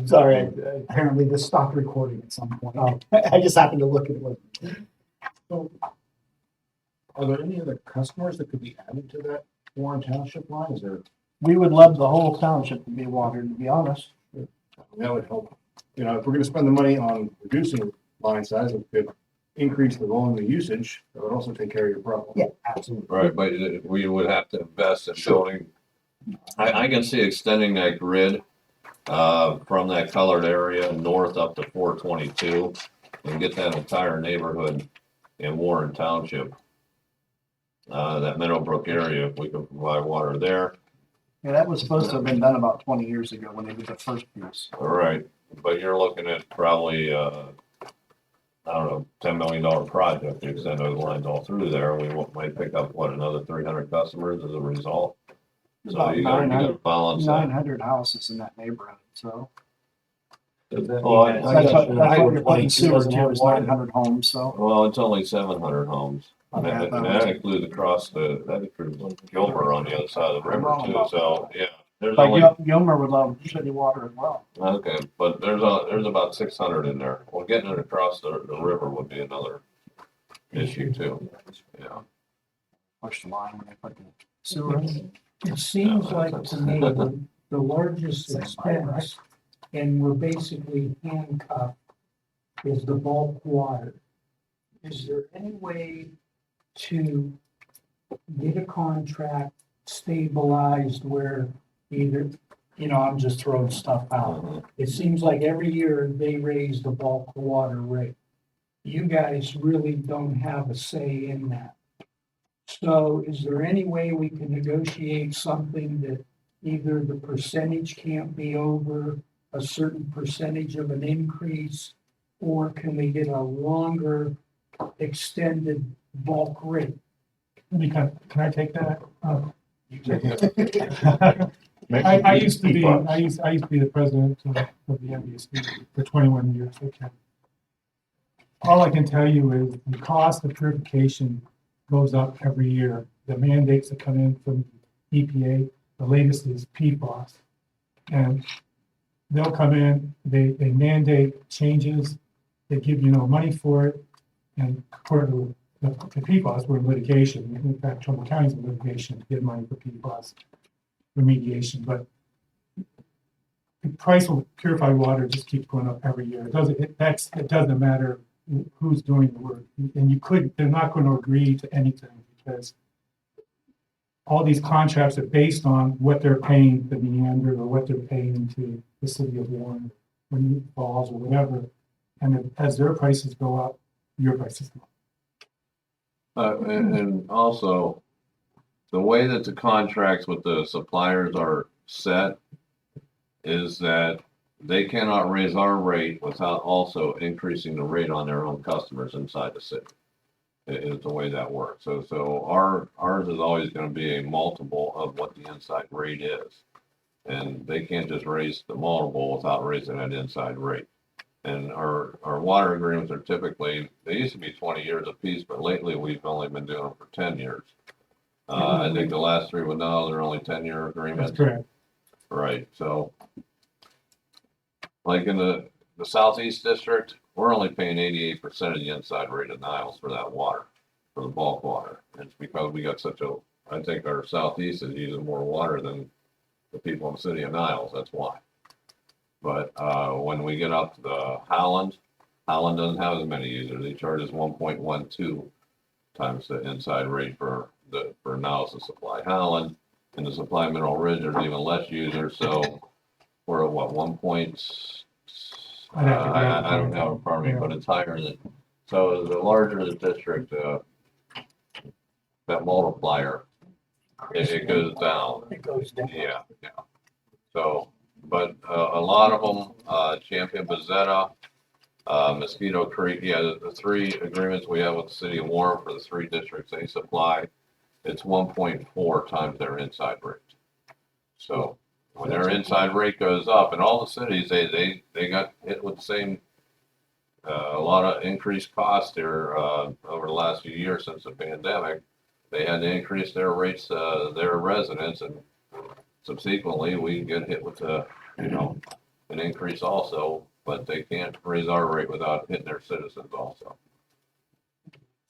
Sorry, apparently this stopped recording at some point. I just happened to look at it. So, are there any other customers that could be added to that Warren Township line? Is there, We would love the whole township to be watered, to be honest. that would help. You know, if we're gonna spend the money on reducing line size, we could increase the volume of usage. That would also take care of your problem. Yeah, absolutely. Right, but we would have to invest in building. I can see extending that grid, from that colored area north up to 422 and get that entire neighborhood in Warren Township. That Meadowbrook area, if we could provide water there. Yeah, that was supposed to have been done about 20 years ago when they did the first piece. All right, but you're looking at probably, I don't know, $10 million project to extend those lines all through there. We might pick up, what, another 300 customers as a result? So About you gotta 900 balance that. 900 houses in that neighborhood, so. Well, That's what you're putting sewer to is 900 homes, so. Well, it's only 700 homes. And Okay, I that, thought and it was- that includes across that includes Gilmer on the other side of the river wrong too, about so, yeah. There's But only, Gilmer would love city water as well. okay, but there's about 600 in there. Well, getting it across the river would be another issue too, yeah. Push the line when they put the sewer in. It seems like to me, the largest expense, and we're basically handcuffed, is the bulk water. Is there any way to get a contract stabilized where either, I'm just throwing stuff out. It seems like every year they raise the bulk water rate. You guys really don't have a say in that. So is there any way we can negotiate something that either the percentage can't be over a certain percentage of an increase, or can we get a longer extended bulk rate? Can I take that? Make- I used to keep be, up. I used to be the president of the MBSC for 21 years. Okay. All I can tell you is the cost of purification goes up every year. The mandates that come in from EPA, the latest is PFAS. And they'll come in, they mandate changes, they give you no money for it. And according to the PFAS, we're in litigation. In fact, Trumbull County's in litigation to get money for PFAS remediation, but the price of purified water just keeps going up every year. It doesn't matter who's doing the work. And they're not going to agree to anything because all these contracts are based on what they're paying to Meander or what they're paying to the city of Warren or New Falls or whatever. And as their prices go up, your prices go up. And also, the way that the contracts with the suppliers are set is that they cannot raise our rate without also increasing the rate on their own customers inside the city. Is the way that works. So ours is always gonna be a multiple of what the inside rate is. And they can't just raise the multiple without raising that inside rate. And our water agreements are typically, they used to be 20 years apiece, but lately we've only been doing them for 10 years. I think the last three they're only 10-year agreements. That's correct. Right, so like in the southeast district, we're only paying 88% of the inside rate of Niles for that water, for the bulk water. It's because we got I think our southeast is using more water than the people in the city of Niles, that's why. But when we get up to the Howland doesn't have as many users. They charge us 1.12 times the inside rate for Niles to supply Howland. And to supply Mineral Ridge, there's even less users, so we're at what, 1 point? I'd have to grab I don't have it in front of me, but it's higher than, so the larger the district, that multiplier, it goes down. It goes down. Yeah. So, but a lot of them, Champion Bezetta, Mosquito Creek, the three agreements we have with the city of Warren for the three districts they supply, it's 1.4 times their inside rate. So when their inside rate goes up, and all the cities, they got hit with the same, a lot of increased costs here over the last few years since the pandemic. They had to increase their rates, their residents, and subsequently we get hit with the, an increase also, but they can't raise our rate without hitting their citizens also.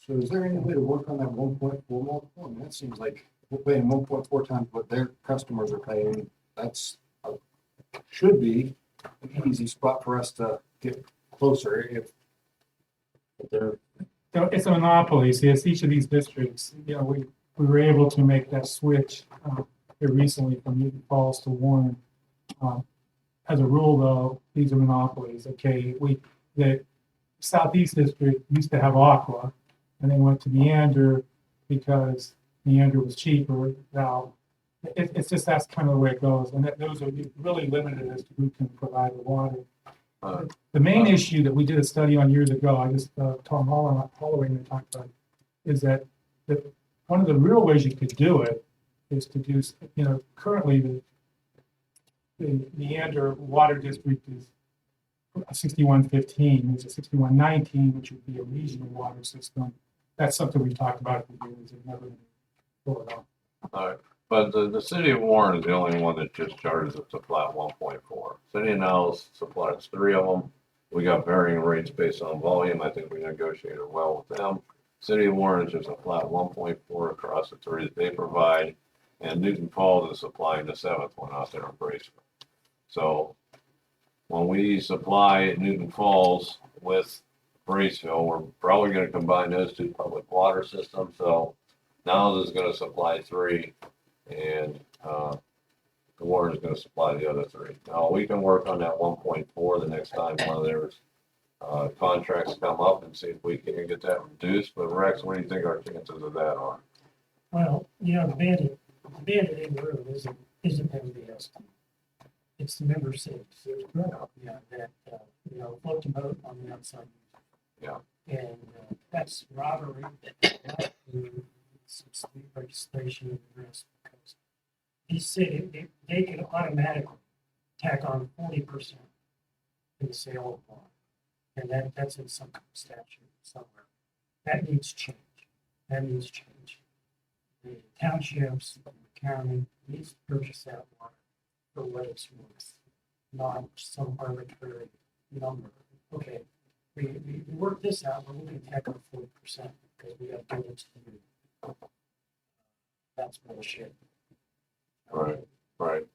So is there any way to work on that 1.4 multiple? I mean, that seems like we're paying 1.4 times what their customers are paying. That's, should be an easy spot for us to get closer if they're, So it's a monopoly, see, it's each of these districts, we were able to make that switch, here recently from Newton Falls to Warren. As a rule, though, these are monopolies, okay, the Southeast District used to have Aqua, and they went to Meander because Meander was cheaper. Now, it's just, that's kind of the way it goes, and those are really limited as to who can provide the water. Uh, The main issue that we did a study on years ago, I just, Tom Holloway and I talked about, it, is that one of the real ways you could do it is to do, currently the Meander Water District is 6115, which is 6119, which would be a regional water system. That's something we've talked about for years and never pulled it off. All right, but the city of Warren is the only one that just charges us a flat 1.4. City of Niles supplies 3 of them. We got varying rates based on volume. I think we negotiated well with them. City of Warren is just a flat 1.4 across the 3 that they provide, and Newton Falls is supplying the 7th one out there in Braceville. So when we supply Newton Falls with Braceville, we're probably going to combine those 2 public water systems. So Niles is going to supply 3, and Warren is going to supply the other 3. Now we can work on that 1.4 the next time one of their contracts come up and see if we can get that reduced. But Rex, what do you think our chances of that are? Well, the bandit in the room isn't everybody else. It's the member cities. That, float the boat on the outside. Yeah. And that's robbery. Some state legislation and the rest, because these cities, they can automatically tack on 40% in the sale of water. And that's in some statute somewhere. That needs change. The townships, the county needs to purchase that water for what it's worth, not some arbitrary number. Okay, we work this out, but we're going to tack on 40% because we have buildings to do. That's bullshit. Right.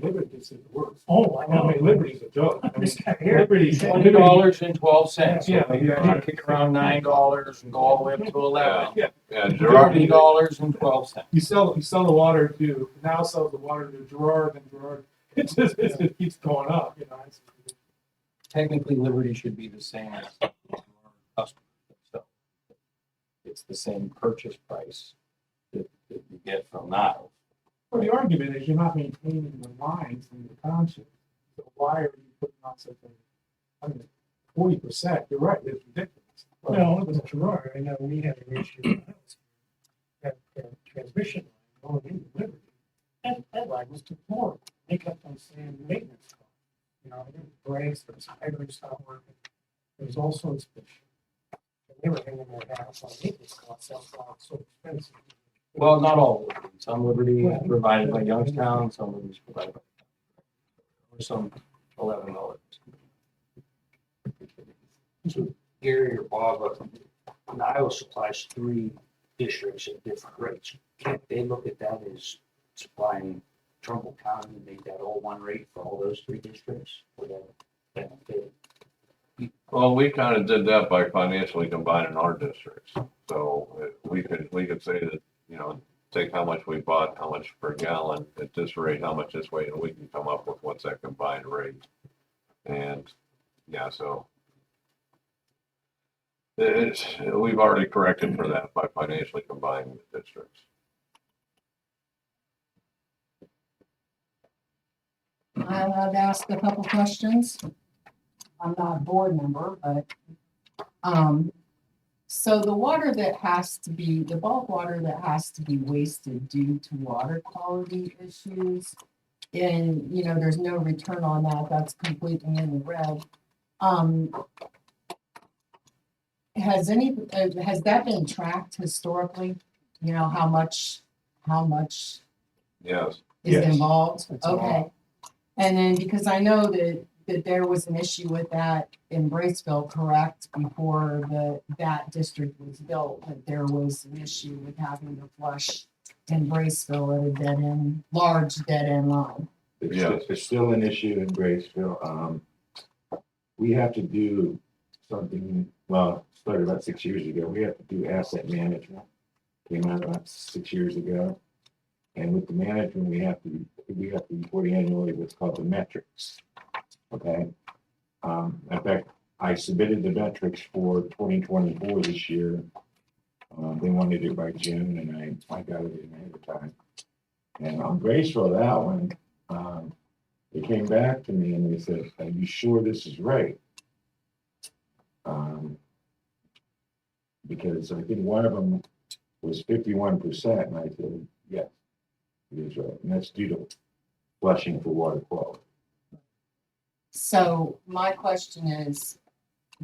Liberty is the worst. Oh, I know. Liberty's a joke. This guy here. Liberty's. $20.12. Yeah. You gotta kick around $9 and go all the way up to $11. Yeah, Gerard, $30.12. You sell the water to, now sells the water to Gerard, and Gerard, it just keeps going up, it's- Technically, Liberty should be the same as customer. So it's the same purchase price that you get from Niles. Well, the argument is you're not maintaining the lines in the township. So why are you putting on such a, 40%, you're right, it's ridiculous. Well, it was Gerard. I know we had an issue. That transmission line going into Liberty. That line was deplorable. They kept on saying maintenance costs. There were breaks, there was hydrants not working. There was all sorts of issues. And they were hanging their hats on maintenance costs. That's why it's so expensive. Well, not all Liberty. Some Liberty is provided by Youngstown, some Liberty is provided by, or some $11. So Gary or Bob, Niles supplies 3 districts at different rates. Can't they look at that as supplying Trumbull County and make that all one rate for all those 3 districts? Would that benefit? well, we kind of did that by financially combining our districts. So we could say that, take how much we bought, how much per gallon at this rate, how much this way, and we can come up with what's that combined rate. And yeah, so we've already corrected for that by financially combining the districts. I'm allowed to ask a couple questions. I'm not a board member, but, so the water that has to be, the bulk water that has to be wasted due to water quality issues, and, there's no return on that, that's completely in the red. Has that been tracked historically? How much Yes. is Yes. involved? It's a lot. Okay. And then, because I know that that there was an issue with that in Braceville, correct? Before that district was built, that there was an issue with having to flush in Braceville at a dead end, large dead end line. It's still an issue in Graceville. We have to do something, well, started about 6 years ago. We have to do asset management. Came out about 6 years ago. And with the management, we have to report annually what's called the metrics. Okay. In fact, I submitted the metrics for 2024 this year. They wanted it by June, and I got it in ahead of time. And on Graceville, that one, they came back to me and they said, "Are you sure this is right?" Because I think one of them was 51%, and I said, "Yes, it is right," and that's due to flushing for water quality. So my question is,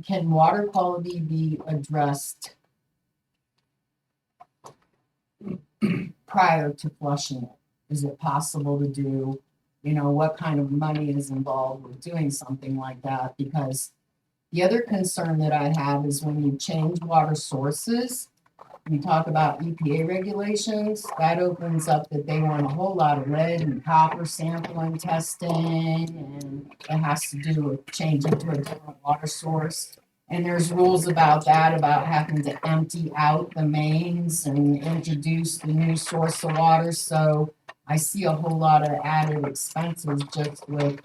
can water quality be addressed prior to flushing it? Is it possible to do, what kind of money is involved with doing something like that? Because the other concern that I have is when you change water sources, you talk about EPA regulations, that opens up that they want a whole lot of lead and copper sampling testing, and it has to do with changing to a different water source. And there's rules about that, about having to empty out the mains and introduce the new source of water. So I see a whole lot of added expenses just with,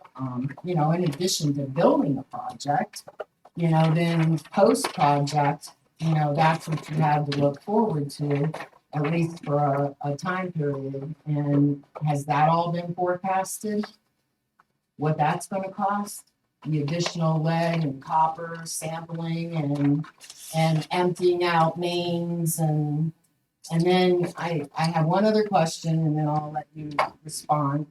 in addition to building a project, then post-project, that's what you have to look forward to, at least for a time period. And has that all been forecasted? What that's gonna cost? The additional lead and copper sampling and emptying out mains and then I have one other question and then I'll let you respond.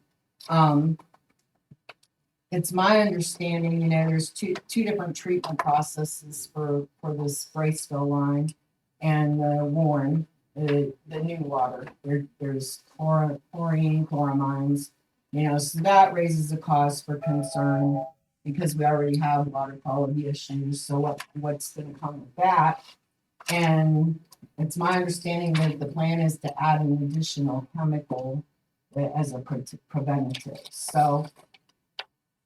It's my understanding, there's two different treatment processes for this Braceville line and Warren, the new water. There's chlorine, chloramines, so that raises a cause for concern because we already have water quality issues. So what's going to come with that? And it's my understanding that the plan is to add an additional chemical as a preventative. So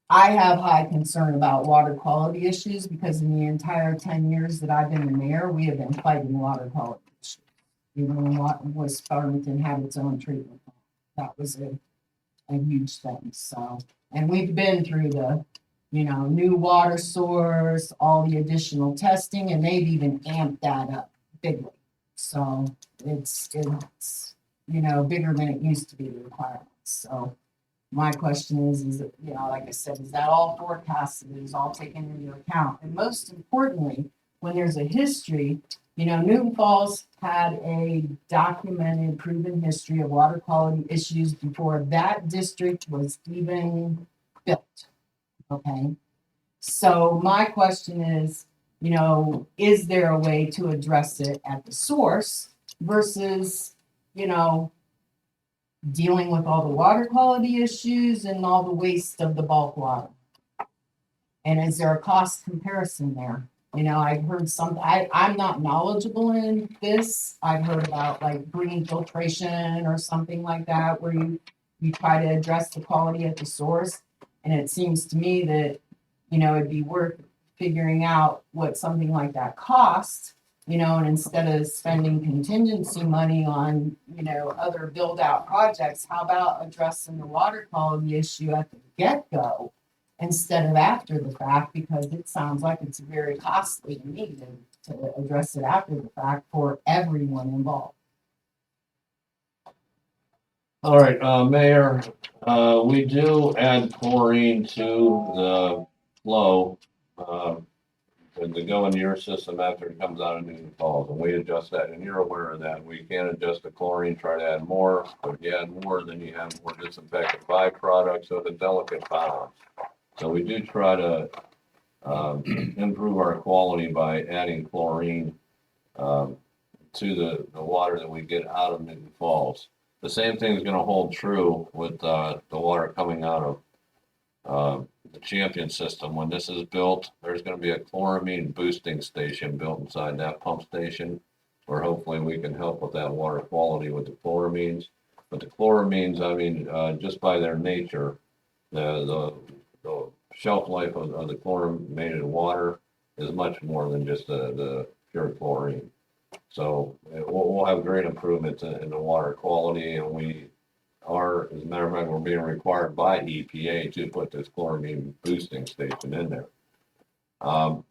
I have high concern about water quality issues because in the entire 10 years that I've been the mayor, we have been fighting water quality issues. Even when West Farmington had its own treatment plant. That was a huge thing. So, and we've been through the, new water source, all the additional testing, and they've even amped that up bigly. So it's bigger than it used to be, the requirements. So my question is it, like I said, is that all forecasted? Is all taken into account? And most importantly, when there's a history, Newton Falls had a documented, proven history of water quality issues before that district was even built. Okay. So my question is, is there a way to address it at the source versus, dealing with all the water quality issues and all the waste of the bulk water? And is there a cost comparison there? I've heard I'm not knowledgeable in this. I've heard about like green filtration or something like that, where you try to address the quality at the source. And it seems to me that, it'd be worth figuring out what something like that costs, and instead of spending contingency money on, other build out projects, how about addressing the water quality issue at the get-go instead of after the fact? Because it sounds like it's very costly to me to address it after the fact for everyone involved. All right, Mayor, we do add chlorine to the flow, to go into your system after it comes out of Newton Falls, and we adjust that, and you're aware of that. We can't adjust the chlorine, try to add more, but if you add more, then you have more disinfectant byproducts, so it's a delicate balance. So we do try to improve our quality by adding chlorine to the water that we get out of Newton Falls. The same thing is going to hold true with the water coming out of the Champion system, when this is built, there's gonna be a chloramine boosting station built inside that pump station, where hopefully we can help with that water quality with the chloramines. But the chloramines, I mean, just by their nature, the shelf life of the chlorinated water is much more than just the pure chlorine. So we'll have great improvements in the water quality, and we are, as a matter of fact, we're being required by EPA to put this chloramine boosting station in there. And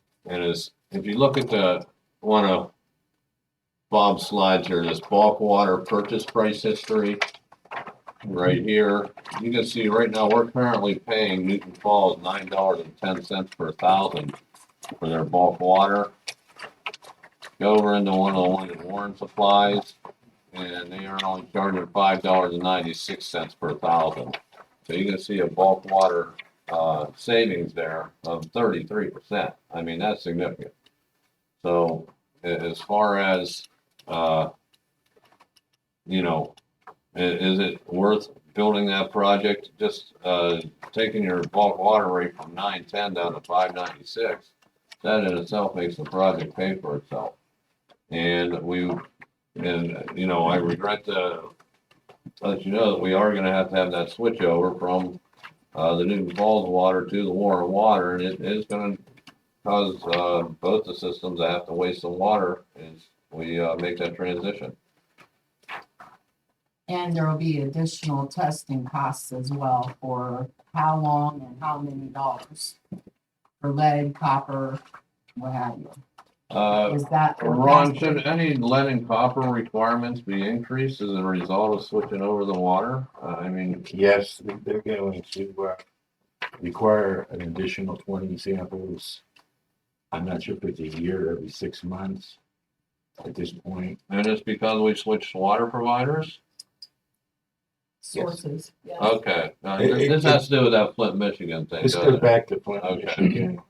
if you look at one of Bob's slides here, this bulk water purchase price history, right here, you can see right now, we're currently paying Newton Falls $9.10 per thousand for their bulk water. Go over into one of the ones in Warren Supplies, and they are only charging $5.96 per thousand. So you can see a bulk water savings there of 33%. I mean, that's significant. So as far as, you know, is it worth building that project? Just taking your bulk water rate from $9.10 down to $5.96, that in itself makes the project pay for itself. And you know, I regret to let you know that we are gonna have to have that switch over from the Newton Falls water to the Warren water, and it is gonna cause both the systems to have to waste some water as we make that transition. And there will be additional testing costs as well for how long and how many dollars for lead, copper, what have you. Is that? Ron, should any lead and copper requirements be increased as a result of switching over the water? I mean, Yes, they're going to require an additional 20 samples. I'm not sure if it's a year or every 6 months at this point. and it's because we switched water providers? Sources, yes. Okay, this has to do with that Flint, Michigan thing. This doesn't goes it? back to Flint, Okay. Michigan,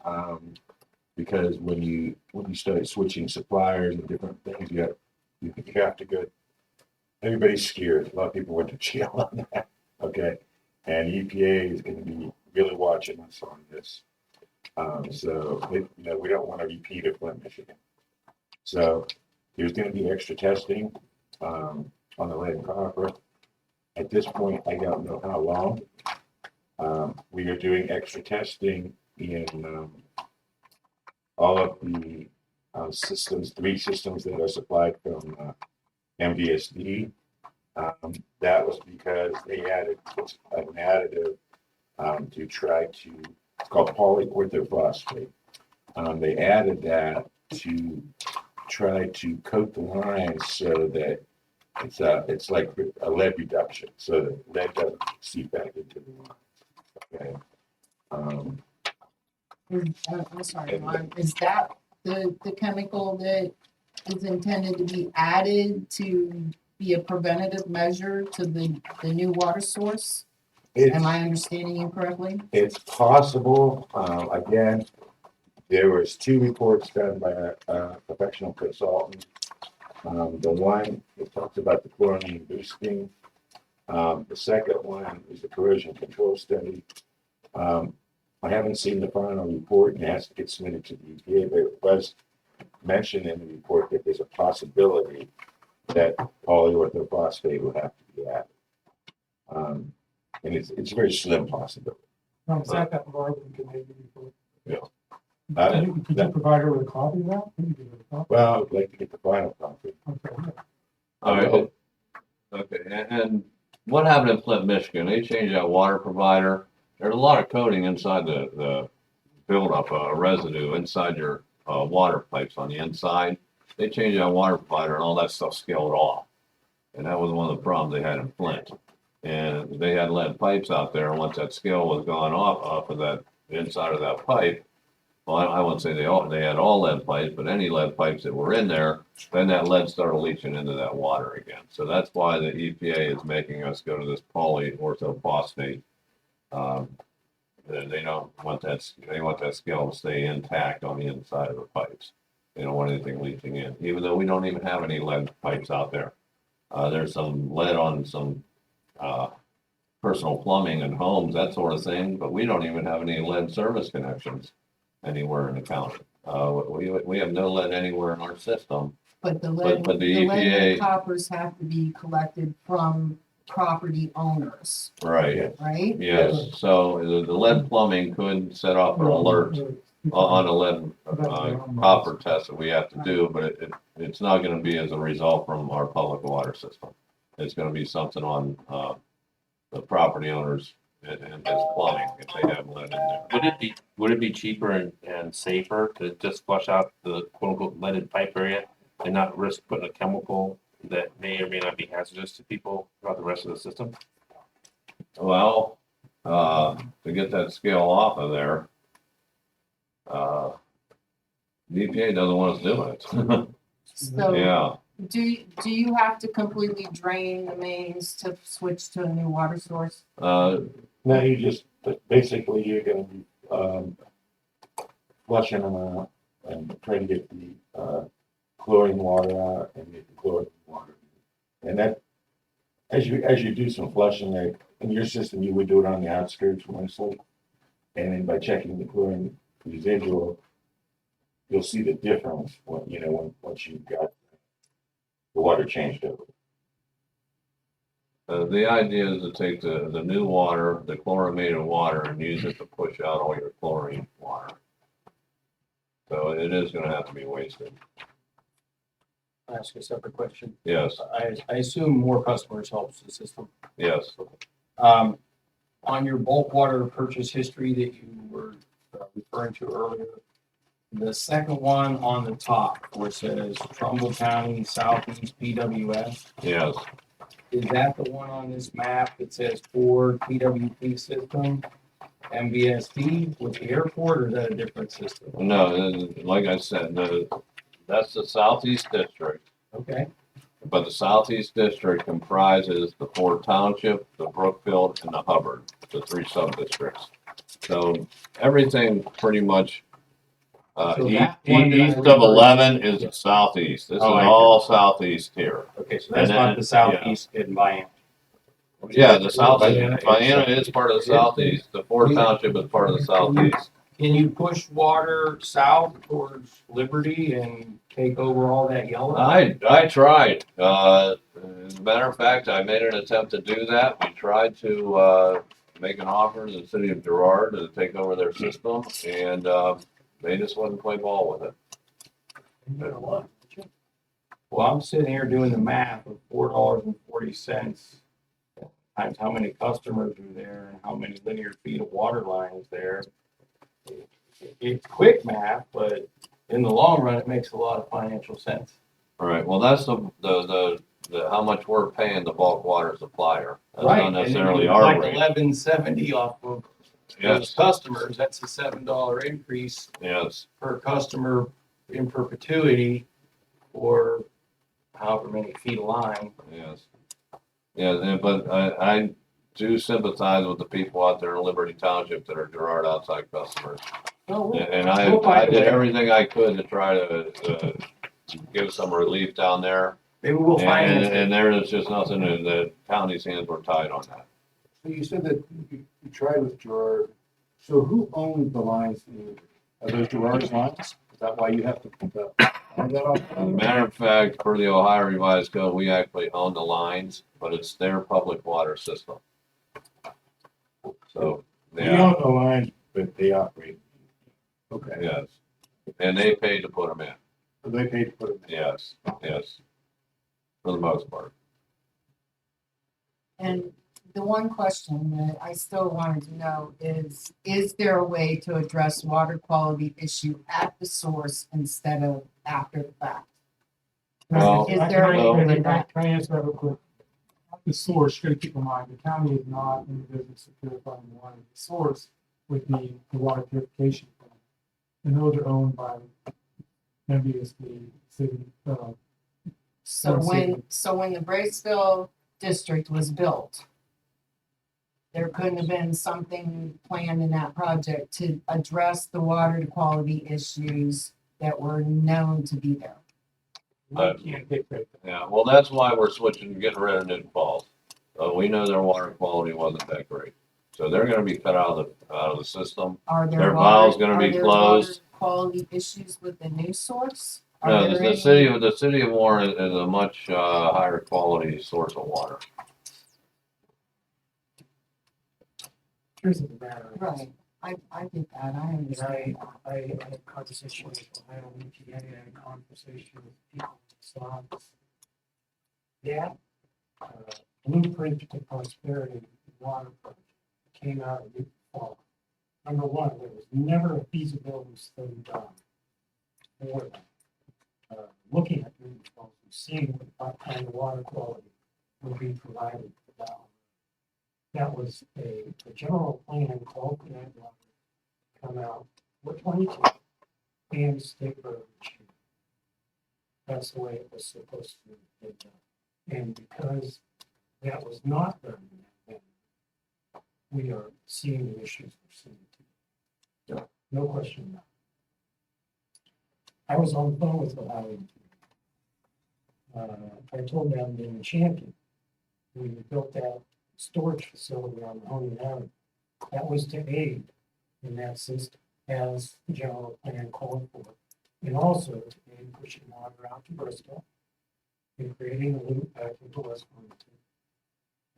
because when you start switching suppliers and different things, you have to go. Everybody's scared. A lot of people went to jail on that. Okay, and EPA is going to be really watching us on this. So you know, we don't want to repeat of Flint, Michigan. So there's going to be extra testing on the lead and copper. At this point, I don't know how long. We are doing extra testing in all of the systems, 3 systems that are supplied from MVSD. That was because they added an additive to try to, it's called polyquitherphosphate. They added that to try to coat the lines so that it's like a lead reduction, so that lead doesn't seep back into the lines. Okay. I'm sorry, Ron, is that the chemical that is intended to be added to be a preventative measure to the new water source? Am I understanding you correctly? It's possible. Again, there was 2 reports done by a professional consultant. The one that talks about the chloramine boosting. The second one is the corrosion control study. I haven't seen the final report, and it has to get submitted to the EPA, but it was mentioned in the report that there's a possibility that polyorthophosphate will have to be added. And it's a very slim possibility. No, is that Barb in Canadian report? Uh, Could you provide her with a copy of that? Can you give her a copy? Well, I'd like to get the final copy. Okay. All right. Okay, and what happened in Flint, Michigan? They changed that water provider. There's a lot of coating inside the buildup residue inside your water pipes on the inside. They changed that water provider and all that stuff scaled off. And that was one of the problems they had in Flint. And they had lead pipes out there, and once that scale was gone off of that inside of that pipe, well, I wouldn't say they had all lead pipes, but any lead pipes that were in there, then that lead started leaching into that water again. So that's why the EPA is making us go to this polyorthophosphate. They don't want that. They want that scale to stay intact on the inside of the pipes. They don't want anything leaching in, even though we don't even have any lead pipes out there. There's some lead on some personal plumbing and homes, that sort of thing, but we don't even have any lead service connections anywhere in the county. We have no lead anywhere in our system. But the But the lead and EPA coppers have to be collected from property owners, Right, right? yes, so the lead plumbing could set off an alert on a lead copper test that we have to do, but it's not gonna be as a result from our public water system. It's gonna be something on, the property owners and his plumbing, if they have lead in there. Would it be cheaper and safer to just flush out the quote unquote leaded pipe area and not risk putting a chemical that may or may not be hazardous to people throughout the rest of the system? Well, to get that scale off of there, the EPA doesn't want us doing it. So Yeah, do you have to completely drain the mains to switch to a new water source? No, you just, basically, you're gonna be, flushing them out and trying to get the, chlorine water out and get the chlorine water. And that, as you do some flushing, like, in your system, you would do it on the outskirts mostly. And then by checking the chlorine residual, you'll see the difference once you've got the water changed over. the idea is to take the new water, the chlorinated water, and use it to push out all your chlorine water. So it is gonna have to be wasted, I'll ask a separate question. yes, I assume more customers helps the system. yes. On your bulk water purchase history that you were referring to earlier, the second one on the top where it says Trumbull County Southeast PWS, Yes, is that the one on this map that says Ford PWP system, MVSD with the airport, or is that a different system? no, like I said, that's the southeast district, Okay, but the southeast district comprises the Fort Township, the Brookfield, and the Hubbard, the three sub-districts. So everything pretty much, So that one that I east of referred- 11 is the southeast. This is Oh, I all southeast here. okay, so that's And not then- the southeast in Miami. Yeah, the southeast, Vienna Vienna is part of the southeast, the Fort Township is part of the southeast. Can you push water south towards Liberty and take over all that yellow? I tried, as a matter of fact, I made an attempt to do that. We tried to, make an offer to the city of Girard to take over their system, and, they just wouldn't play ball with it. Well, I'm sitting here doing the math of $4.40 times how many customers are there and how many linear feet of water line is there. It's quick math, but in the long run, it makes a lot of financial sense. All right, well, that's the, how much we're paying the bulk water supplier. That's Right, not and then necessarily you our collect rate. $11.70 off of those Yes, customers, that's a $7 increase yes, per customer in perpetuity for however many feet of line. yes. Yeah, but I do sympathize with the people out there in Liberty Township that are Girard outside customers. And I did everything I could to try to give some relief down there. Maybe we'll And, finance it. and there is just nothing, the county's hands were tied on that. So you said that you tried with Gerard. So who owns the lines? Are those Gerard's lines? Is that why you have to find that off? As a matter of fact, per the Ohio Revised Code, we actually own the lines, but it's their public water system. So, We yeah, own the lines, but they operate. Okay. yes. And they paid to put them in, So they paid to put it in. yes, yes. For the most part. And the one question that I still wanted to know is there a way to address water quality issue at the source instead of after the fact? Well, Is there a way to do that? Can I answer that real quick? The source, you gotta keep in mind, the county is not in the business of purifying water. The source would be the water purification plant. And those are owned by MVSD, city, So when the Braceville district was built, there couldn't have been something planned in that project to address the water quality issues that were known to be there. we can't dictate that. Yeah, well, that's why we're switching, getting rid of Newton Falls. We know their water quality wasn't that great. So they're gonna be cut out of the system. Are there Their water- valve's gonna be are there closed. water Quality issues with the new source? Are No, there the any- city of Warren is a much, higher quality source of water. Truth of the matter. is, Right, I get that, I And understand. I had a conversation with Ohio EPA and a conversation with people in science. That blueprint to prosperity water project came out of New Fall. Number one, there was never a feasibility study done for that. Looking at New Falls and seeing what kind of water quality would be provided for that. That was a general plan called for that water come out, we're 22, and state road. That's the way it was supposed to be done. And because that was not done, then we are seeing the issues we're seeing. Yeah. No question about it. I was on the phone with Ohio. I told them in Champion, we built that storage facility on Mahoney Avenue. That was to aid in that system as the general plan called for. And also to aid pushing water out to Bristol and creating a loop back into West Farmington.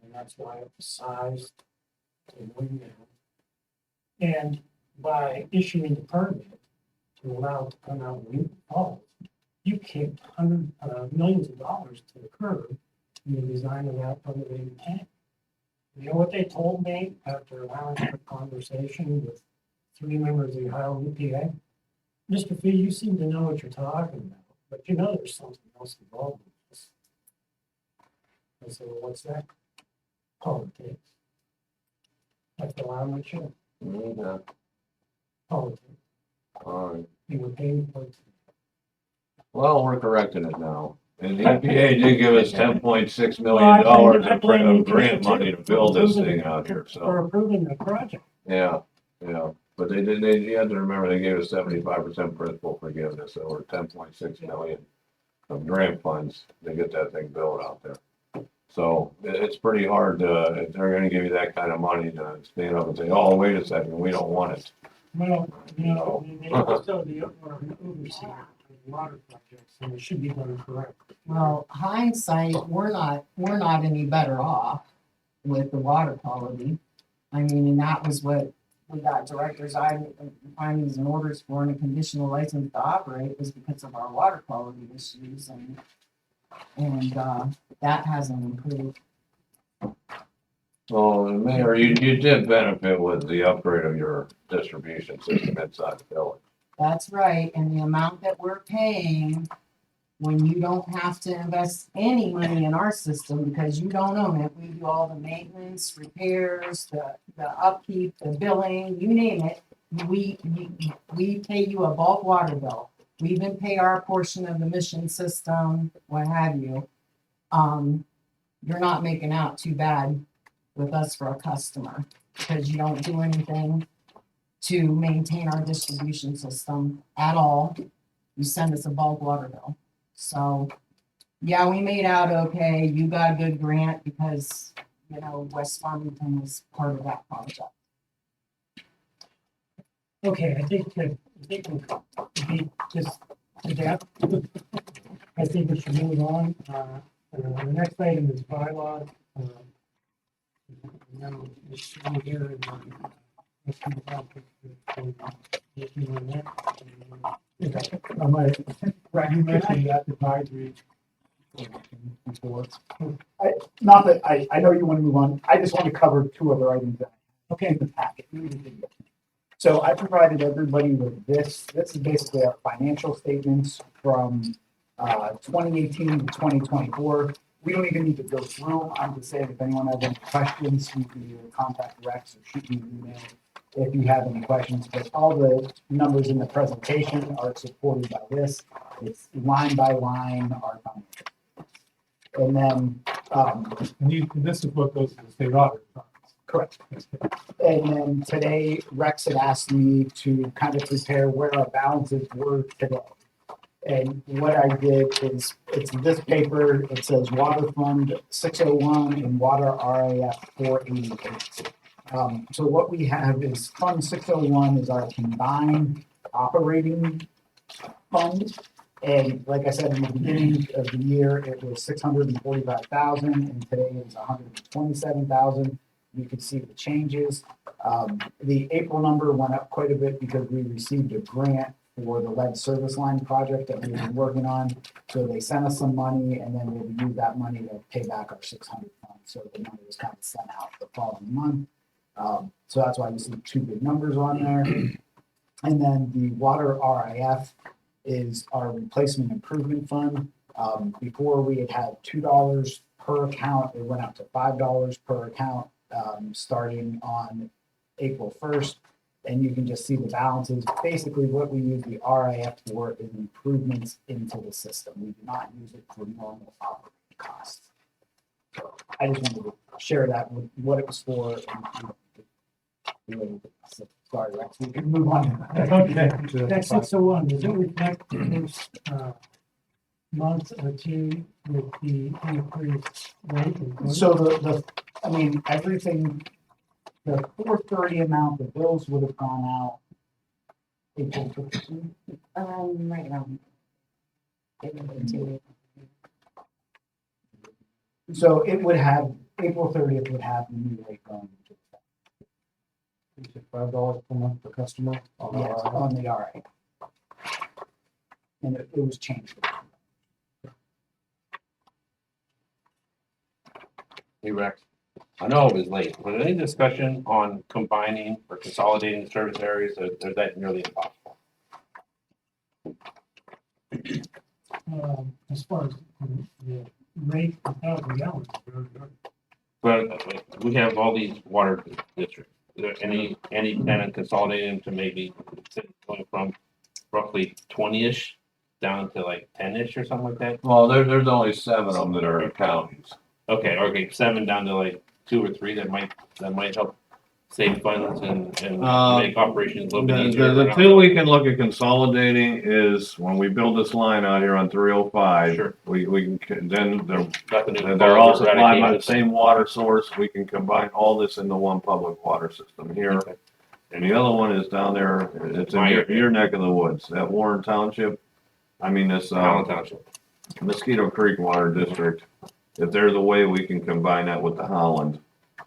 And that's why it was sized to wing down. And by issuing the permit to allow it to come out of Newton Falls, you kicked millions of dollars to the curb in the design of that elevated tank. You know what they told me after allowing a conversation with 3 members of the Ohio EPA? Mr. Fee, you seem to know what you're talking about, but you know there's something else involved in this. I said, well, what's that? Politics. That's the line I should. Yeah, Politics. all right. You were paying for it. Well, we're correcting it now. And the EPA did give us $10.6 million I blame of you grant too, money to build this for thing out here, so. For approving the project. Yeah, yeah, but you have to remember, they gave us 75% principal forgiveness, so we're 10.6 million of grant funds to get that thing built out there. So it's pretty hard to, if they're gonna give you that kind of money, to stand up and say, oh, wait a second, we don't want it. Well, you know, they also the overseer of water projects, and it should be done correctly. Well, hindsight, we're not any better off with the water quality. I mean, and that was what we got directors, findings and orders for, and a conditional license to operate was because of our water quality issues, and that hasn't improved. Well, Mayor, you did benefit with the upgrade of your distribution system inside the village. That's right, and the amount that we're paying, when you don't have to invest any money in our system because you don't own it, we do all the maintenance, repairs, the upkeep, the billing, you name it. We pay you a bulk water bill. We even pay our portion of the mission system, what have you. You're not making out too bad with us for a customer because you don't do anything to maintain our distribution system at all. You send us a bulk water bill. So, yeah, we made out okay. You got a good grant because, you know, West Farmington was part of that project. Okay, I think we just to that. I think we should move on. The next item is bylaws. Now, it's on here and, let's see about I might, right, you mentioned that advisory. Not that, I know you want to move on, I just want to cover 2 other items that, okay, in the packet. So I provided everybody with this is basically our financial statements from 2018 to 2024. We don't even need to go through them, I'm just saying if anyone has any questions, you can either contact Rex or shoot me an email if you have any questions, but all the numbers in the presentation are supported by this. It's line by line, our financial. And then, And this is what goes to the state auditor. correct. And then today, Rex had asked me to kind of prepare where our balances were today. And what I did is, it's this paper, it says Water Fund 601 and Water RAF 488. So what we have is Fund 601 is our combined operating fund. And like I said, in the beginning of the year, it was 645,000, and today it's 127,000. You can see the changes. The April number went up quite a bit because we received a grant for the lead service line project that we've been working on. So they sent us some money, and then we'll use that money to pay back our 600 fund. So the money was kind of sent out the following month. So that's why you see two big numbers on there. And then the water RIF is our replacement improvement fund. Before we had $2 per account, it went up to $5 per account, starting on April 1st. And you can just see the balances. Basically, what we use the RIF for is improvements into the system. We do not use it for normal operating costs. So I just wanted to share that with what it was for. Sorry, Rex, we can move on. Okay, that's 601, does it reflect the first month or two with the increased rate? So I mean, everything, the 430 amount, the bills would have gone out April 15th. Right around. So it would have, April 30th would have the new rate going into effect. $5 per month per customer on the Yes, RI. on the RA. And it was changed. Hey Rex, I know it was late, but any discussion on combining or consolidating service areas, or is that nearly impossible? As far as the rate per thousand gallons. But we have all these water districts. Is there any plan on consolidating to maybe going from roughly 20-ish down to like 10-ish or something like that? Well, there's only 7 of them that are counties. Okay, 7 down to like 2 or 3 that might help save funds and make operations a little bit easier. The two we can look at consolidating is when we build this line out here on 305. Sure. We can, then They're they're all supplied by the same water source. We can combine all this into one public water system here. Okay. And the other one is down there, it's in your neck of the woods, that Warren Township. I mean, this, Township. Mosquito Creek Water District. If there's a way we can combine that with the Holland,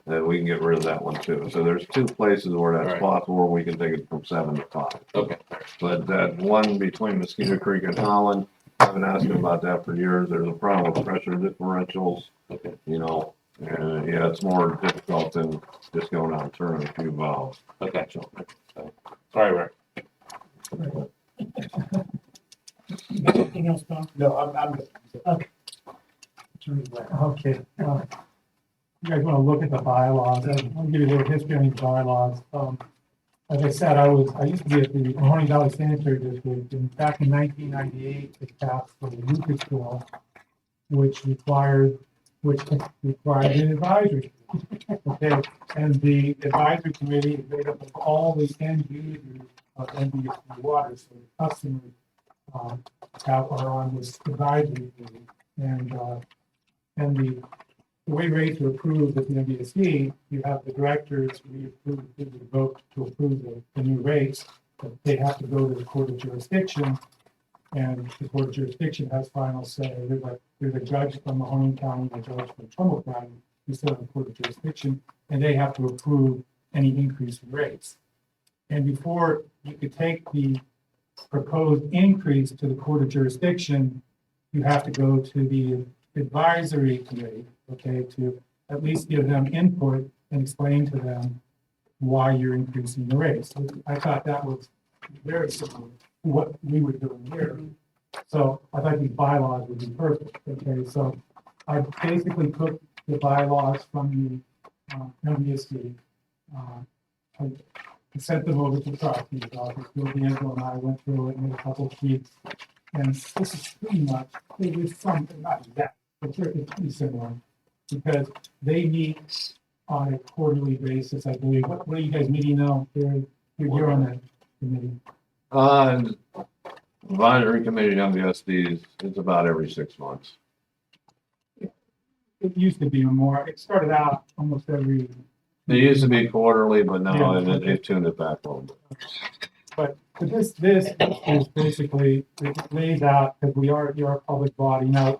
then we can get rid of that one too. So there's 2 places where that's Alright. possible, where we can take it from 7 to 5. Okay. But that one between Mosquito Creek and Holland, I've been asking about that for years. There's a problem with pressure differentials, Okay. you know. And yeah, it's more difficult than just going out and turning a few valves. Okay. Sorry, Rick. Anything else, Tom? No, I'm good. Okay. You guys want to look at the bylaws? I'll give you a little history on these bylaws. As I said, I used to be at the Mahoning Valley Sanitary District, and back in 1998, they passed the Lucas Bill, which required an advisory. Okay, and the advisory committee is made up of all the end users of NBSC water, so the customers are on this advisory committee, and the way rates are approved at the NBSC, you have the directors, we approve, the vote to approve the new rates, but they have to go to the court of jurisdiction, and the court of jurisdiction has final say. There's a judge from Mahoning County, and a judge from Trumbull County, who sit on the court of jurisdiction, and they have to approve any increase in rates. And before you could take the proposed increase to the court of jurisdiction, you have to go to the advisory committee, okay, to at least give them input and explain to them why you're increasing the rates. So I thought that was very similar to what we were doing here. So I thought these bylaws would be perfect, okay? So I basically took the bylaws from the NBSD, I sent them over to the prosecutor's office. Bill D'Angelo and I went through it, made a couple of tweaks. And this is pretty much, there's something, not exact, but it's pretty similar. Because they meet on a quarterly basis, I believe. What are you guys meeting now? You're on that committee. Advisory committee MVSDs, it's about every 6 months. It used to be more, it started out almost every, It used to be quarterly, but now Yeah. they've tuned it back a little bit. but this is basically, it lays out, because we are a public body. Now,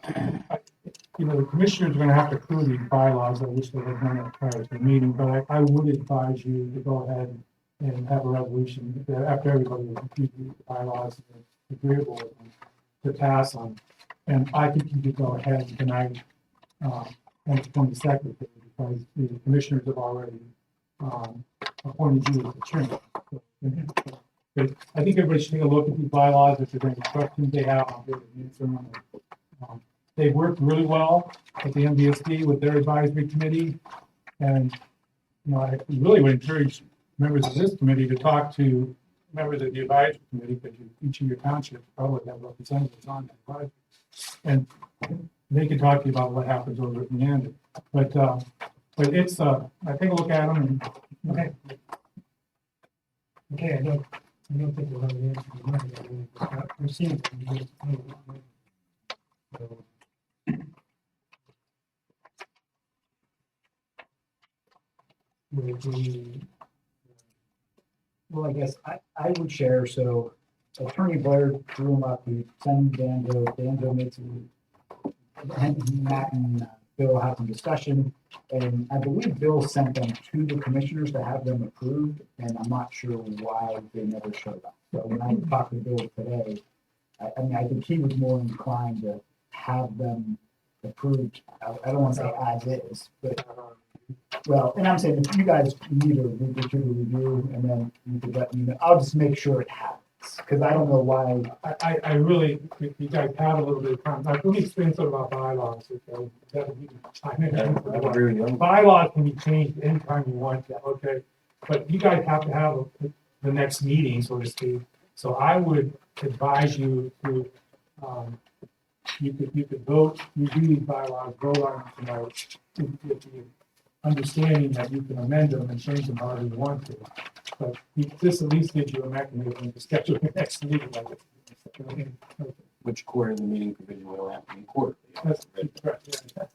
the commissioners are gonna have to approve these bylaws. I wish they had done it prior to the meeting, but I would advise you to go ahead and have a resolution after everybody has reviewed the bylaws and is agreeable with them to pass on. And I think you could go ahead tonight, on the 22nd, because the commissioners have already, appointed you as the chairman. But I think everybody should take a look at these bylaws. If there's any questions they have, I'll be able to answer them. They've worked really well at the MVSD with their advisory committee. And, I really would encourage members of this committee to talk to members of the advisory committee, because each of your townships probably have representatives on that advisory. And they can talk to you about what happens over at the end. But it's, I take a look at them and, Okay. Okay, I don't think we'll have the answer to money, but we're seeing. Well, I guess I would share, so Attorney Blair drew them up, we sent Danzo made some, and Matt and Bill had some discussion, and I believe Bill sent them to the commissioners to have them approved, and I'm not sure why they never showed up. So when I talked to Bill today, I mean, I think he was more inclined to have them approved, I don't want to say as is, but well, and I'm saying if you guys need a week or two to review, and then you could let me know, I'll just make sure it happens, because I don't know why. I really, if you guys have a little bit of time, let me explain something about bylaws. Okay? Bylaws can be changed anytime you want to, okay? But you guys have to have the next meeting, so to speak. So I would advise you to, you could vote, review these bylaws, vote on them tonight, with the understanding that you can amend them and change them however you want to. But this at least gives you a mechanism to schedule the next meeting. Which quarter of the meeting provision will have to be quarterly. That's correct, yeah.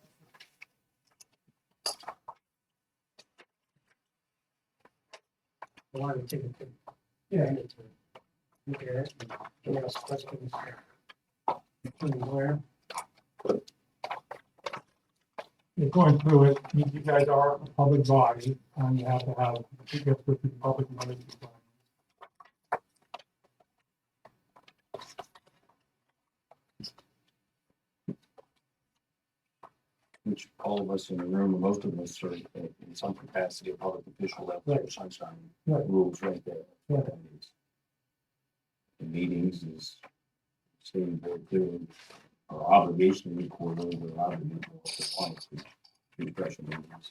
I wanted to take a. Yeah. Look at it, and ask questions. Where? You're going through it, you guys are a public body, and you have to have, you have to go through the public notice. Which all of us in the room, most of us are in some capacity of public official, that their sunshine Right. rules right there. Yeah. The meetings is stating very clearly, our obligation to be quarterly, we're obligated to be special meetings.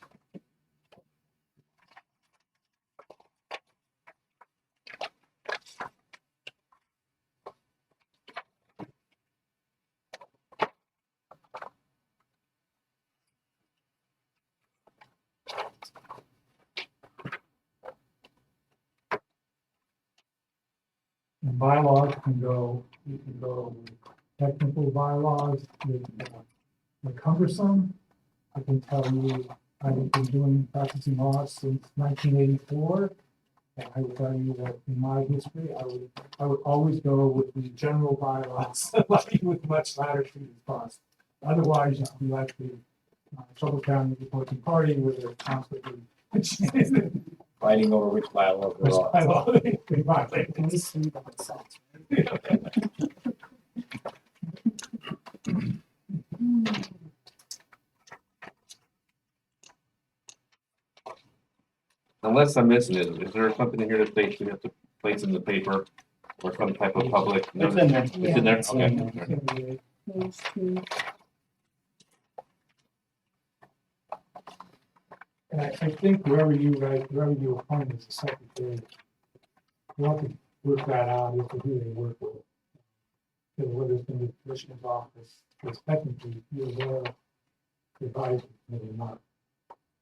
And bylaws can go, you can go with technical bylaws, with cumbersome. I can tell you, I've been doing practicing law since 1984. And I will tell you that in my history, I would always go with the general bylaws, like with much latitude as possible. Otherwise, you'd be like the Trumbull County Reporting Party, where they're constantly Fighting over which bylaw which goes on. bylaw they violate. At least we have a sense. Unless I'm missing it, is there something in here that states we have to place in the paper or some type of public? It's in there. It's in there, It's okay. in Page 2. And I think whoever you appoint as a secretary, you have to work that out as to who they work with. And whether it's in the commissioner's office, because technically you're their advisory committee, not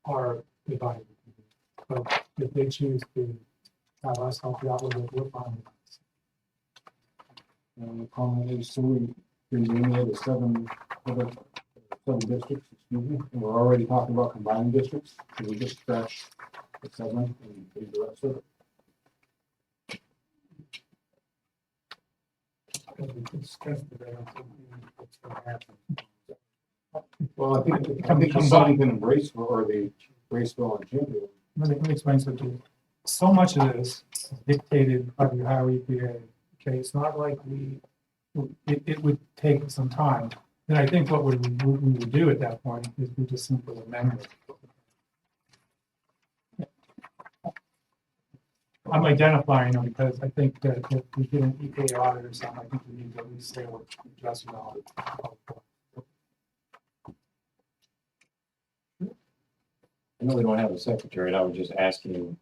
our advisory committee. But if they choose to have us help you out with it, we're fine with comment is, so we've been doing it as seven districts, excuse me, and we're already talking about combining districts, so we just scratch the seven and leave the rest of it. Because we discussed it, I don't think what's gonna happen. Well, I think the Southington and Braceville, or the Braceville and Campbell. Let me explain something. To you. So much of this is dictated by the Ohio EPA. Okay, it's not like it would take some time. And I think what we would do at that point is we just simply amend it. I'm identifying them because I think that if we get an EPA audit or something, I think we need to at least say what addressing the audit. I know we don't have a secretary, I was just asking,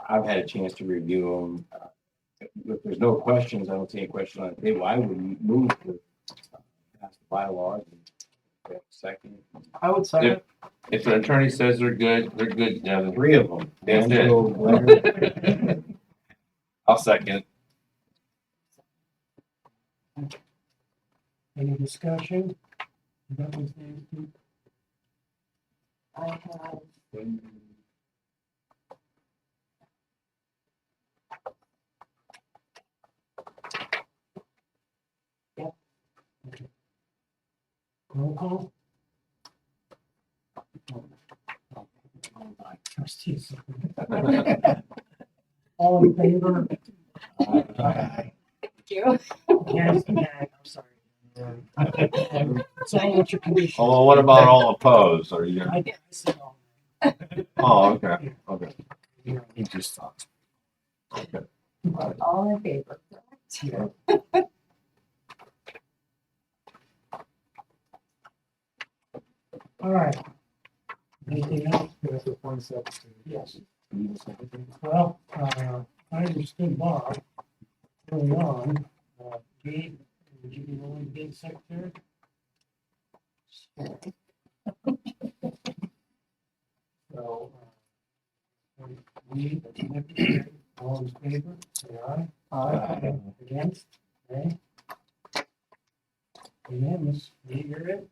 I've had a chance to review them. If there's no questions, I don't see any questions on the table, I would move to pass the bylaws. And second. I would say. If an attorney says they're good, yeah, the Three of them. That's it. Angelo, Blair. I'll second. Any discussion? That was the- I have, Roll call? Trustees. All in favor? you. Yes, I'm sorry. It's all what your condition. Oh, well, what about all opposed? Are you, I said all. oh, okay, okay. He just thought. All in favor, correct? Yeah. All right. Anything else? That's the point seven. Yes. Well, I understood Bob early on. Gabe, would you be willing to be the secretary? So, we, all in favor, say aye. Aye. Against, nay. Unanimous, Gabe, you're it.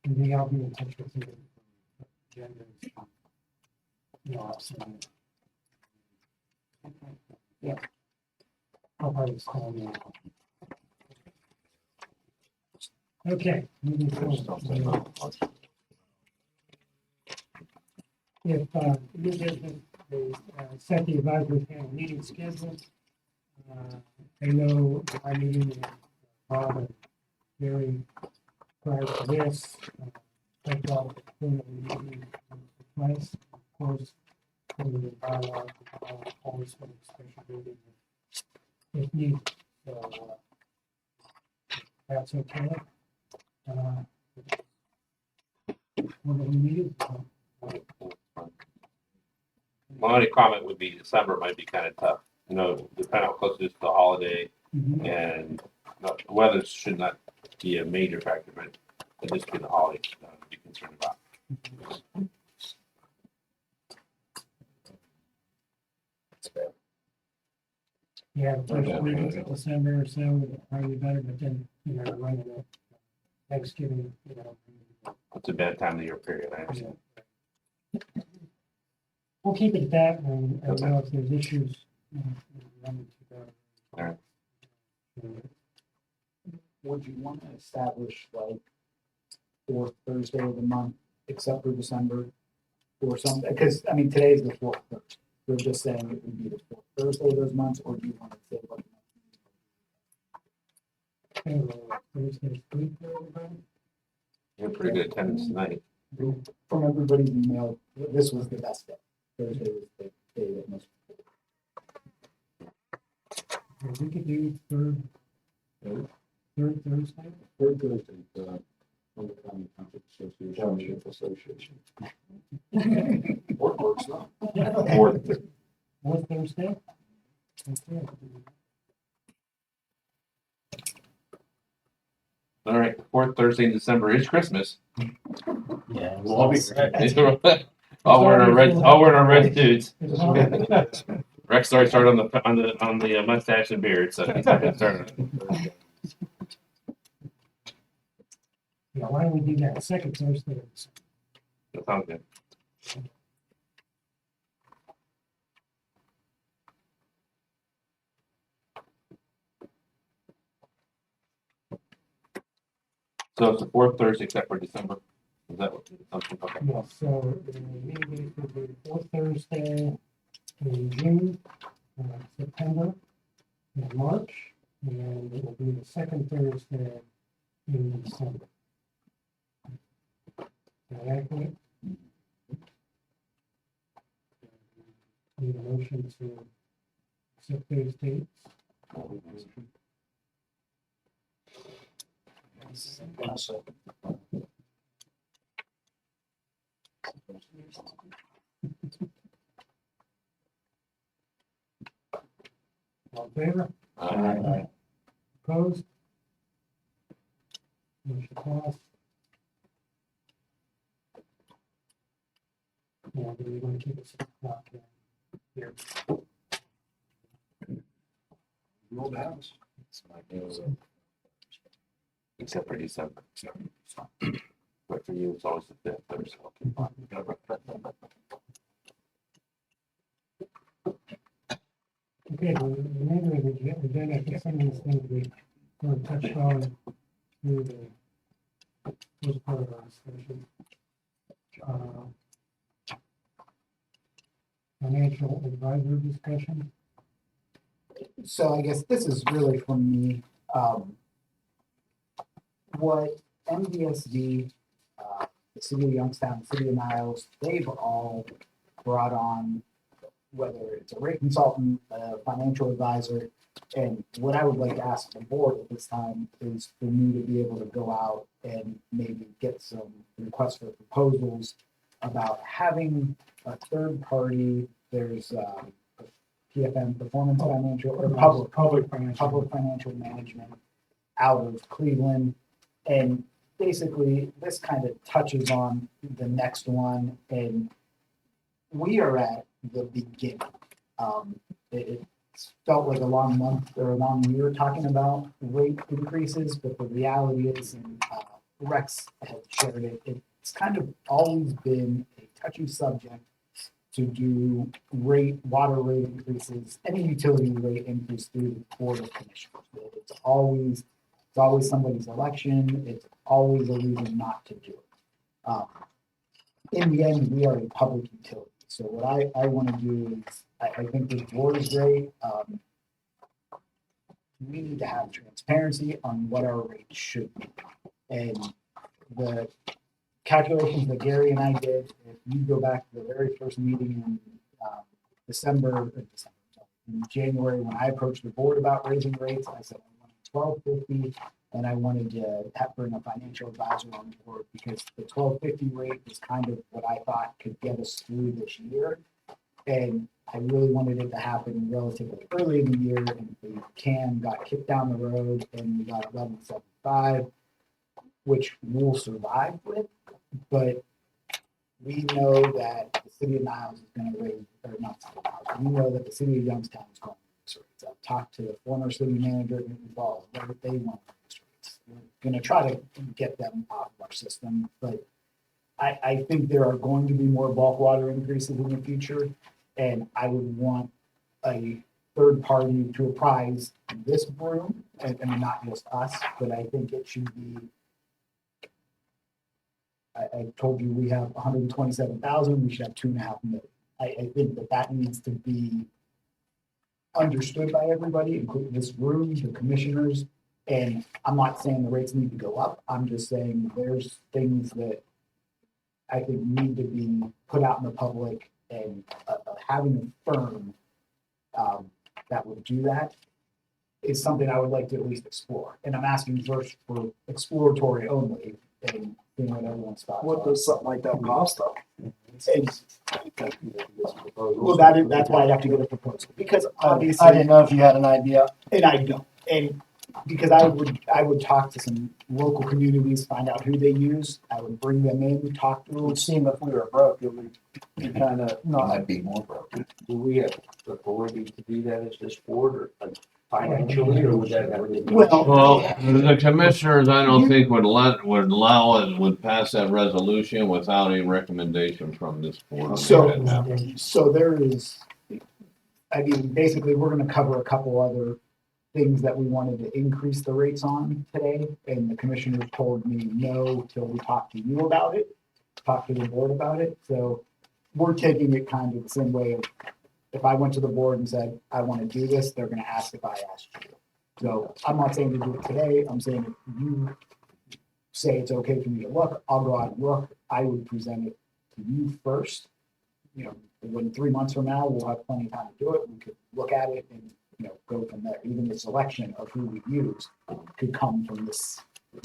And then I'll be in touch with you. Agenda. No, I'll send it. Yeah. I'll probably just call you. Okay. Moving forward. If, new business, set the advisory panel meeting schedule. I know I meeting with Bob and Gary prior to this. Thank all for the meeting. Nice, of course, for the bylaw, always for the special meeting. If needed, so, that's okay. What do we need? My only comment would be December might be kind of tough. You know, depending on how close it is to the holiday, and the weather should not be a major factor, but it just be the holiday to be concerned about. Yeah, the first week of December or so would probably be better, but then, you know, running it Thanksgiving, you know. It's a bad time of the year period, I understand. We'll keep it at that, and I don't know if there's issues. Running to go. All right. Would you want to establish like fourth Thursday of the month, except for December? Or something, because, I mean, today is the fourth Thursday. We're just saying it would be the fourth Thursday of those months, or do you want to say like? Thursday, week for everybody? You're pretty good attendance tonight. From everybody's email, this was the best day. Thursday was the day that most. Yeah, we could do third Thursday. Third Thursday, from the County Township Association. Works now. Fourth Thursday? Okay. All right, fourth Thursday in December is Christmas. Yeah. We'll all be all wearing our red suits. It's not- Rex already started on the mustache and beard, so he's not gonna start on it. Yeah, why don't we do that second Thursday? That sounds good. So it's the fourth Thursday except for December. Is that what? Okay. Yeah, so the meeting will be the fourth Thursday in June, September, and March, and it will be the second Thursday in December. Is that accurate? Need a motion to accept those dates? All in favor? Opposed? Motion passed. And we're going to keep it 6 o'clock here. The old house. Except for December. But for you, it's always the fifth Thursday. Okay, the remainder of the agenda, I think some of these things we sort of touched on through the first part of our discussion. Financial advisor discussion. So I guess this is really from me, what MDSD, the city of Youngstown, the city of Niles, they've all brought on, whether it's a rate consultant, a financial advisor. And what I would like to ask the board at this time is for me to be able to go out and maybe get some requests for proposals about having a third party. There's PFM, Performance Financial, or public financial management out of Cleveland. And basically, this kind of touches on the next one, and we are at the beginning. It felt like a long month or a long year talking about rate increases, but the reality is, and Rex has shared it, it's kind of always been a touchy subject to do water rate increases, any utility rate increase through the Board of Commissioners. It's always somebody's election. It's always a reason not to do it. In the end, we are a public utility. So what I want to do is, I think this board is great. We need to have transparency on what our rate should be. And the calculations that Gary and I did, if you go back to the very first meeting in in January, when I approached the board about raising rates, I said I wanted $12.50, and I wanted to bring a financial advisor on board because the $12.50 rate is kind of what I thought could get us through this year. And I really wanted it to happen relatively early in the year, and the can got kicked down the road, and we got 11.75, which we'll survive with. But we know that the city of Niles is going to raise, or not city of Niles, we know that the city of Youngstown is going to raise rates. I've talked to the former city manager in Townbull, what they want to raise rates. We're going to try to get them off of our system, but I think there are going to be more bulk water increases in the future, and I would want a third party to apprise this room, and not just us, but I think it should be. I told you we have 127,000, we should have 2.5 million. I think that needs to be understood by everybody, including this room, the commissioners. And I'm not saying the rates need to go up. I'm just saying there's things that I think need to be put out in the public, and having a firm that would do that is something I would like to at least explore. And I'm asking first for exploratory only, and seeing what everyone's thoughts are. What does something like that cost though? Well, that's why I'd have to get a proposal, because obviously. I didn't know if you had an idea. And I don't. And because I would talk to some local communities, find out who they use. I would bring them in, talk to It them. would seem if we were broke, it would be kind of not, Might be more broken. do we have authority to do that as this board or financially, or would that have to be? Well, the commissioners, I don't think would allow it, would pass that resolution without a recommendation from this board. So there is, I mean, basically, we're gonna cover a couple other things that we wanted to increase the rates on today, and the commissioners told me no till we talk to you about it, talk to the board about it, so we're taking it kind of the same way of, if I went to the board and said, I want to do this, they're gonna ask if I asked you. So I'm not saying to do it today, I'm saying if you say it's okay for me to look, I'll go out and look, I would present it to you first. You know, when 3 months from now, we'll have plenty of time to do it, we could look at it and, you know, go from there. Even the selection of who we use could come from this.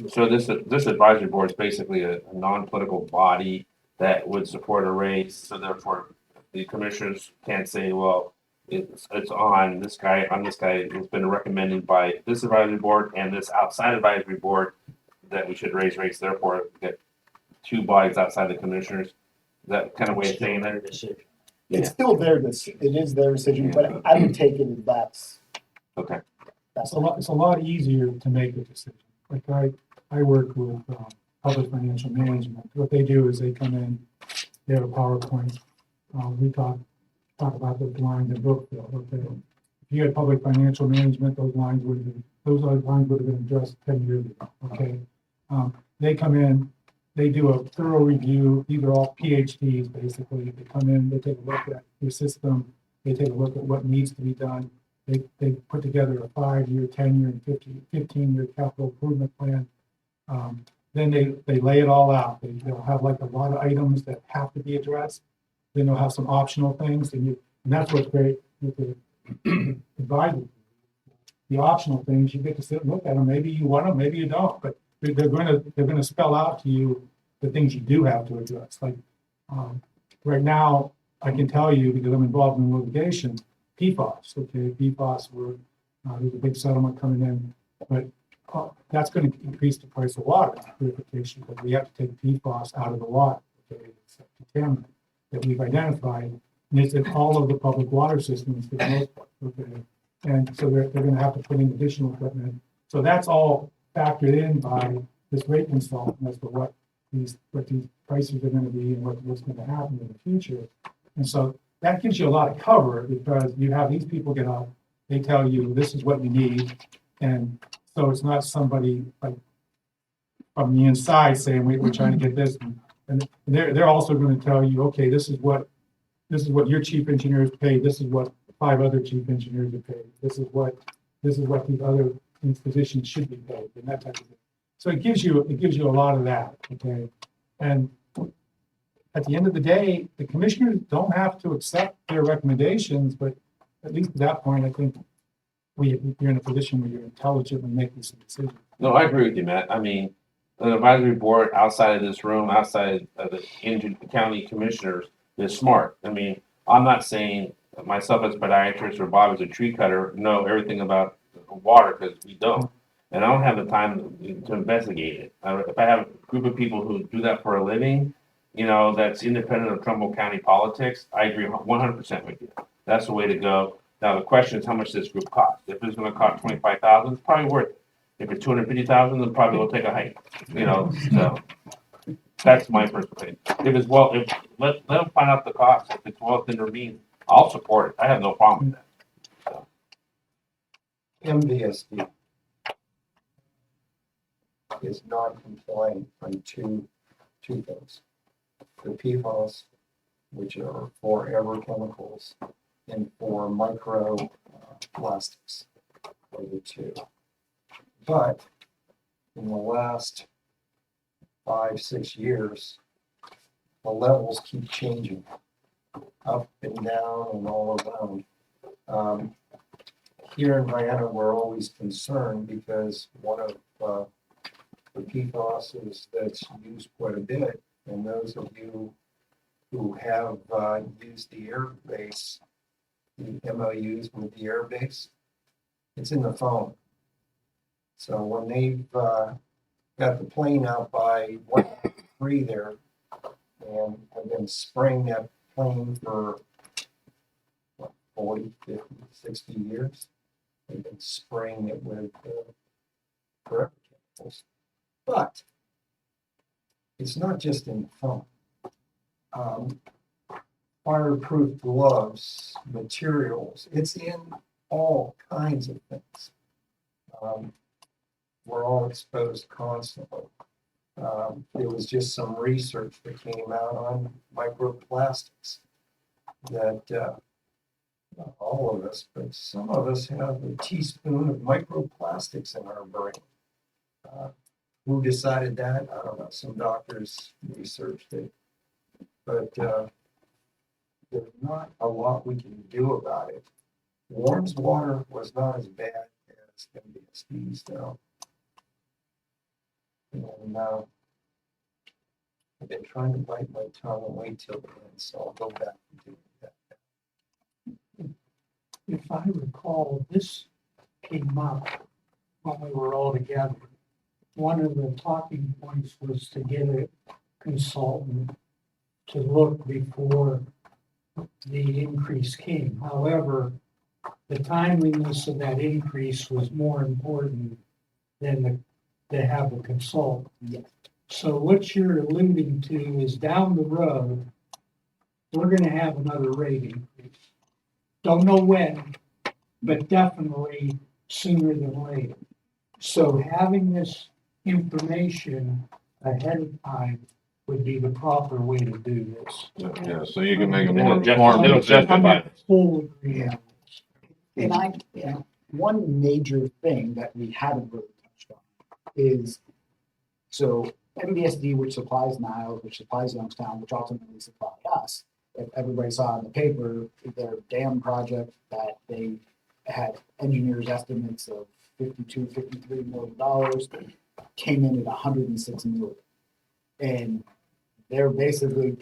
So this advisory board is basically a non-political body that would support a race, so therefore the commissioners can't say, well, it's on this guy, it's been recommended by this advisory board and this outside advisory board that we should raise rates, therefore get two bodies outside the commissioners. Is that kind of way of saying that? Decision. It's still their, it is their decision, but I would take it as that's. Okay. That's It's a lot easier to make a decision. Like I work with public financial management. What they do is they come in, they have a PowerPoint. We talk about those lines in Brookfield. Okay. If you had public financial management, those lines would have been addressed 10 years ago. Okay. They come in, they do a thorough review. These are all PhDs basically. They come in, they take a look at your system. They take a look at what needs to be done. They put together a 5-year, 10-year, and 15-year capital improvement plan. Then they lay it all out. They'll have like a lot of items that have to be addressed. Then they'll have some optional things, and that's what's great with the advisor. The optional things, you get to sit and look at them. Maybe you want them, maybe you don't, but they're gonna spell out to you the things you do have to address. Like right now, I can tell you because I'm involved in litigation. PFAS, okay, PFAS, there's a big settlement coming in, but that's going to increase the price of water purification because we have to take PFAS out of the water. Okay, it's a contaminant that we've identified, and it's in all of the public water systems for the most part. Okay, and so they're going to have to put in additional equipment. So that's all factored in by this rate consultant as to what these prices are going to be and what's going to happen in the future. And so that gives you a lot of cover because you have these people get up, they tell you this is what you need. And so it's not somebody like from the inside saying, we're trying to get this. And they're also going to tell you, okay, this is what your chief engineers pay. This is what 5 other chief engineers are paid. This is what these other positions should be paid and that type of thing. So it gives you a lot of that. Okay. And at the end of the day, the commissioners don't have to accept their recommendations, but at least at that point, I think you're in a position where you're intelligently making some decisions. No, I agree with you, Matt. I mean, an advisory board outside of this room, outside of the county commissioners is smart. I mean, I'm not saying myself as a podiatrist or Bob as a tree cutter know everything about water because we don't. And I don't have the time to investigate it. If I have a group of people who do that for a living, you know, that's independent of Trumbull County politics, I agree 100% with you. That's the way to go. Now, the question is how much this group costs. If it's going to cost $25,000, it's probably worth it. If it's $250,000, then probably we'll take a hike, you know, so that's my personal opinion. Let them find out the cost. If it's well within their means, I'll support it. I have no problem with that. MVSD is not compliant on two things. The PFAS, which are forever chemicals, and for micro plastics are the two. But in the last 5-6 years, the levels keep changing, up and down and all around. Here in Vienna, we're always concerned because one of the PFAS that's used quite a bit, and those of you who have used the air base, the MOUs with the air base, it's in the phone. So when they've, got the plane out by 1-3 there, and have been spraying that plane for, what, 40, 50, 60 years. They've been spraying it with, forever chemicals. But it's not just in foam. Fireproof gloves, materials, it's in all kinds of things. We're all exposed constantly. There was just some research that came out on microplastics that not all of us, but some of us have a teaspoon of microplastics in our brain. Who decided that? I don't know. Some doctors researched it, but there's not a lot we can do about it. Warren's water was not as bad as MBSD's though. And I've been trying to bite my tongue and wait till the end, so I'll go back and do that. If I recall, this came up when we were all together. One of the talking points was to get a consultant to look before the increase came. However, the timeliness of that increase was more important than to have a consultant. Yeah. So what you're alluding to is down the road, we're gonna have another rate increase. Don't know when, but definitely sooner than later. So having this information ahead of time would be the proper way to do this. Yeah, so you can make a It'll more just- informed it'll decision. justify it. Full agreement. And one major thing that we haven't really touched on is, so MBSD, which supplies Niles, which supplies Youngstown, which ultimately supply us. If everybody saw in the paper, their dam project that they had engineers' estimates of $52-53 million came in at $106 million. And they're basically,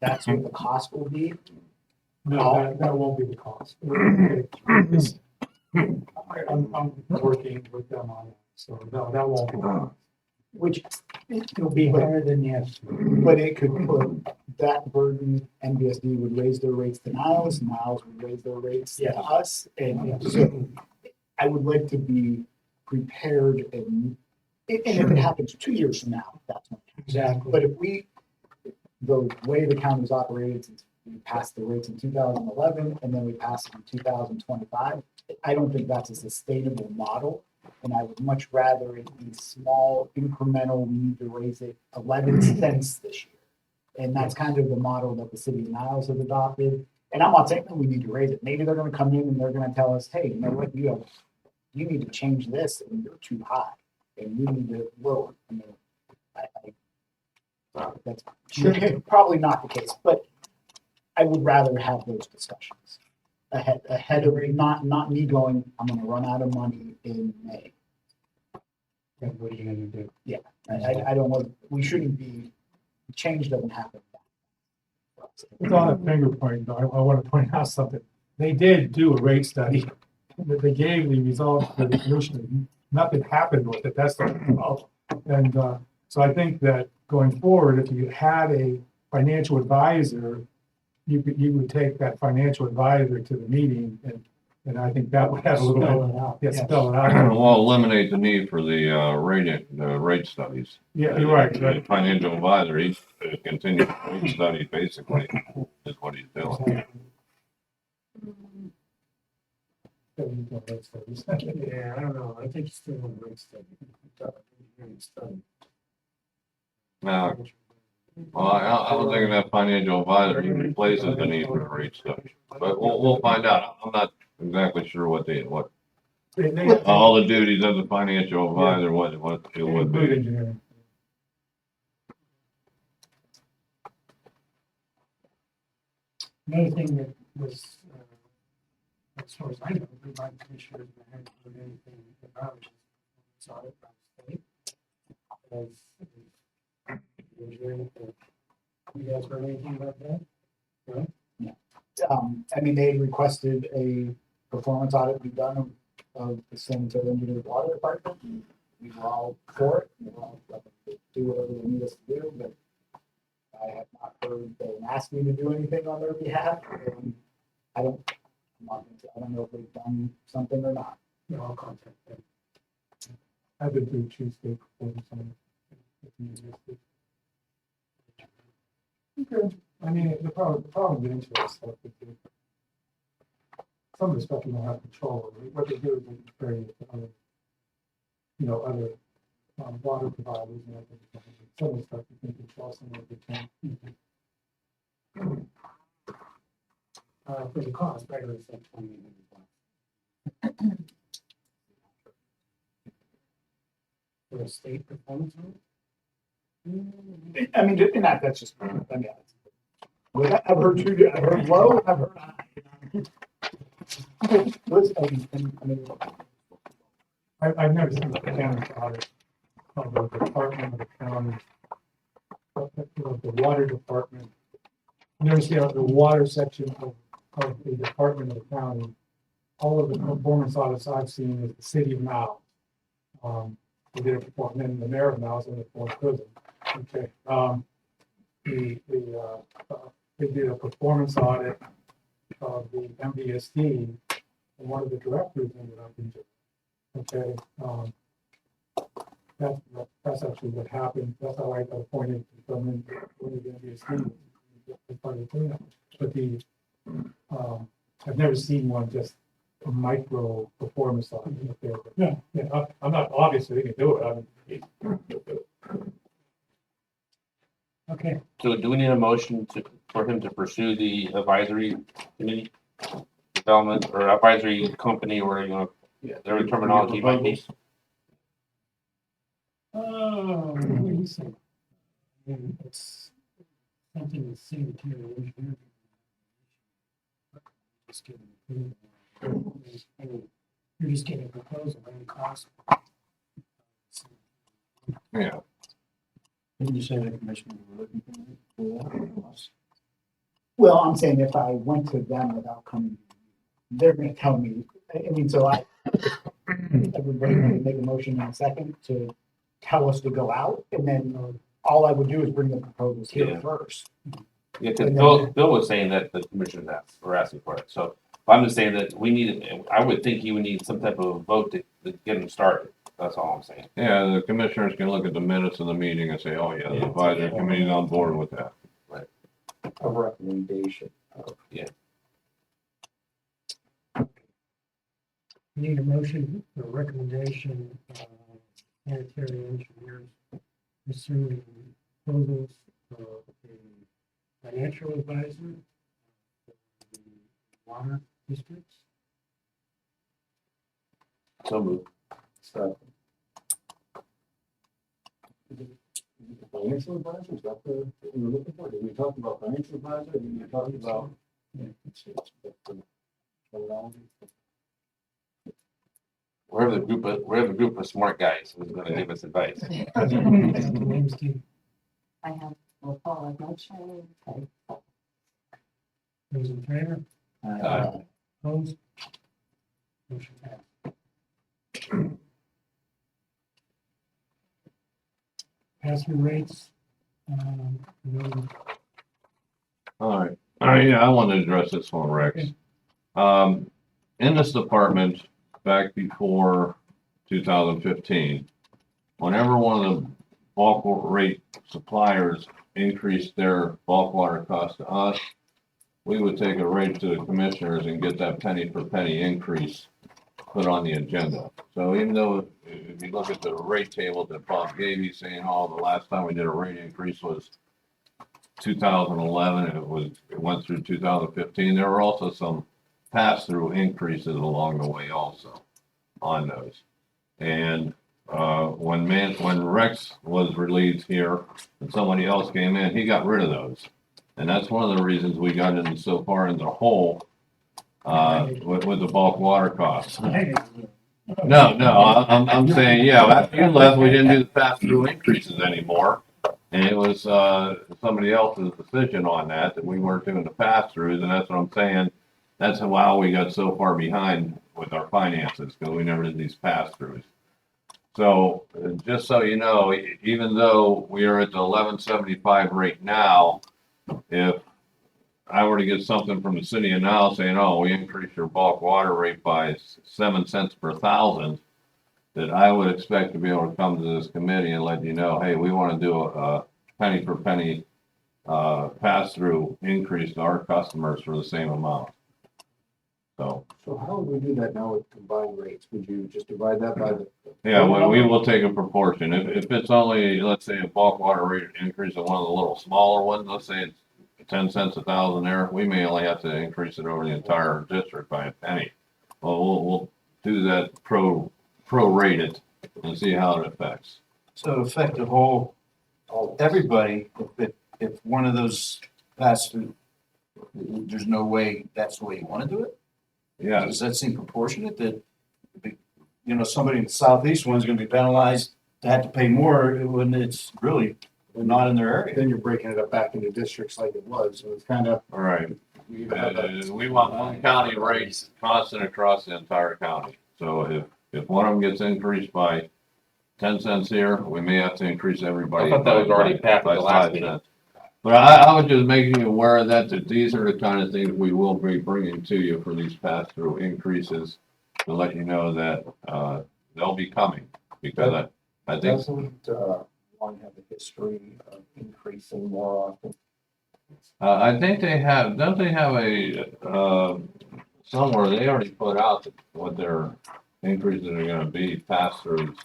that's what the cost will be. No, that won't be the cost. I'm working with them on it, so no, that won't be the cost. Which, It'll be higher than the estimate. but it could put that burden, NBSD would raise their rates to Niles, Niles would raise their rates to Yeah. us. And so I would like to be prepared and if it happens 2 years from now, that's when. Exactly. But if the way the county's operated, since we passed the rates in 2011 and then we passed it in 2025, I don't think that's a sustainable model. And I would much rather it be small incremental, we need to raise it 11 cents this year. And that's kind of the model that the city of Niles has adopted. And I'm not saying that we need to raise it. Maybe they're gonna come in and they're gonna tell us, hey, you know what, you need to change this and you're too high. And you need to lower. I mean, that's probably not the case, but I would rather have those discussions ahead of not me going, I'm gonna run out of money in May. And what are you gonna do? I don't want, we shouldn't be, change doesn't happen. It's on a finger point, though. I want to point out something. They did do a rate study. That they gave the results to the commission. Nothing happened with it. That's the problem. And so I think that going forward, if you had a financial advisor, you would take that financial advisor to the meeting, and I think that would have a little Spell bit. it out. Yeah, Yes. spell it out. Well, eliminate the need for the rate studies. Yeah, you're right. The financial advisor, he's continuing rate study basically, is what he's doing. Yeah, I don't know. I think it's still a rate study. Now, well, I was thinking that financial advisor, he replaces the need for a rate study, but we'll find out. I'm not exactly sure what all the duties of the financial advisor, what it would be. Engineering. Another thing that was, as far as I know, the right commissioners haven't heard anything about it. Saw it by the state. You guys heard anything about that? I mean, they requested a performance audit be done of the sanitary engineer water department. we were all for it, we're all going to do whatever they need us to do, but I have not heard them ask me to do anything on their behalf, and I don't, I don't know if they've done something or not. you know, I'll contact them. I've been through Tuesday before, so. Okay, I mean, the problem getting to that stuff is that some of the stuff you don't have control over. What they do is they compare you to other, you know, other water providers and other, some of the stuff you can control, some of it you can't. For the cost, I would say $2,800. For a state performance rate? I mean, and that's just, I mean, I've heard two, I've heard low, I've heard high. Okay, listen, I mean, I've never seen the county audit of the department of the county, of the water department. I've never seen the water section of the department of the county. All of the performance audits I've seen is the city of Mao. They did a performance, and then the mayor of Mao is in the fourth prison. Okay. They did a performance audit of the MVSD, and one of the directors ended up in jail. Okay. That's actually what happened. That's how I got appointed to come in with the MVSD. But I've never seen one just a micro performance audit. Okay. Yeah. I'm not, obviously they can do it. Okay, So do we need a motion for him to pursue the advisory committee development or advisory company, or, you know, their terminology might be? what do you say? I mean, it's something that's sanitary engineering. Just getting, you're just getting a proposal and cost. Yeah, Didn't you say the commissioner were looking for that? well, I'm saying if I went to them without coming, they're gonna tell me, I mean, so everybody would make a motion in a second to tell us to go out, and then all I would do is bring the proposals here Yeah. first. Yeah, because Bill was saying that the commissioners were asking for it, so I'm just saying that we need, I would think you would need some type of vote to get them started, that's all I'm saying. yeah, the commissioners can look at the minutes of the meeting and say, oh, yeah, the advisory committee's on board with that. A recommendation. Need a motion for recommendation, sanitary engineers pursuing proposals for a financial advisor for the water districts. So moved. So Financial advisor, is that what we were looking for? Did we talk about financial advisor? Did we talk about? We have a group of smart guys who's gonna give us advice. Names to I have, well, Paul, I'm not sure. Okay. those in favor, opposed? Motion passed. Pass-through rates, no, All right, yeah, I want to address this one, Rex. In this department, back before 2015, whenever one of the bulk rate suppliers increased their bulk water cost to us, we would take a rate to the commissioners and get that penny for penny increase put on the agenda. So even though if you look at the rate table that Bob gave you saying, oh, the last time we did a rate increase was 2011, and it went through 2015, there were also some pass-through increases along the way also on those. And when Rex was relieved here and somebody else came in, he got rid of those. And that's one of the reasons we got in so far in the hole with the bulk water costs. No, I'm saying, yeah, after you left, we didn't do the pass-through increases anymore. And it was somebody else's decision on that we weren't doing the pass-throughs, and that's what I'm saying. That's how we got so far behind with our finances, because we never did these pass-throughs. So, just so you know, even though we are at the 11.75 rate now, if I were to get something from the city of now saying, oh, we increased your bulk water rate by 7 cents per thousand, that I would expect to be able to come to this committee and let you know, hey, we want to do a penny for penny pass-through increase to our customers for the same amount. So, So how would we do that now with combined rates? Would you just divide that by the? yeah, we will take a proportion. If it's only, let's say, a bulk water rate increase of one of the little smaller ones, let's say it's 10 cents a thousand there, we may only have to increase it over the entire district by a penny. Well, we'll do that prorated and see how it affects. So it affect the whole, everybody, if one of those pass through, there's no way, that's the way you wanna do it? Yeah, Does that seem proportionate that, somebody in the southeast one's gonna be penalized to have to pay more when it's really not in their area? Then you're breaking it up back into districts like it was, so it's kind of. all right. We have a- We want one county rate constant across the entire county. So if one of them gets increased by 10 cents here, we may have to increase everybody. I thought that was already passed at the last 5 meeting. cents. But I was just making you aware of that these are the kind of things we will be bringing to you for these pass-through increases to let you know that, they'll be coming. Because I think, Doesn't, one have a history of increasing more often? I think they have, don't they have somewhere, they already put out what their increases are gonna be pass-throughs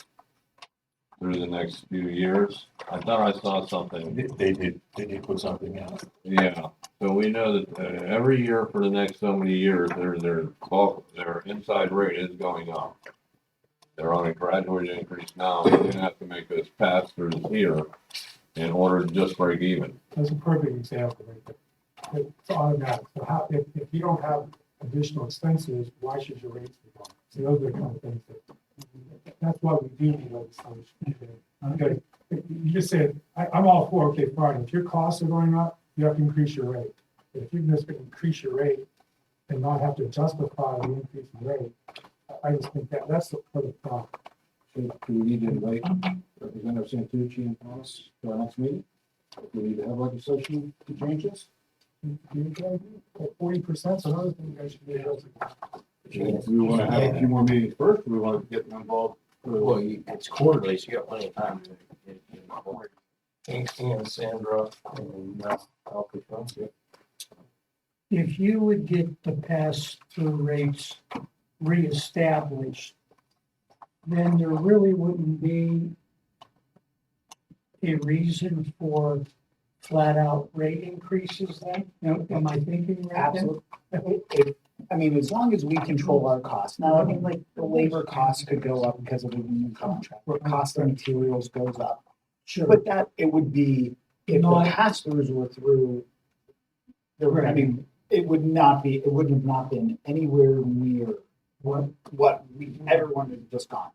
through the next few years. I thought I saw something. They did put something out. Yeah, so we know that every year for the next so many years, their inside rate is going up. They're on a gradual increase now. We're gonna have to make this pass through here in order to just break even. That's a perfect example, right there. It's automatic. So how, if you don't have additional expenses, why should your rates be going? So those are the kind of things that's why we do need legislation. Okay, you just said, I'm all for, okay, fine, if your costs are going up, you have to increase your rate. If you're just gonna increase your rate and not have to justify the increase in rate, I just think that's the problem. So do we need to invite Representative Santucci and Thomas to our next meeting? Do we need to have legislation to change this? 40%, so another thing you guys should be able to. Do we want to have a few more meetings first, or we want to get them involved? Well, it's quarterly, so you got plenty of time to get involved. Casey and Sandra and Alfred. If you would get the pass-through rates reestablished, then there really wouldn't be a reason for flat-out rate increases then? Am I thinking right then? Absolutely. I mean, as long as we control our costs. Now, I mean, like, the labor costs could go up because of the union contract, or cost of materials goes up. Sure. But that, it would be, if the Not- pass-throughs were through, I mean, it wouldn't have not been anywhere near what everyone had just gone.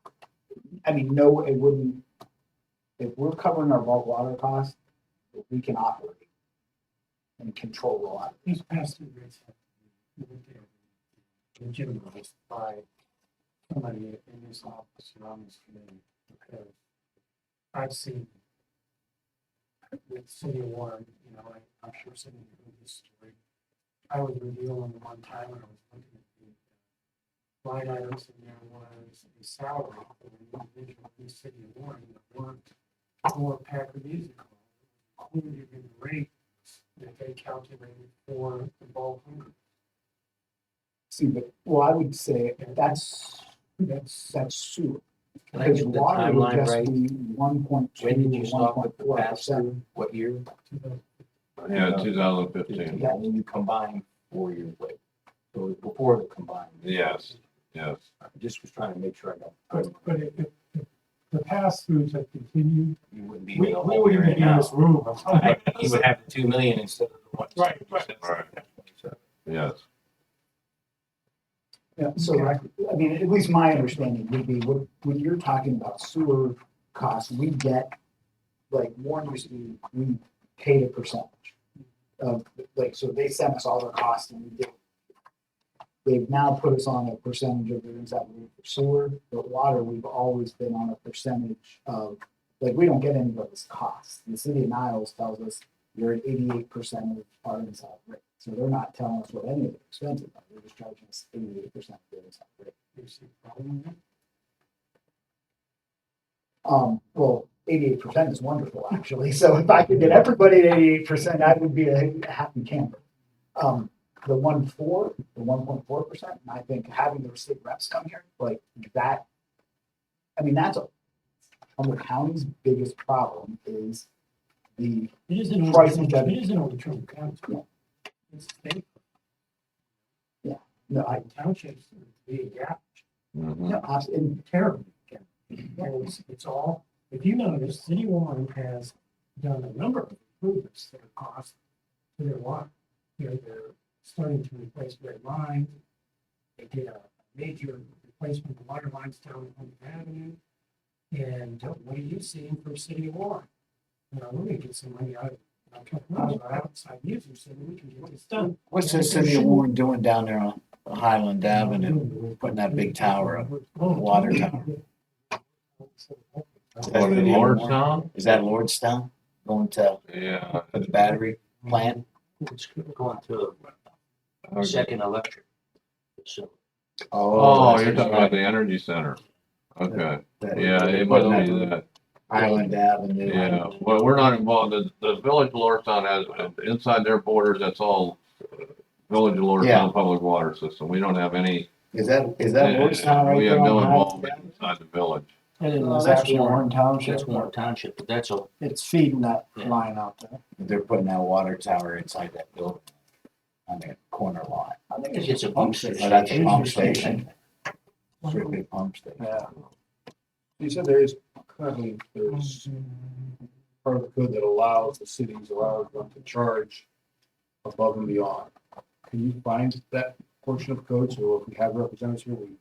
I mean, no, it wouldn't, if we're covering our bulk water costs, we can operate and control a lot. These pass-through rates have to be legitimized by somebody in this office or on this committee, because I've seen with City of Warren, I'm sure some of you heard this story. I was reviewing them one time and I was looking at the line items, and there was a salary for an individual in the City of Warren that worked for Packer Music Hall, included in the rate that they calculated for the bulk increase. See, but, well, I would say that's sewer. Can I Because get the water would timeline just right? be 1.2 When did you or stop with the 1.4%. pass-through? What year? Yeah, 2015. Yeah, and you combine 4 years later. So it was before the combined. Yes, yes. I just was trying to make sure I got. But if the pass-throughs have continued, You wouldn't we be in the hole wouldn't you're even in be in now. this room. You would have the 2 million instead of the 1. Right. Right. Yes. Yeah, so, I mean, at least my understanding would be, when you're talking about sewer costs, we get, like, Warren used to, we paid a percentage of, like, so they sent us all their costs and we did. they've now put us on a percentage of their inside rate for sewer, but water, we've always been on a percentage of, like, we don't get anybody's costs. The city of Niles tells us you're at 88% of our inside rate. So they're not telling us what any of the expenses are. They're just charging us 88% of their inside rate. You see the problem there? Well, 88% is wonderful, actually. So if I could get everybody at 88%, that would be a happy camper. The 1.4%, and I think having the state reps come here, like that, I mean, that's Trumbull County's biggest problem is the It isn't prices only, that, it isn't only Trumbull County. Yeah. It's state. no, I, Townships, the gap, Mhm. no, and terrible. And it's all, if you notice, City One has done a number of improvements that are cost to their water. You know, they're starting to replace red lines. They did a major replacement of water lines down on Plymouth Avenue. And what are you seeing from City of Warren? We're gonna get some money out of outside users so that we can get this done. What's the city of Warren doing down there on Highland Avenue, putting that big tower up, water tower? What, in Lordstown? Is that Lordstown going to Yeah. the battery plant? It's going to Okay. Second Electric. So, Oh, you're talking about the energy center. Okay, yeah, it must be that. Highland Avenue. Yeah, well, we're not involved. The village of Lordstown has, inside their borders, that's all village of Yeah. Lordstown public water system. We don't have any. Is that Lordstown right We there have no on Highland involvement Avenue? inside the village. it's that's actually Warren. Warren Township. That's Warren Township, but that's a, It's feeding that Yeah. line out there. they're putting that water tower inside that building on that corner lot. I think It's a pump station. Oh, that's a pump station. Strictly pump station. Yeah. You said there's currently, there's part of the code that allows the cities, allows them to charge above and beyond. Can you find that portion of code, so if we have representatives here, we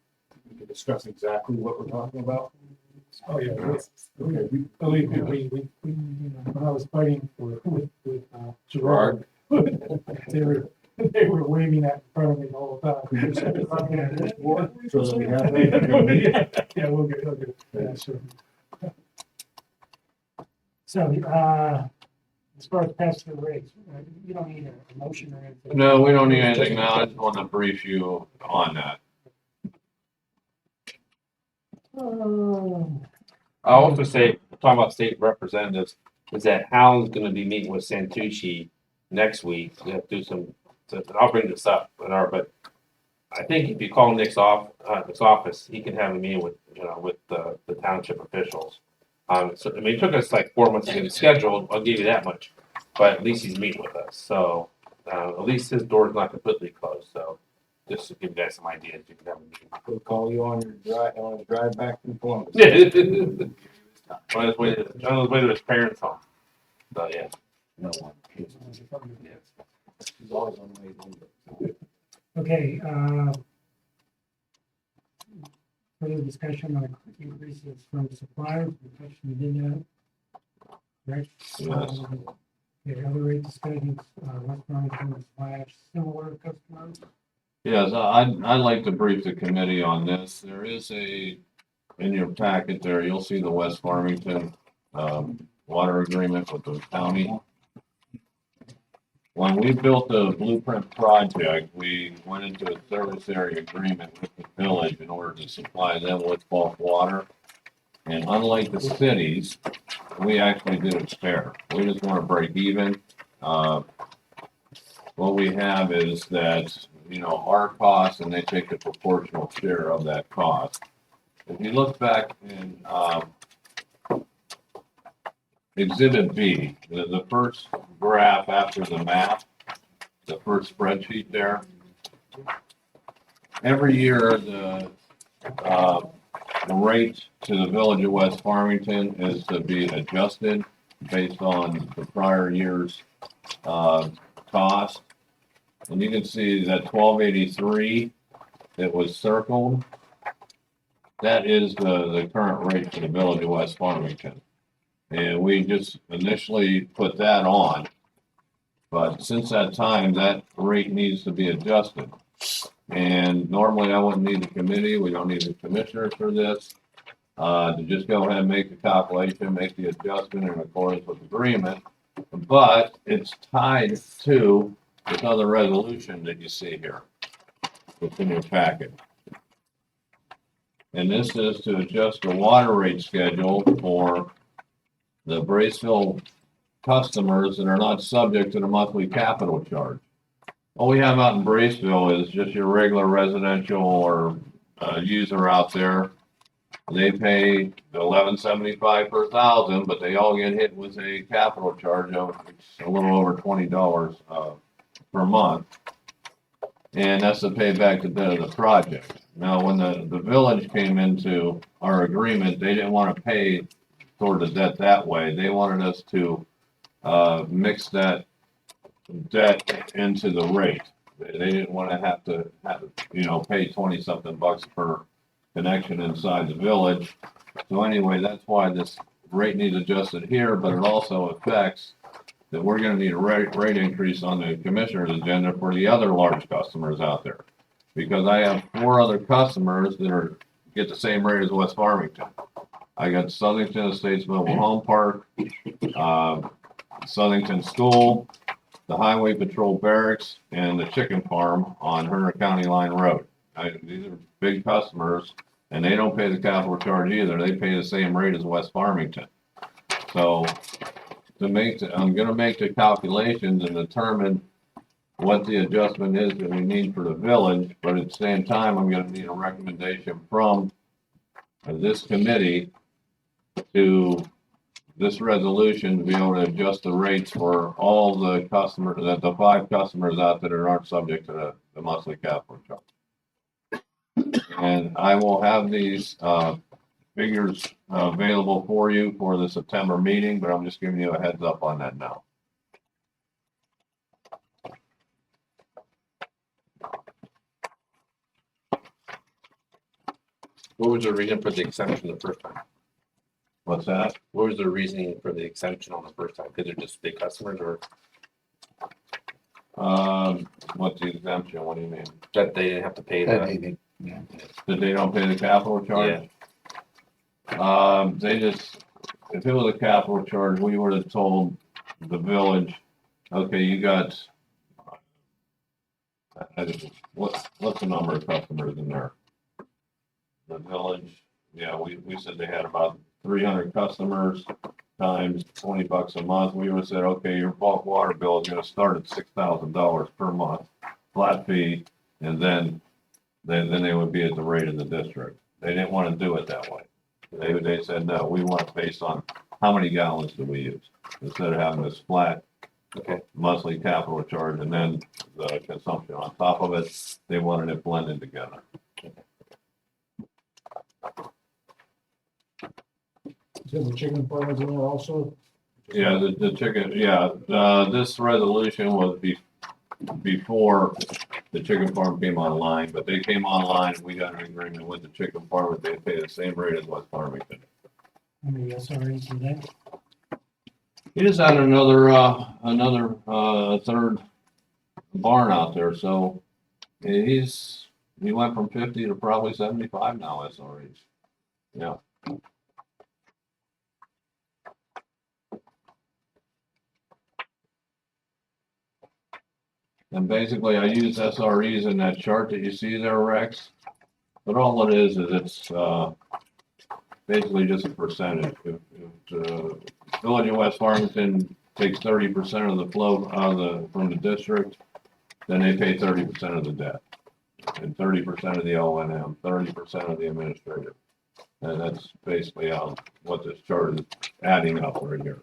can discuss exactly what we're talking about? Oh, yeah. Okay, we- Believe me, when I was fighting with Gerard, they were waving that in front of me all the time. So that we have that. Yeah, we'll get it. Yeah, sure. So, as far as pass-through rates, you don't need a motion or anything. No, we don't need anything now. I just want to brief you on that. I'll also say, talking about state representatives, is that Howland's gonna be meeting with Santucci next week. We have to do some, I'll bring this up, but I think if you call Nick's office, he can have a meeting with, with the township officials. So, I mean, it took us like 4 months to get it scheduled, I'll give you that much, but at least he's meeting with us, so, at least his door's not completely closed, so just to give you guys some ideas, you can have a meeting. We'll call you on your drive back from Columbus. On his way to his parents' home. So yeah. No one. He's always on the way home. Okay, further discussion on increases from suppliers, we touched on did that. Right? Yes. Okay, other rate discussions, West Farmington / similar customers. Yes, I'd like to brief the committee on this. There is in your packet there, you'll see the West Farmington, water agreement with the county. When we built the blueprint project, we went into a service area agreement with the village in order to supply them with bulk water. And unlike the cities, we actually did it fair. We just want to break even. What we have is that, our cost and they take the proportional share of that cost. If you look back in, Exhibit B, the first graph after the map, the first spreadsheet there. Every year, the rate to the village of West Farmington is to be adjusted based on the prior year's, cost. And you can see that 1283 that was circled, that is the current rate for the village of West Farmington. And we just initially put that on. But since that time, that rate needs to be adjusted. And normally I wouldn't need the committee, we don't need the commissioners for this. To just go ahead and make the calculation, make the adjustment in accordance with agreement. But it's tied to this other resolution that you see here. It's in your packet. And this is to adjust the water rate schedule for the Braceville customers that are not subject to the monthly capital charge. All we have out in Braceville is just your regular residential or user out there. They pay $11.75 per thousand, but they all get hit with a capital charge of a little over $20 per month. And that's to pay back the debt of the project. Now, when the village came into our agreement, they didn't want to pay toward the debt that way. They wanted us to mix that debt into the rate. They didn't want to have pay 20 something bucks per connection inside the village. So anyway, that's why this rate needs adjusted here, but it also affects that we're gonna need a rate increase on the commissioner's agenda for the other large customers out there. Because I have 4 other customers that get the same rate as West Farmington. I got Southington Estates Mobile Home Park, Southington School, the Highway Patrol Barracks, and the chicken farm on Hunter County Line Road. These are big customers, and they don't pay the capital charge either. They pay the same rate as West Farmington. So I'm gonna make the calculations and determine what the adjustment is that we need for the village, but at the same time, I'm gonna need a recommendation from this committee to this resolution to be able to adjust the rates for all the customers, the 5 customers out there that aren't subject to the monthly capital charge. And I will have these figures available for you for the September meeting, but I'm just giving you a heads up on that now. What was the reason for the exemption the first time? What's that? What was the reasoning for the exemption on the first time? Because they're just big customers, or What's the exemption? What do you mean? that they didn't have to pay that? That they don't pay the capital charge? They just, if it was a capital charge, we would have told the village, okay, you got, what's the number of customers in there? The village, we said they had about 300 customers times $20 a month. We would have said, okay, your bulk water bill is gonna start at $6,000 per month, flat fee, and then they would be at the rate of the district. They didn't want to do it that way. They said, no, we want it based on how many gallons do we use, instead of having this flat monthly capital charge and then the consumption on top of it. They wanted it blended together. Is the chicken farm in there also? Yeah, the chicken, this resolution was before the chicken farm came online, but they came online, and we got an agreement with the chicken farm that they pay the same rate as West Farmington. How many SRAs are there? He just had another third barn out there, so he went from 50 to probably 75 now SREs. Yeah. And basically, I use SREs in that chart that you see there, Rex. But all it is it's basically just a percentage. If Village of West Farmington takes 30% of the flow from the district, then they pay 30% of the debt, and 30% of the O&M, 30% of the administrative. And that's basically what this chart is adding up right here.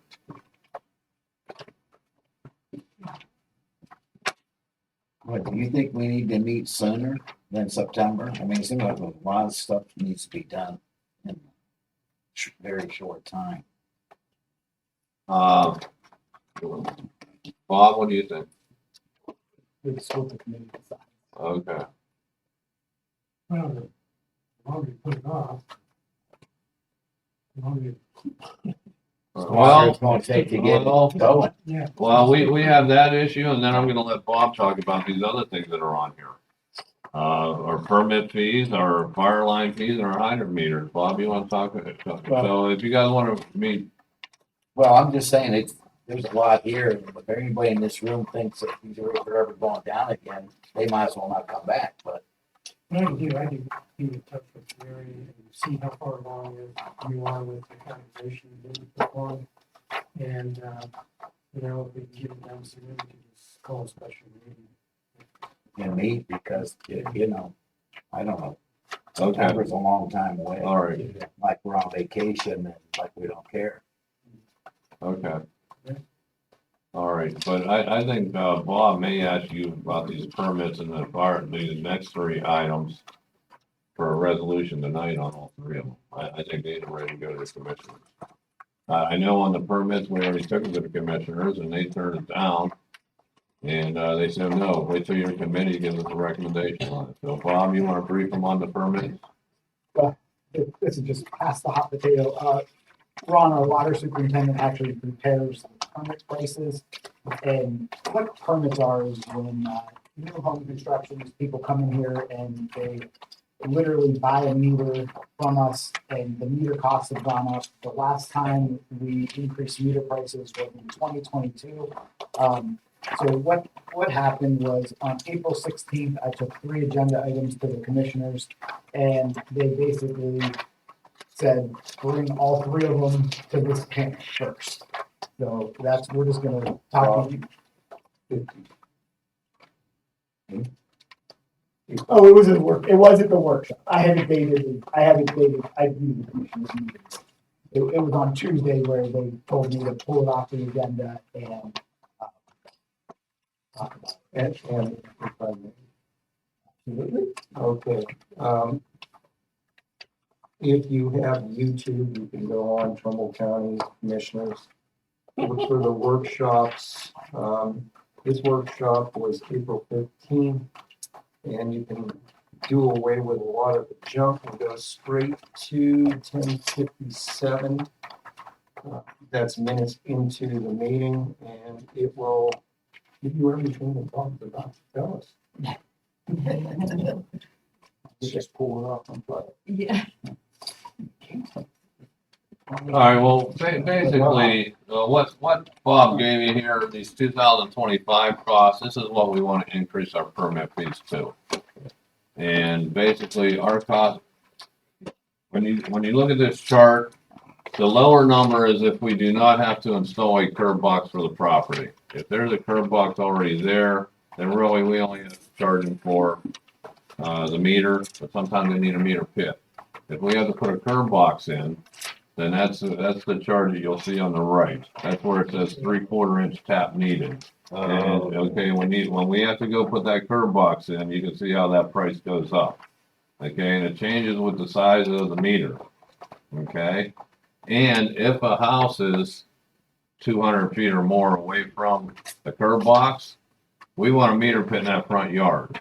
What, do you think we need to meet sooner than September? I mean, it seems like a lot of stuff needs to be done in a very short time. Bob, what do you think? It's what the committee decides. Okay. Well, the longer you put it off, the longer, Well, it's gonna take to get going. yeah. Well, we have that issue, and then I'm gonna let Bob talk about these other things that are on here. Our permit fees, our fire line fees, and our hydrant meters. Bob, you wanna talk? So if you guys wanna meet, Well, I'm just saying, there's a lot here, and if anybody in this room thinks that these rates are ever going down again, they might as well not come back, but I do be in touch with Jerry and see how far along you are with the categorization that you put on. And, if we can get it down soon, we can just call a special meeting. me, because, I don't know. okay, September's a long time away. all right, Like we're on vacation and like we don't care. okay. All right, but I think, Bob may ask you about these permits and the next three items for a resolution tonight on all three of them. I think they're ready to go to the commissioners. I know on the permits, we already took them to the commissioners and they turned it down. And, they said, no, wait till your committee gives us a recommendation on it. So Bob, you wanna brief them on the permits? This is just past the hot potato. Ron, our water superintendent, actually prepares the permit prices. And what permits are is when, new home construction, is people come in here and they literally buy a meter from us and the meter costs have gone up. The last time we increased meter prices was in 2022. So what happened was on April 16th, I took 3 agenda items to the commissioners and they basically said, bring all 3 of them to this panel first. So we're just gonna talk to you. Oh, it was it was at the workshop. I had it dated, I viewed the commissioners meeting. It was on Tuesday where they told me to pull it off the agenda and talk about it. And if I may. Absolutely. Okay. If you have YouTube, you can go on Trumbull County Commissioners. Look for the workshops. This workshop was April 15th, and you can do away with a lot of the junk and go straight to 10:57. That's minutes into the meeting, and it will give you everything the Bob's about to tell us. You just pull it off and play. Yeah. All right, well, basically, what Bob gave you here, these 2025 costs, this is what we want to increase our permit fees to. And basically, our cost, when you look at this chart, the lower number is if we do not have to install a curb box for the property. If there's a curb box already there, then really we only have to charge them for the meter, but sometimes they need a meter pit. If we have to put a curb box in, then that's the charge that you'll see on the right. That's where it says 3/4 inch tap needed. And, okay, when we have to go put that curb box in, you can see how that price goes up. Okay, and it changes with the size of the meter. Okay, and if a house is 200 feet or more away from the curb box, we want a meter pit in that front yard.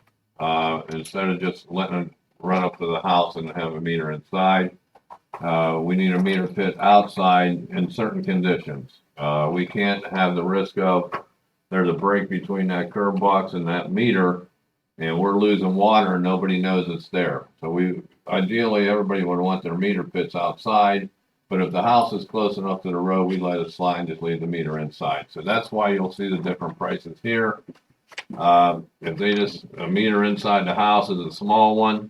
Instead of just letting it run up to the house and have a meter inside. We need a meter pit outside in certain conditions. We can't have the risk of there's a break between that curb box and that meter and we're losing water and nobody knows it's there. So ideally, everybody would want their meter pits outside, but if the house is close enough to the road, we let it slide and just leave the meter inside. So that's why you'll see the different prices here. If they a meter inside the house is a small one.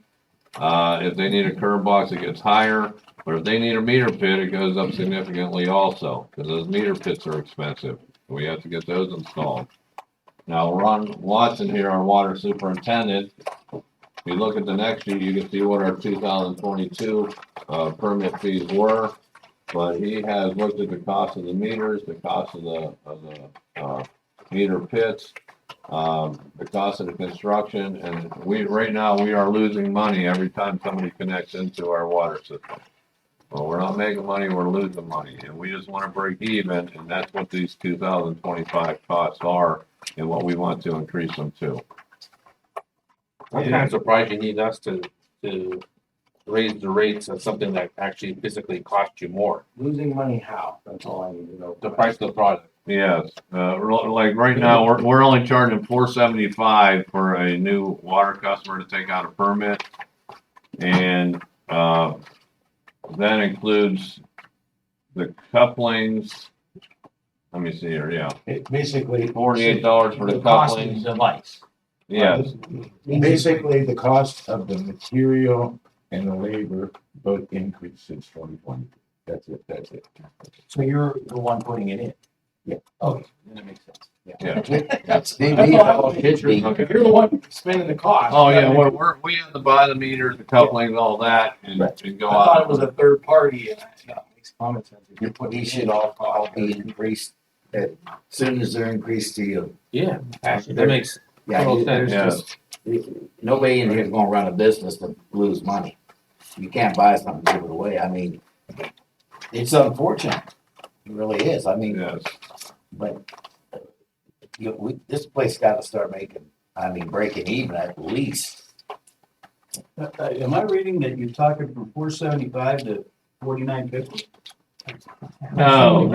If they need a curb box, it gets higher. But if they need a meter pit, it goes up significantly also, because those meter pits are expensive. We have to get those installed. Now, Ron Watson here, our water superintendent, if you look at the next sheet, you can see what our 2022 permit fees were. But he has looked at the cost of the meters, the cost of the meter pits, the cost of the construction, and right now we are losing money every time somebody connects into our water system. Well, we're not making money, we're losing money, and we just want to break even, and that's what these 2025 costs are, and what we want to increase them to. I'm kind of surprised you need us to raise the rates of something that actually physically costs you more? Losing money how? That's all I need to know. The price of the product. Yes, like right now, we're only charging $4.75 for a new water customer to take out a permit. And, that includes the couplings. Let me see here, yeah, It basically. $48 for the cost of the couplings. device. Yes, Basically, the cost of the material and the labor both increased since 2020. That's it. So you're the one putting it in? Yeah. Okay, then that makes sense. yeah. That's, they That's need all I all was should be. If you're the one spending the cost. Oh, yeah, we have to buy the meters, the couplings, all that, and go I thought it out. was a third party and that makes common sense. If you're putting These it in, should all be increased as soon as they're increased to you. Yeah, actually, that makes Yeah, total there's sense. just, nobody in here is gonna run a business to lose money. You can't buy something, and give it away. I mean, it's unfortunate. It really is. I mean, Yes, but this place gotta start breaking even at least. Am I reading that you're talking from 475 to 4950? no,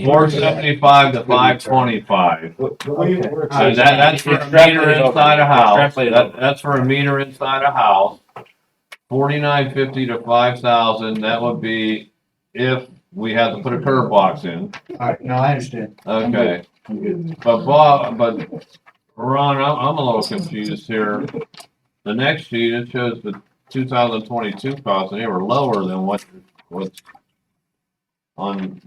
475 to 525. That's for a meter inside a house. That's for a meter inside a house. 4950 to 5,000, that would be if we had to put a curb box in. All right, no, I understand. Okay, I'm good. but Ron, I'm a little confused here. The next sheet, it shows the 2022 costs, and they were lower than what's on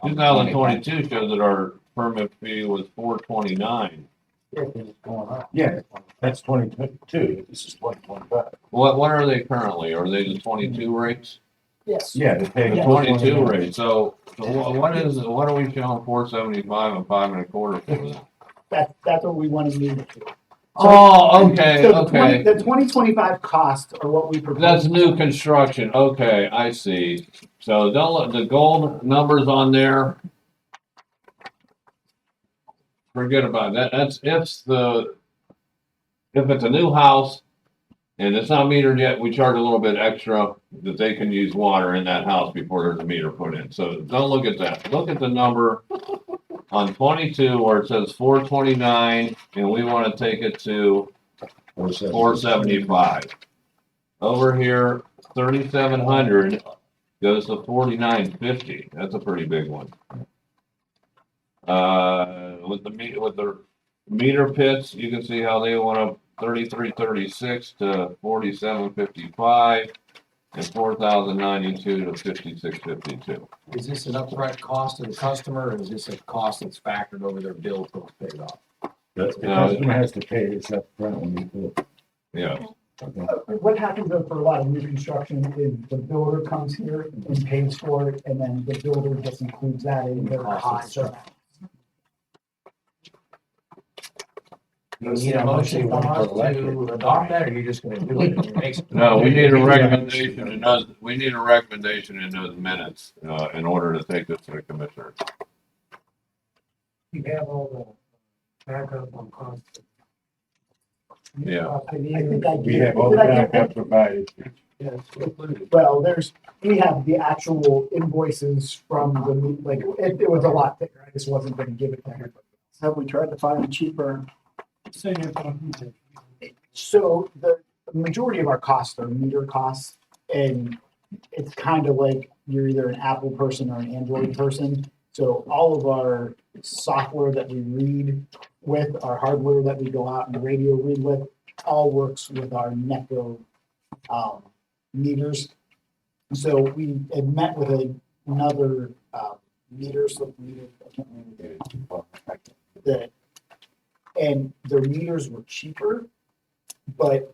2022 shows that our permit fee was $429. Yeah, 'cause it's going up. Yeah, that's 2022. This is 2025. What are they currently? Are they the 22 rates? Yes. Yeah, they're paying The 22 rate, so what are we showing 475 and 5 1/4 for? That's what we want to move it to. Oh, okay, So okay. the 2025 costs are what we propose. That's new construction, okay, I see. So don't let the gold numbers on there. Forget about that, if it's a new house and it's not metered yet, we charge a little bit extra that they can use water in that house before there's a meter put in. So don't look at that, look at the number on 22 where it says 429 and we want to take it to 475. Over here, 3,700 goes to 4,950. That's a pretty big one. With the meter pits, you can see how they went up 3336 to 4755 and 4,092 to 5652. Is this an upfront cost to the customer, or is this a cost that's factored over their bill till it's paid off? The customer has to pay this up front when we do it. Yeah. Okay. What happens though for a lot of new construction is the builder comes here and pays for it, and then the builder just includes that in their cost. You need a motion from us to adopt that, or you're just gonna do it? No, we need a recommendation in those, in those minutes, in order to take this to the commissioners. You have all the backup on cost. Yeah. I think I We did. have all the Did I get backup provided. Well, we have the actual invoices from the, like, it was a lot thicker. I just wasn't gonna give it to everybody. Have we tried to find cheaper? So the majority of our costs are meter costs, and it's kind of like you're either an Apple person or an Android person. So all of our software that we read with, our hardware that we go out and radio read with, all works with our Necro meters. So we had met with another meter, I can't remember that, and their meters were cheaper, but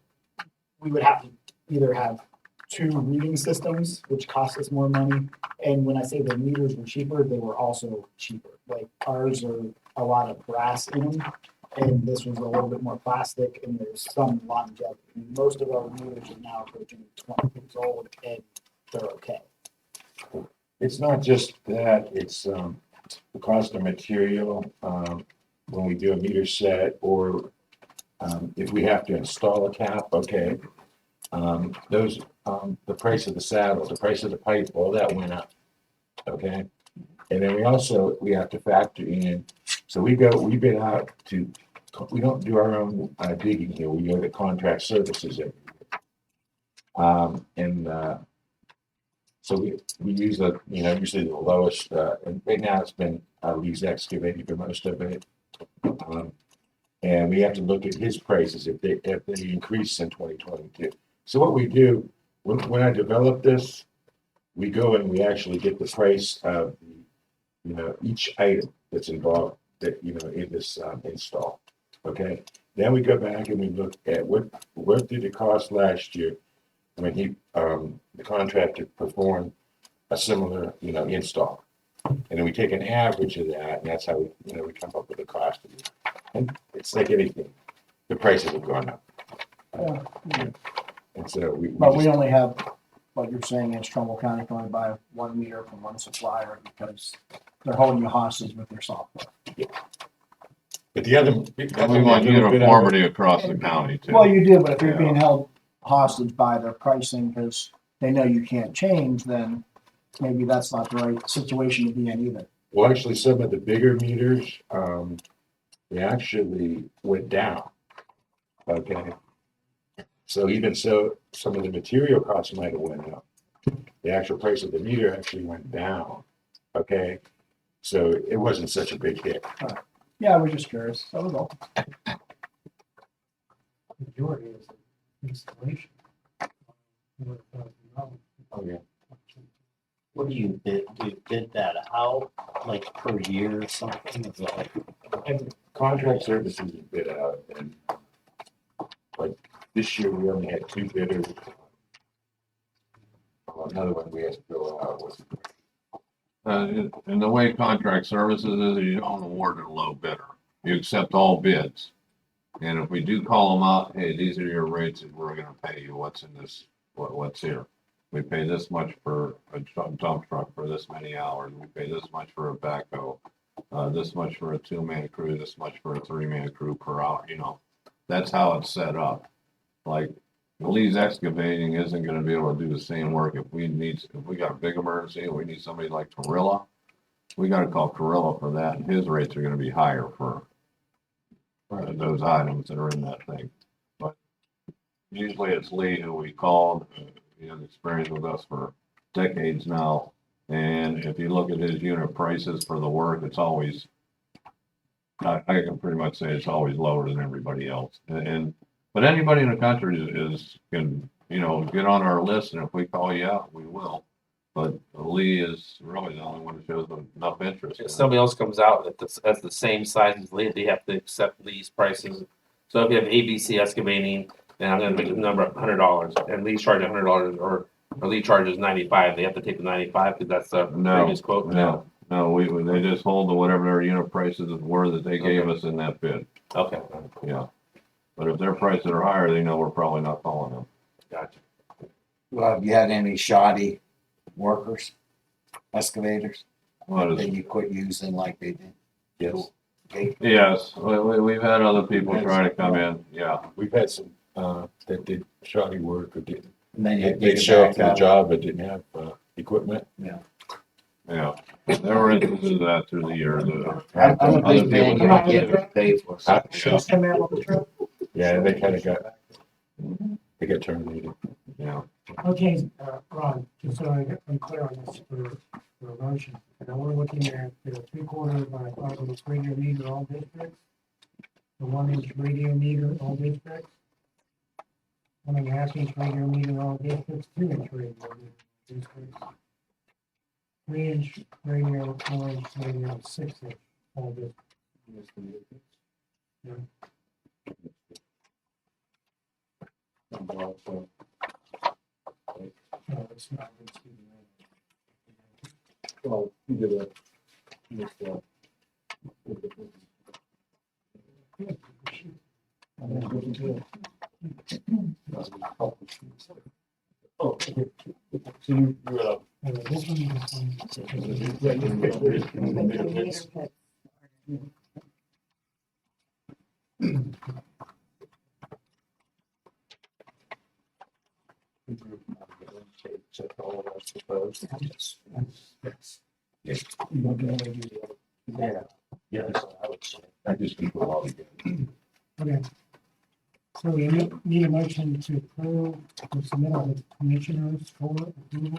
we would have to either have two reading systems, which cost us more money. And when I say their meters were cheaper, they were also cheaper. Like ours are a lot of brass in them, and this was a little bit more plastic, and there's some longevity. Most of our meters are now approaching 20 years old, and they're okay. It's not just that, it's the cost of material, when we do a meter set, or if we have to install a cap, okay. those, the price of the saddle, the price of the pipe, all that went up. Okay? And then we have to factor in, so we bid out to, we don't do our own digging here, we go to contract services every year. So we use usually the lowest, and right now it's been Lee's Excavating for most of it. And we have to look at his prices if they increase in 2022. So what we do, when I develop this, we go and we actually get the price of each item that's involved in this install. Okay, then we go back and we look at what did it cost last year when the contractor performed a similar install, and then we take an average of that, and that's how we come up with the cost of it. And it's like anything, the prices have gone up. And so But we only have, what you're saying is Trumbull County can only buy 1 meter from one supplier because they're holding you hostage with their software. But the other, And we want uniformity across the county too. Well, you do, but if you're being held hostage by their pricing because they know you can't change, then maybe that's not the right situation to be in either. well, actually, some of the bigger meters, they actually went down. Okay. So even so, some of the material costs might have went up. The actual price of the meter actually went down. Okay. So it wasn't such a big hit. Yeah, we're just curious. That was all. Majority is installation. Oh, yeah. What do you bid that out, like per year or something? Is it like, And contract services is bid out, and like this year we only had 2 bidders. Another one we had to go out was. And the way contract services is, you don't award a low bidder. You accept all bids. And if we do call them out, hey, these are your rates and we're gonna pay you, what's in this, what's here. We pay this much for a dump truck for this many hours. We pay this much for a backhoe. This much for a 2-man crew, this much for a 3-man crew per hour, That's how it's set up. Like, Lee's Excavating isn't gonna be able to do the same work if we got a big emergency and we need somebody like Torilla. We gotta call Torilla for that, and his rates are gonna be higher for those items that are in that thing. But usually it's Lee who we called. He has experience with us for decades now. And if you look at his unit prices for the work, it's always, I can pretty much say it's always lower than everybody else. But anybody in the country can get on our list, and if we call you out, we will. But Lee is really the only one that shows enough interest. If somebody else comes out at the same size as Lee, they have to accept Lee's prices. So if you have ABC Excavating, then I'm gonna make the number up $100, and Lee's charging $100, or Lee charges 95, they have to take the 95 because that's the previous quote. No, they just hold to whatever their unit prices were that they gave us in that bid. Okay, Yeah. But if their prices are higher, they know we're probably not calling them. gotcha. well, have you had any shoddy workers, excavators, that you quit using like they did? Yes. Okay. Yes, we've had other people try to come in, yeah. We've had some that did shoddy work or didn't. And then you They'd show up for the job but didn't have equipment. Yeah, there were instances of that through the years. I'm a Other big fan, people you that don't get paid for it. Just come out on the truck. Yeah, they kind of got terminated. Yeah. Okay, Ron, just so I'm clear on this for a motion, and we're looking at the 3/4 by 5 radio meter all districts, the 1-inch radio meter all districts, 1.5-inch radio meter all districts, 2-inch radio meter districts, 3-inch radio, 4-inch radio, 6-inch all districts. Yeah. No, it's not. Well, you did a. Oh, okay. So you, This one, Except all of us proposed. You don't get away with it. Yeah, yes, I would say. I just keep it all together. Okay. So we need a motion to approve the submittal of the commissioners for approval.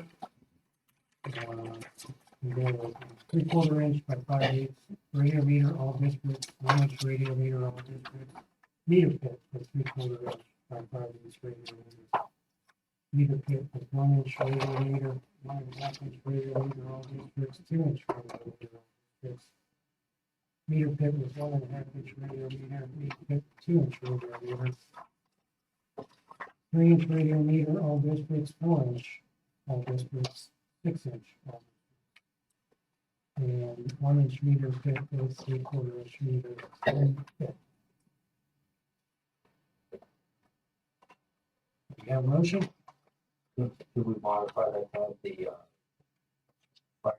We go 3/4 inch by 5/8 radio meter, all districts, 1 inch radio meter, all districts. Meter pit for 3/4 inch by 5/8 radio meter. Meter pit with 1 inch radio meter, 1.5 inch radio meter, all districts, 2 inch radio meter, all districts. Meter pit with 1.5 inch radio meter, meter pit 2 inch radio meter. 3 inch radio meter, all districts, 4 inch, all districts, 6 inch. All districts. And 1 inch meter pit is 3/4 inch meter. Pit. You have a motion? Do we modify that, have the, fire,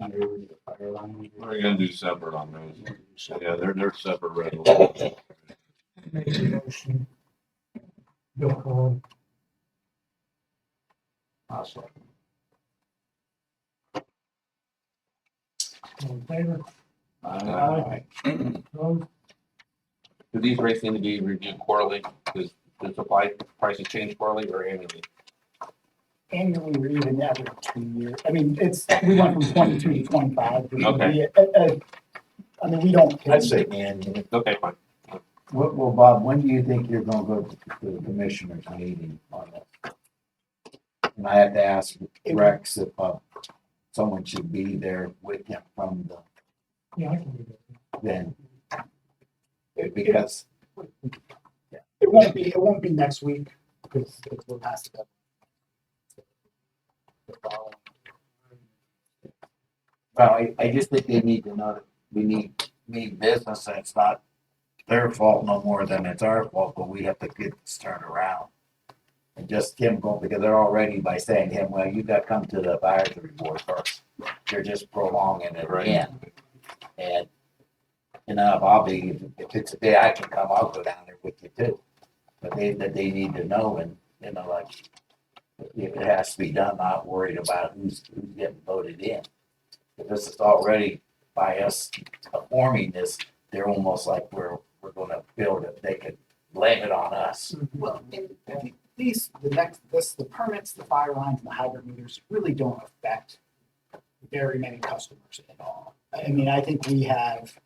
under the fire line? We're gonna do separate on those. So, yeah, they're separate resolutions. Make a motion. Bill Cohen. Awesome. All in favor? Aye. Opposed? Do these rates need to be reviewed quarterly? Does the supply prices change quarterly or annually? Annually or even every 2 years. I mean, we went from 22 to 25. Okay. I mean, we don't. I'd say annually. Okay, fine. Well, Bob, when do you think you're gonna go to the commissioners meeting on that? And I have to ask Rex if, someone should be there with him from the, Yeah, I can do that. then. Because, It won't be next week because we're past that. well, I just think they need to know that we need business, and it's not their fault no more than it's our fault, but we have to get this turned around. And just him going, because they're already by saying to him, well, you got to come to the advisory board first. They're just prolonging it again. And, Bobby, if it's a day I can come, I'll go down there with you too. But they need to know, and, like, if it has to be done, not worried about who's getting voted in. If this is already by us forming this, they're almost like we're gonna build it, they could blame it on us. Well, and these, the permits, the fire lines, and the hydrant meters really don't affect very many customers at all. I mean, I think we have,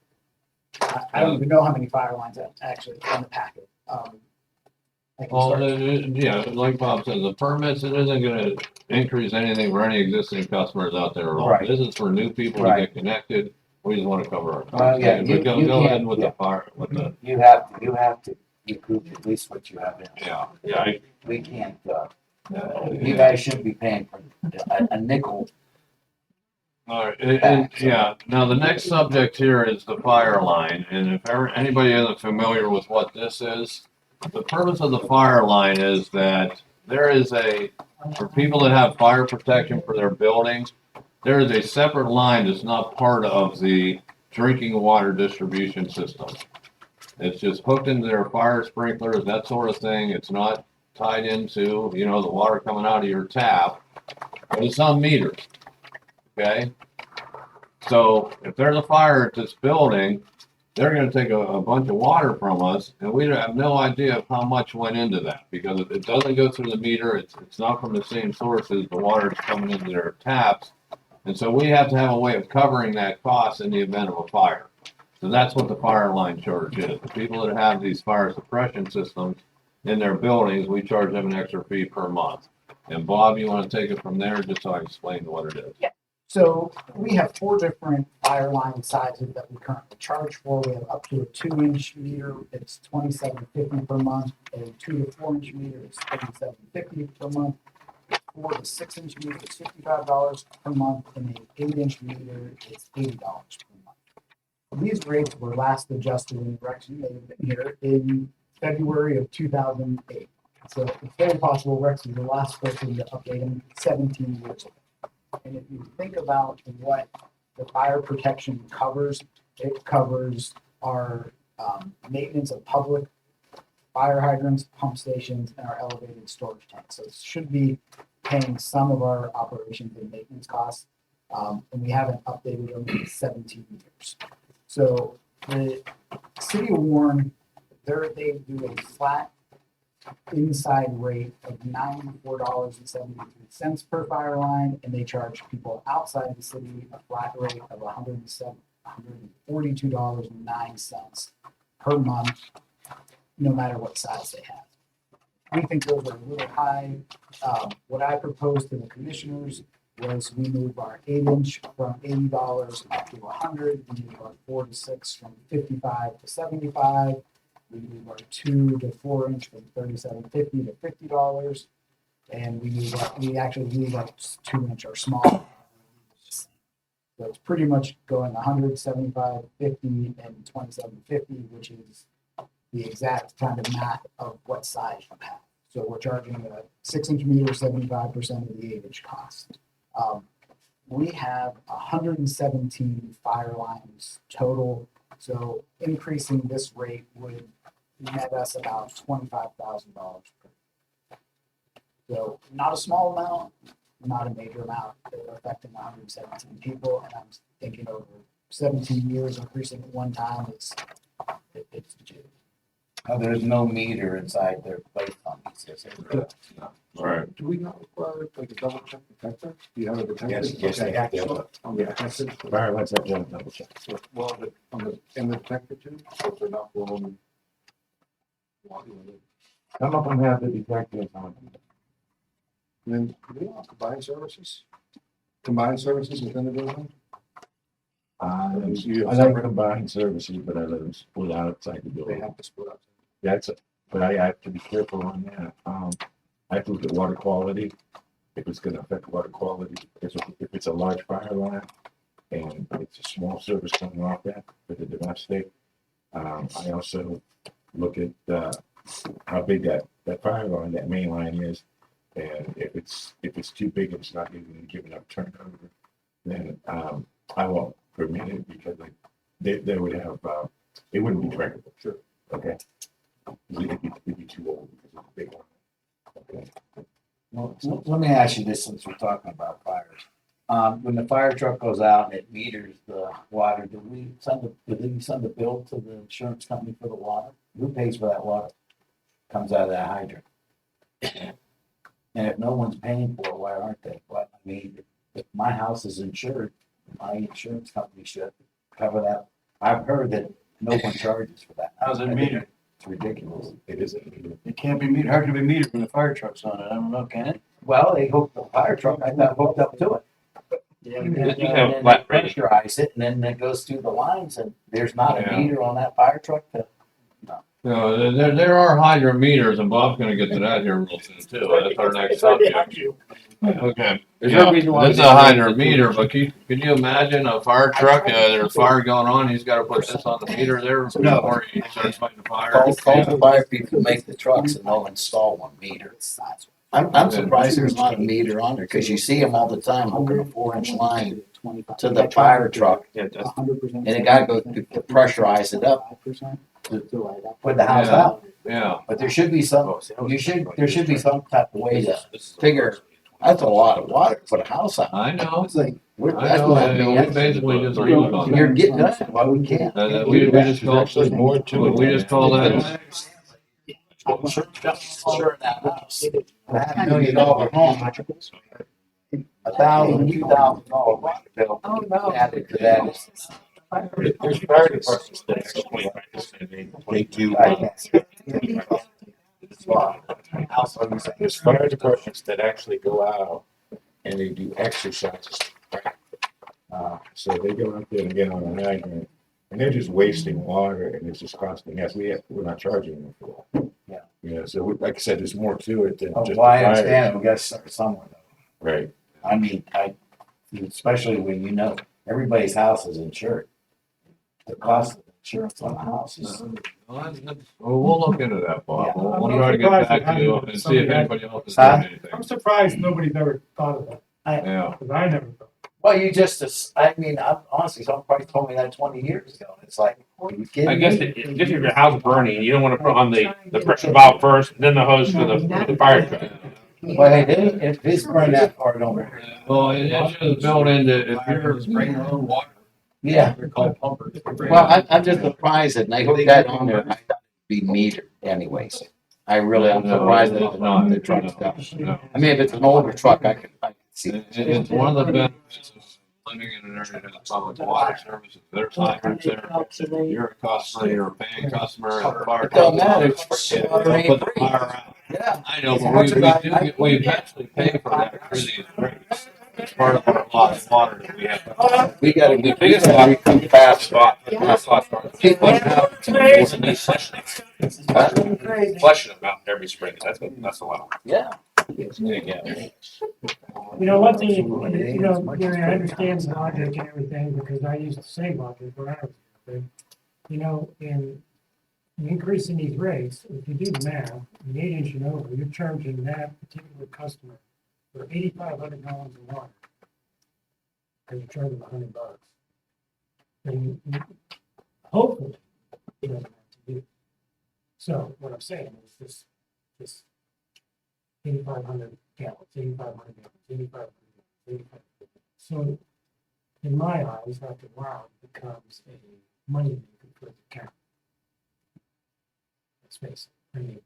I don't even know how many fire lines are actually in the packet. I can Well, start- yeah, like Bob said, the permits, it isn't gonna increase anything for any existing customers out there at all. Right. This is for new people to Right. get connected. We just wanna cover our. Well, yeah, But you go can't- ahead with yeah. the fire, with the, You have to recoup at least what you have in. yeah, We can't, yeah. you guys shouldn't be paying for a nickel. All right, and, yeah, now the next subject here is the fire line, and if anybody isn't familiar with what this is, the purpose of the fire line is that there is for people that have fire protection for their buildings, there is a separate line that's not part of the drinking water distribution system. It's just hooked into their fire sprinklers, that sort of thing, it's not tied into, the water coming out of your tap, but it's on meters. Okay, so if there's a fire at this building, they're gonna take a bunch of water from us, and we have no idea of how much went into that, because it doesn't go through the meter, it's not from the same sources, the water is coming into their taps. And so we have to have a way of covering that cost in the event of a fire. So that's what the fire line charge is. The people that have these fire suppression systems in their buildings, we charge them an extra fee per month. And Bob, you wanna take it from there, just so I explain what it is? So we have 4 different fire line sizes that we currently charge for. We have up to a 2-inch meter, it's $27.50 per month. A 2 to 4-inch meter is $37.50 per month. 4 to 6-inch meter is $55 per month, and an 8-inch meter is $80 per month. These rates were last adjusted, and Rex, you may have been here, in February of 2008. So it's very possible Rex was the last person to update them 17 years ago. And if you think about what the fire protection covers, it covers our maintenance of public fire hydrants, pump stations, and our elevated storage tanks. So it should be paying some of our operations and maintenance costs. And we haven't updated them in 17 years. So the city of Warren, they do a flat inside rate of $94.73 per fire line, and they charge people outside the city a flat rate of $142.09 per month, no matter what size they have. We think those are a little high. What I proposed to the commissioners was we move our 8-inch from $80 up to $100. We move our 4 to 6 from $55 to $75. We move our 2 to 4-inch from $37.50 to $50. And we actually leave our 2-inch or small. So it's pretty much going 100, 75, 50, and 2750, which is the exact kind of math of what size you have. So we're charging a 6-inch meter 75% of the 8-inch cost. We have 117 fire lines total. So increasing this rate would net us about $25,000 per. So not a small amount, not a major amount. They're affecting 117 people, and I'm thinking over 17 years, increasing it one time, it's legit. There's no meter inside their place on these, is there? Right. Do we not require like a double check detector? Do you have a detector? Yes, they have to. On the detector? Fire lights have to have a double check. Well, in the detector too, so if they're not blowing. Some of them have the detectors on them. And then, do we have combined services? Combined services within the building? I like combined services, but I let them split outside the They building. have to split up. But I have to be careful on that. I have to look at water quality, if it's gonna affect water quality, if it's a large fire line and it's a small service coming off that for the domestic. I also look at, how big that fire line, that main line is. And if it's too big, it's not even giving up turnover, then, I won't permit it because like, they would have, it wouldn't be trackable. Sure. Okay. It'd be too old because it's a big one. Okay. Well, let me ask you this, since we're talking about fires. When the fire truck goes out and it meters the water, do we send the bill to the insurance company for the water? Who pays for that water? Comes out of that hydrant. And if no one's paying for it, why aren't they? Well, I mean, if my house is insured, my insurance company should cover that. I've heard that no one charges for that. How's it metered? It's ridiculous. It isn't. It can't be metered. How can it be metered when the fire truck's on it? I don't know, can it? Well, they hooked the fire truck, I got hooked up to it. You And have a then flat they rate. pressurize it, and then it goes through the lines, and there's not a Yeah. meter on that fire truck to. No, there are hydrant meters, and Bob's gonna get to that here real soon too. That's our next subject. Okay. Is there a reason why It's we a didn't hydrant make it meter, but can you imagine a fire truck, there's fire going on, he's gotta put this on the meter there before he starts fighting the fire? Call the fire people, make the trucks, and they'll install one meter. I'm surprised there's not a meter on there, because you see them all the time, hooking a 4-inch line to the fire truck, Yeah, that's, and it gotta go to pressurize it up to put the house out. Yeah, But there should be some, there should be some type of way to figure, that's a lot of water to put a house out. I know, It's like, I know, we basically just leave it on You're there. getting that, why we can't? We just call, we just call that, I'm sure in that house, $500,000 home, $1,000, $2,000 water bill added to that. There's fire departments that actually, they do. There's fire departments that actually go out and they do exercises. So they go out there and get on an hydrant, and they're just wasting water, and it's just costing us. We're not charging them for that. Yeah. Yeah, so like I said, there's more to it than just. Well, I the fire. understand, we gotta start somewhere though. Right. I mean, especially when you know everybody's house is insured. The cost of insurance on the house is. well, we'll look into that, Bob. Yeah. We'll try to get back to you and see if anybody else is Huh? doing anything. I'm surprised nobody's ever thought of that, Yeah. because I never thought. Well, you just, I mean, honestly, someone probably told me that 20 years ago. It's like, are you kidding I guess me? if your house is burning, you don't wanna put on the pressure valve first, then the hose for the fire truck. Well, if it's burned that far, don't worry. Well, it's just built into, if you're spraying your own water, Yeah. they're called pumpers. Well, I'm just surprised that they hooked that on there. I thought it'd be metered anyways. I really am surprised that it's not the truck stuff. No. I mean, if it's an older truck, I can see. It's one of the benefits of living in an area that has public water services. There's hydrants there. If you're a customer, you're a paying customer, and the fire. It don't matter, it's truck fresh water, ain't Put the free. fire out. Yeah. I know, but we eventually pay for that through these rates. It's part of our lost water that we have. We gotta, The biggest one, come fast. spot, People flushing them out every spring, that's a lot. Yeah. Yeah. You know, one thing, you know, Gary, I understand the logic and everything, because I used the same logic when I was, there. You know, in increasing these rates, if you do the math, the 8 inch and over, you're charging that particular customer for 8,500 gallons of water. Because you're charging $100. And hopefully, he doesn't have to do it. So what I'm saying is this 8,500 gallons, 8,500 gallons, 8,500 gallons, 8,500 gallons. So in my eyes, after a while, it becomes a money maker for the county. Let's face it. I mean,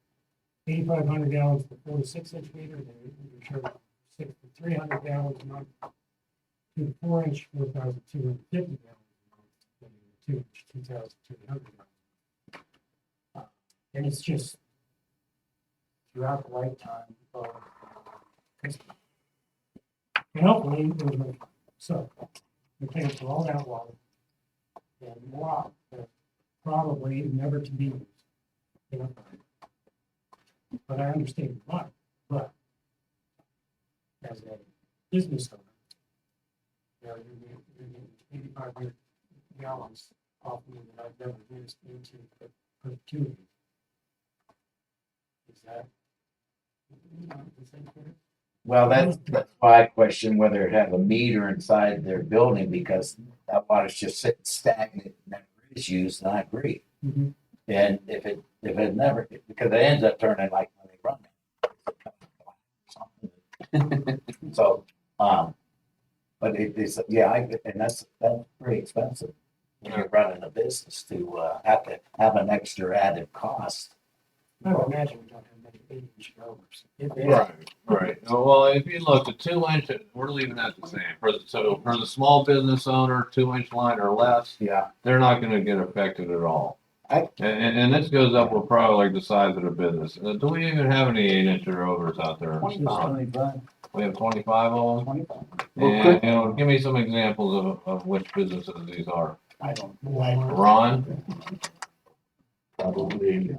8,500 gallons for 4 to 6 inch meter, then you're charging 6,300 gallons a month. 2 to 4 inch, 4,250 gallons a month. Then 2 inch, 2,300 gallons. And it's just throughout the lifetime of customer. And hopefully, it will make, so, we pay for all that water. And wow, probably never to be used. You know? But I understand why, but as a business owner, you know, you're getting 8,500 gallons off me that I've never used into perpetuity. Is that? Is that fair? Well, that's why I question whether it have a meter inside their building, because that water's just sitting stagnant, never is used, and I agree. Mhm. And if it never, because it ends up turning like when they run it. So, but it's, yeah, and that's pretty expensive when you're running a business to, have to have an extra added cost. I would imagine we don't have many 8 inch overs. Right. Well, if you look, the 2 inch, we're leaving that the same. So for the small business owner, 2 inch line or less, Yeah. they're not gonna get affected at all. I- And this goes up with probably like the size of the business. Do we even have any 8 inch or overs out there? 25. We have 25 of them? 25. And, give me some examples of which businesses these are. I don't. Ron? Probably.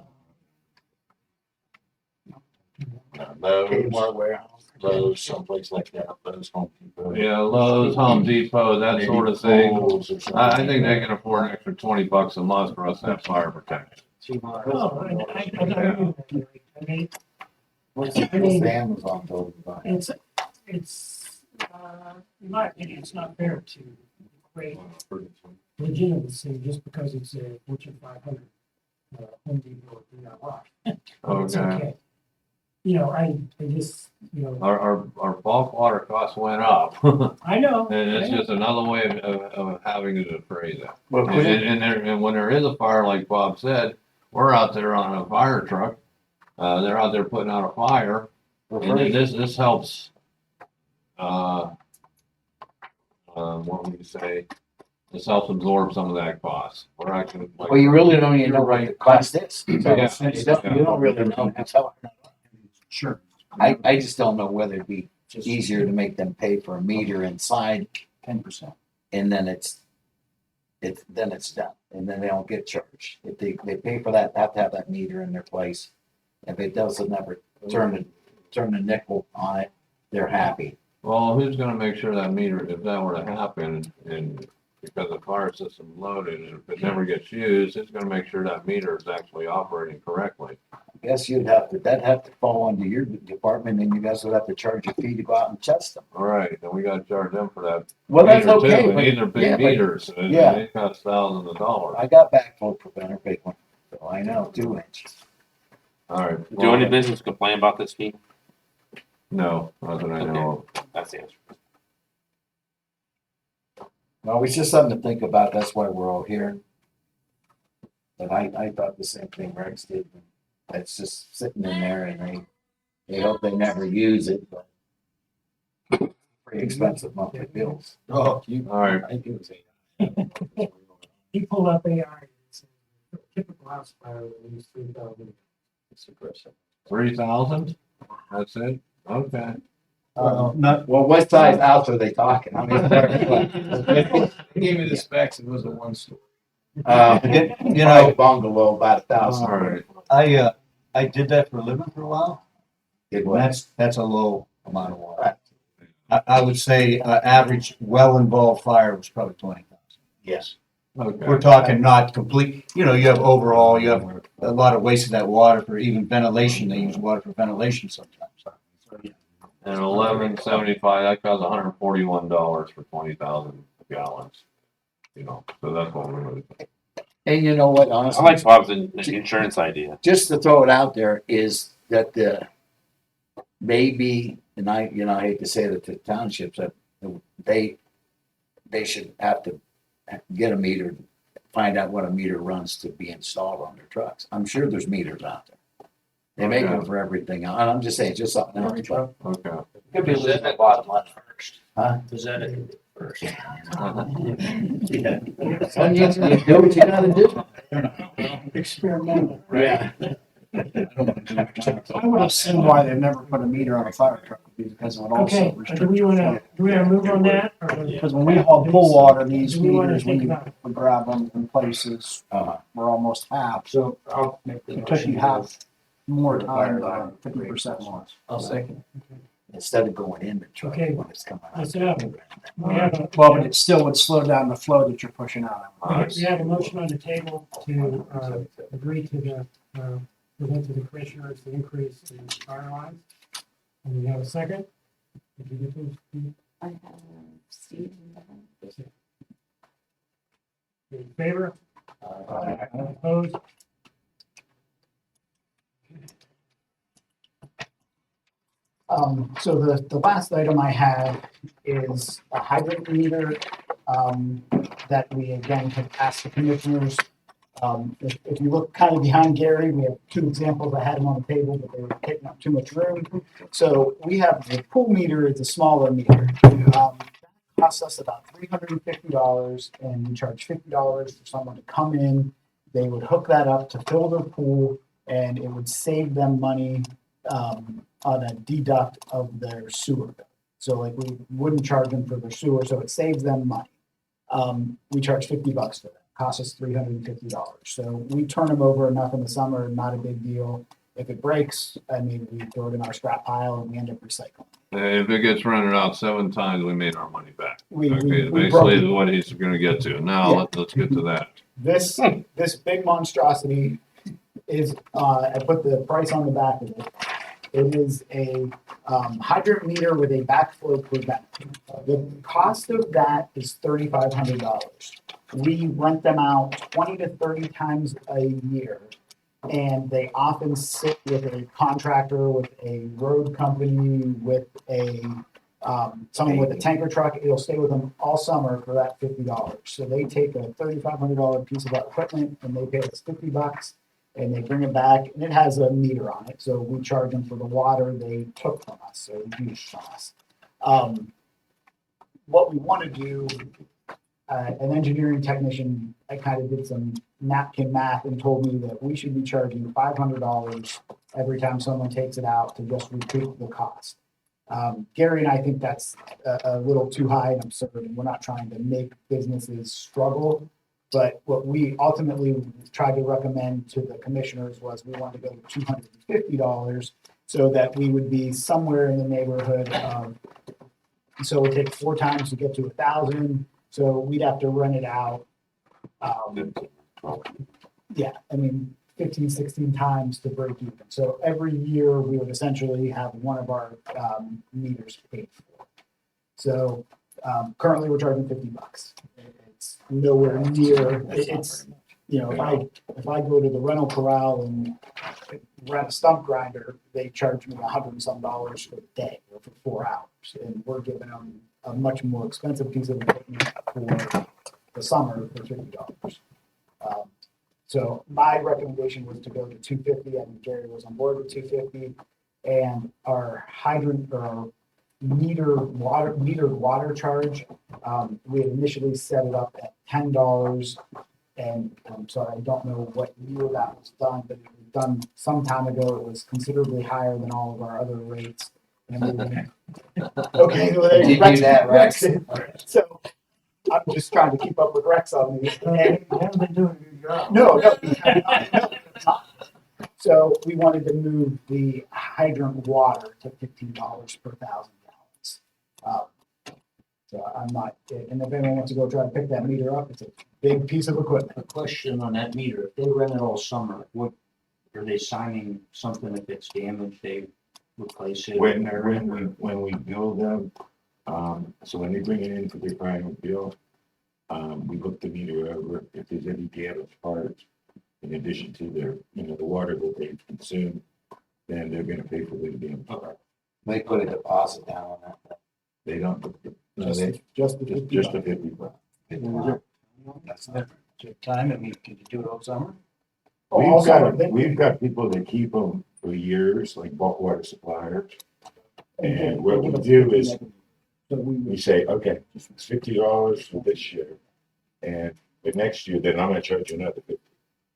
Kmart warehouse. Lowe's, someplace like that, Lowe's, Home Depot. Yeah, Lowe's, Home Depot, that sort of thing. Kohl's or something. I think they can afford an extra $20 a month for us to have fire protection. Oh, I mean, What's the Amazon building? it's, in my opinion, it's not fair to equate legitimacy just because it's a Fortune 500 Home Depot or DIY. It's okay. You know, I just, you know, Our bulk water costs went up. I know. And it's I know. just another way of having to phrase that. Well, And when there is a fire, like Bob said, we're out there on a fire truck. They're out there putting out a fire. And then this helps, what would you say? This helps absorb some of that cost. We're actually like. Well, you really don't even know You're what right. the cost is. Yeah. You don't really know. That's how- Sure. I just don't know whether it'd be easier to make them pay for a meter inside 10%. and then it's done, and then they don't get charged. If they pay for that, have to have that meter in their place. If it doesn't ever turn the nickel on it, they're happy. Well, who's gonna make sure that meter, if that were to happen, and because the fire system's loaded, and if it never gets used, who's gonna make sure that meter is actually operating correctly? guess that'd have to fall under your department, and you guys would have to charge a fee to go out and test them. All right, then we gotta charge them for that. Well, that's meter, too, okay, and but, these are yeah, big but meters, and yeah. it costs thousands of dollars. I got backflow preventer, big one, so I know, 2 inch. All right. Do any business complain about this fee? No, not that I know of. That's the answer. Well, it's just something to think about, that's why we're all here. But I thought the same thing Rex did, it's just sitting in there and they hope they never use it, but pretty expensive monthly bills. Oh, you. All right, I do say. He pulled up AI, it's a typical house fire, at least 3,000. It's aggressive. 3,000? That's it? Okay. Well, what size house are they talking? I mean, He gave me the specs, it was a one story. you know, bungalow about 1,000. All right. I did that for a living for a while. It was. That's a low amount of water. I would say, average well-involved fire was probably 20,000. Yes. Okay. We're talking not complete, you have overall, you have a lot of waste of that water for even ventilation. They use water for ventilation sometimes. And 1175, that costs $141 for 20,000 gallons. So that's what we're gonna. And you know what, I honestly, like Bob's insurance idea. just to throw it out there is that maybe, and I hate to say that to townships, that they should have to get a meter, find out what a meter runs to be installed on their trucks. I'm sure there's meters out there. They make them for everything. And I'm just saying, just something else. But, Okay. Could be a little bit bottom line first. huh? Present it first. Yeah. Well, you do what you gotta do. Experimental. Yeah. I would assume why they've never put a meter on a fire truck would be because it would also Okay, restrict. do we wanna move on that? or- Because when we haul pool water, these Do we wanna meters, when think you about it? grab them in places, we're almost half. So I'll make the It took motion. you half more time, 50% more. I'll second. Instead of going in the truck Okay. when it's coming out. Let's have it. We have a, Well, but it still would slow down the flow that you're pushing out. we have a motion on the table to, agree to the, present to the commissioners the increase in fire lines. And we have a second? Did you get those? Steve? I have Steve. In favor? Opposed? So the last item I have is a hydrant meter, that we again have asked the commissioners. If you look kind of behind Gary, we have 2 examples. I had them on the table, but they were taking up too much room. So we have the pool meter, it's a smaller meter. Costs us about $350, and we charge $50 for someone to come in. They would hook that up to fill their pool, and it would save them money on a deduct of their sewer bill. So like we wouldn't charge them for their sewer, so it saves them money. We charge $50 for that. Costs us $350. So we turn them over enough in the summer, not a big deal. If it breaks, I mean, we throw it in our scrap pile and we end up recycling. If it gets rented out 7 times, we made our money back. We Okay, broke it. basically is what he's gonna get to. Now, Yeah. let's get to that. This big monstrosity is, I put the price on the back of it. It is a hydrant meter with a backflow prevent. The cost of that is $3,500. We rent them out 20 to 30 times a year. And they often sit with a contractor, with a road company, with someone with a tanker truck. It'll stay with them all summer for that $50. So they take a $3,500 piece of equipment and they pay us $50 and they bring it back, and it has a meter on it. So we charge them for the water they took from us, so they used from us. What we want to do, an engineering technician, I kind of did some napkin math and told me that we should be charging $500 every time someone takes it out to just recoup the cost. Gary and I think that's a little too high and absurd, and we're not trying to make businesses struggle. But what we ultimately tried to recommend to the commissioners was we wanted to go to $250 so that we would be somewhere in the neighborhood of, so it would take 4 times to get to 1,000. So we'd have to rent it out. Yeah, I mean, 15, 16 times to break even. So every year we would essentially have one of our meters paid for. So currently we're charging $50. It's nowhere near, it's, you know, if I go to the rental corral and rent a stump grinder, they charge me $100 and some for the day or for 4 hours. And we're giving them a much more expensive piece of equipment for the summer for $50. So my recommendation was to go to 250. I think Jerry was on board with 250. And our hydrant or our metered water charge, we had initially set it up at $10. And I'm sorry, I don't know what year that was done, but it was done some time ago. It was considerably higher than all of our other rates. And okay, well, Did you do that, Rex? So I'm just trying to keep up with Rex on these. And haven't been doing a good job. no, we have not. No, it's not. So we wanted to move the hydrant water to $15 per 1,000 gallons. So I'm not, and if anyone wants to go try to pick that meter up, it's a big piece of equipment. A question on that meter, if they run it all summer, what, are they signing something if it's damaged, they replace it? When we bill them, so when they bring it in for their final bill, we look the meter over, if there's any damaged parts, in addition to their, the water that they consume, then they're gonna pay for the damage. They put a deposit down on that. They don't, no, Just they, just the just the $50. $50. That's different. Time, I mean, can you do it all summer? We've got people that keep them for years, like bulk water suppliers. And what we do is, we say, okay, it's $50 for this year. And the next year, then I'm gonna charge you another 50.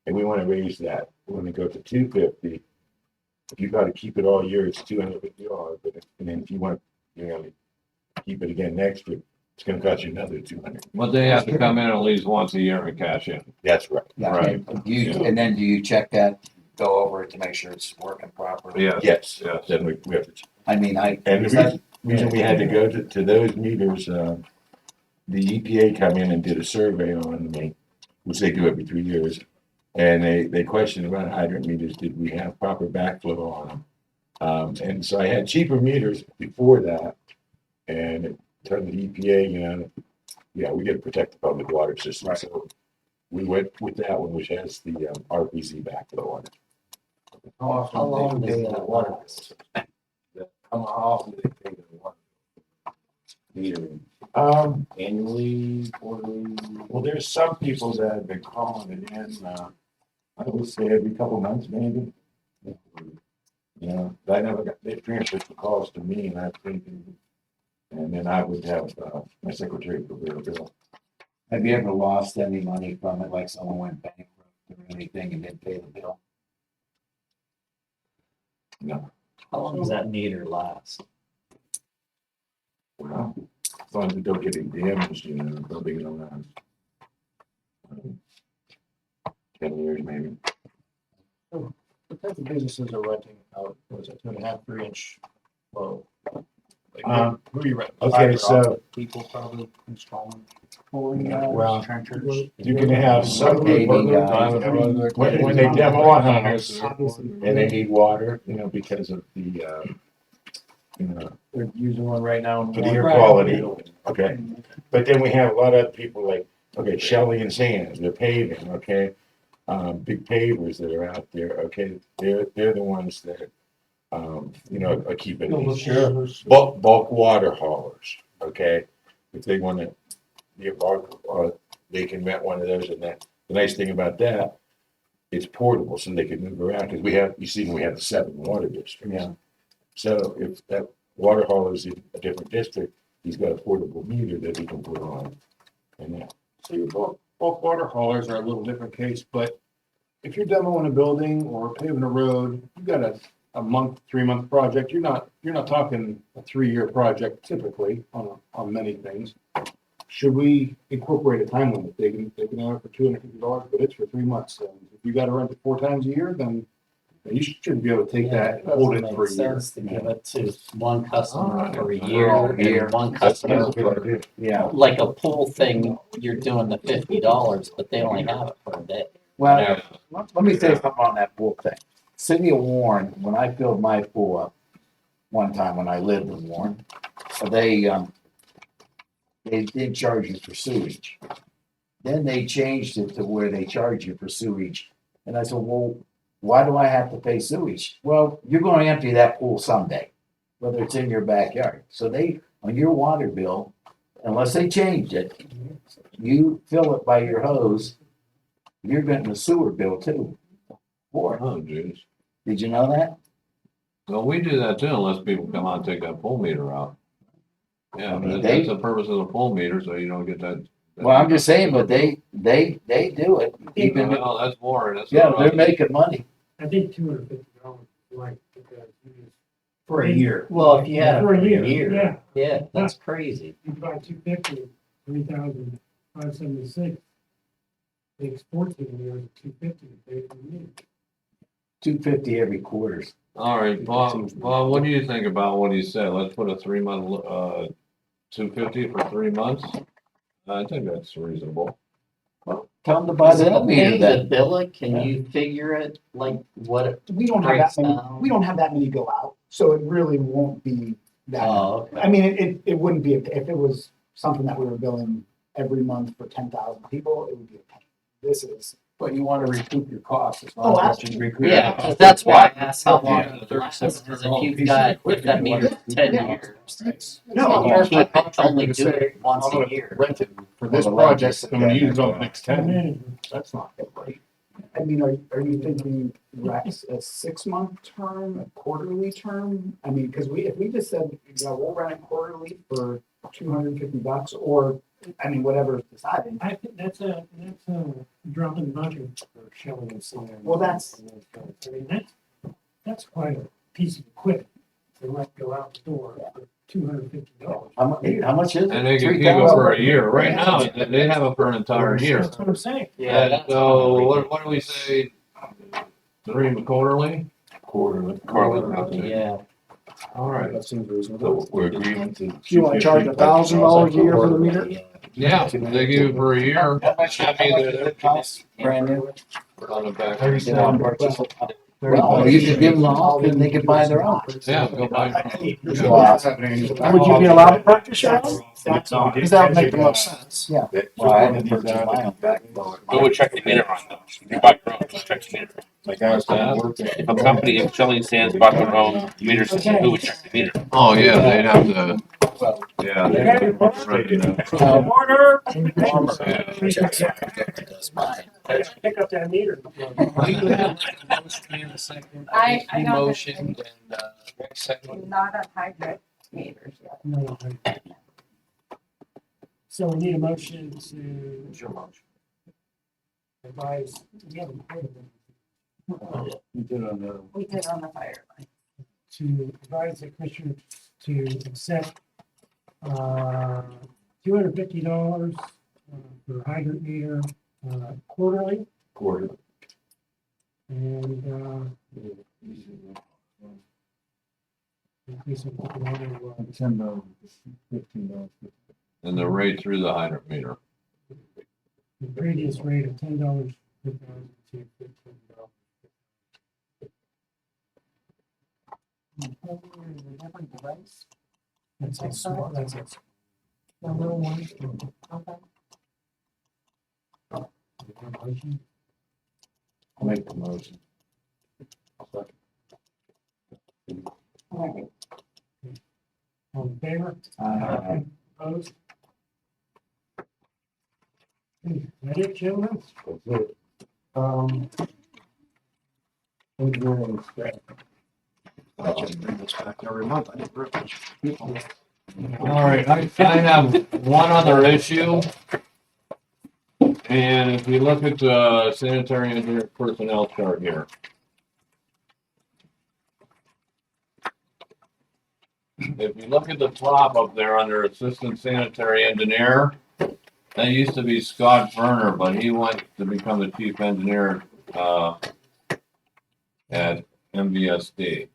And we wanna raise that. When we go to 250, if you gotta keep it all year, it's $250. And then if you want, keep it again next year, it's gonna cost you another 200. But they have to come in at least once a year and cash in. That's right. Yeah, Right. and then do you check that, go over it to make sure it's working properly? Yeah. Yes, Yes. then we have to. I mean, And the reason we had to go to those meters, the EPA come in and did a survey on me, which they do every 3 years. And they questioned about hydrant meters, did we have proper backflow on them? And so I had cheaper meters before that. And it turned the EPA, we gotta protect the public water system. Right. So we went with that one, which has the RPZ backflow on it. How long does that water? How often do they pay the water meter? Annually, quarterly? Well, there's some people that have been calling it in, I would say every couple months, maybe. I never got, they transferred the calls to me and I paid them. And then I would have, my secretary prepare a bill. have you ever lost any money from it, like someone went bankrupt or anything and didn't pay the bill? No. How long does that meter last? Well, as long as it don't get any damaged, they'll be around. 10 years maybe. What type of businesses are renting out, what is it, 2.5, 3-inch low? Who are you renting? Okay, so, People probably installing. well, Trenchers. you're gonna have some people, when they demo a house, and they need water, because of the, They're using one right now. for the air quality, okay? But then we have a lot of people like, okay, Shelley and Sands, they're paving, okay? Big pavers that are out there, okay, they're the ones that, are keeping these bulk water haulers, okay? If they wanna be a bulk, they can rent one of those, and that, the nice thing about that, it's portable, so they can move around, because we have the 7 water districts. Yeah. So if that water hauler is in a different district, he's got a portable meter that he can put on. And yeah, So your bulk water haulers are a little different case, but if you're demoing a building or paving a road, you've got a month, 3-month project, you're not talking a 3-year project typically on many things. Should we incorporate a time limit? They can have it for $250, but it's for 3 months. And if you gotta rent it 4 times a year, then you should be able to take that and hold it for a year. To give it to one customer for a Oh, year, and one that's a customer good for, idea. Yeah. like a pool thing, you're doing the $50, but they only have it for a day. Well, Yeah. let me say something on that pool thing. City of Warren, when I filled my pool up one time when I lived in Warren, they did charge you for sewage. Then they changed it to where they charge you for sewage. And I said, well, why do I have to pay sewage? Well, you're gonna empty that pool someday, whether it's in your backyard. So they, on your water bill, unless they changed it, you fill it by your hose, you're getting a sewer bill too. Boy, Oh, jeez. did you know that? Well, we do that too unless people come out and take that pool meter out. Yeah, I mean, but they- that's the purpose of the pool meter, so you don't get that. Well, I'm just saying, but they do it. Even, Well, that's more, that's. yeah, not they're us. making money. I think $250, like, because For a year. Well, if you had it For for a a year, year, yeah. yeah, that's crazy. you buy 250, 3,576. Takes 14 years, 250 to pay for the year. $250 every quarter. All right, Bob, what do you think about what he said? Let's put a 3-month, $250 for 3 months? I think that's reasonable. Tell them to buy the Pay meter the then. bill, can you figure it, like, what it We don't have breaks that many, down? we don't have that many go out, so it really won't be that. Oh, okay. I mean, it wouldn't be, if it was something that we were billing every month for 10,000 people, it would be a pain. This is, But you wanna recoup your costs as Oh, long as you recoup. your Yeah, costs. 'cause that's why I asked how long Yeah, it lasts, because if you've got, if that meter's 10 years, no, you our- can't only do it once I'm a gonna year. rent it for this Well, the land project, is- I'm gonna use it on the next 10. Management. That's not right. I mean, are you thinking Rex, a 6-month term, a quarterly term? I mean, because if we just said, we'll rent it quarterly for $250, or, I mean, whatever is decided. I think that's a drop in the bucket for shelling and sand. Well, that's- I mean, that's quite a piece of equipment to let go out the door for $250. How much is it? And they can keep it 3,000? for a year. Right now, they have it for an entire year. That's what I'm saying. Yeah, And that's so probably- what do we say? 3 quarterly? Quarterly. Quarterly. Yeah, All right. That seems reasonable. So we're agreeing to. You wanna charge $1,000 a year for the meter? Yeah, they give you for a year. How much That means does that it cost? Brand new? on the back. Well, you can give them all, and they can buy their own. Yeah, go buy. Would you be allowed to purchase your own? Because that would make the most sense. Yeah. Well, I haven't purchased my own back. Who would check the meter on though? You buy your own, who check the meter? Like I was working. If a company, if Shelly Sands bought their own meter system, who would check the meter? Oh, yeah, they'd have to, yeah. Right, Does mine. Pick up that meter. I don't have Motion and, Rick second. Not a hybrid meters yet. No. So we need a motion to Your motion. advise, we haven't heard of it, You did on the. We did on the fire line. to advise the commissioner to accept, $250 for hydrant meter, quarterly, Quarterly. and, increase of $50, $10, $15. And the rate through the hydrant meter. the previous rate of $10 per thousand to $15. Different device. That's a small, that's a. The little one. Okay. I'll make the motion. All right. All in favor? Opposed? Is that it, gentlemen? Engineering inspector. I just bring this back every month. I didn't really- people. All right, I have one other issue. And if you look at the sanitary engineer personnel chart here. If you look at the top up there under assistant sanitary engineer, that used to be Scott Verner, but he went to become the chief engineer, at MVSD.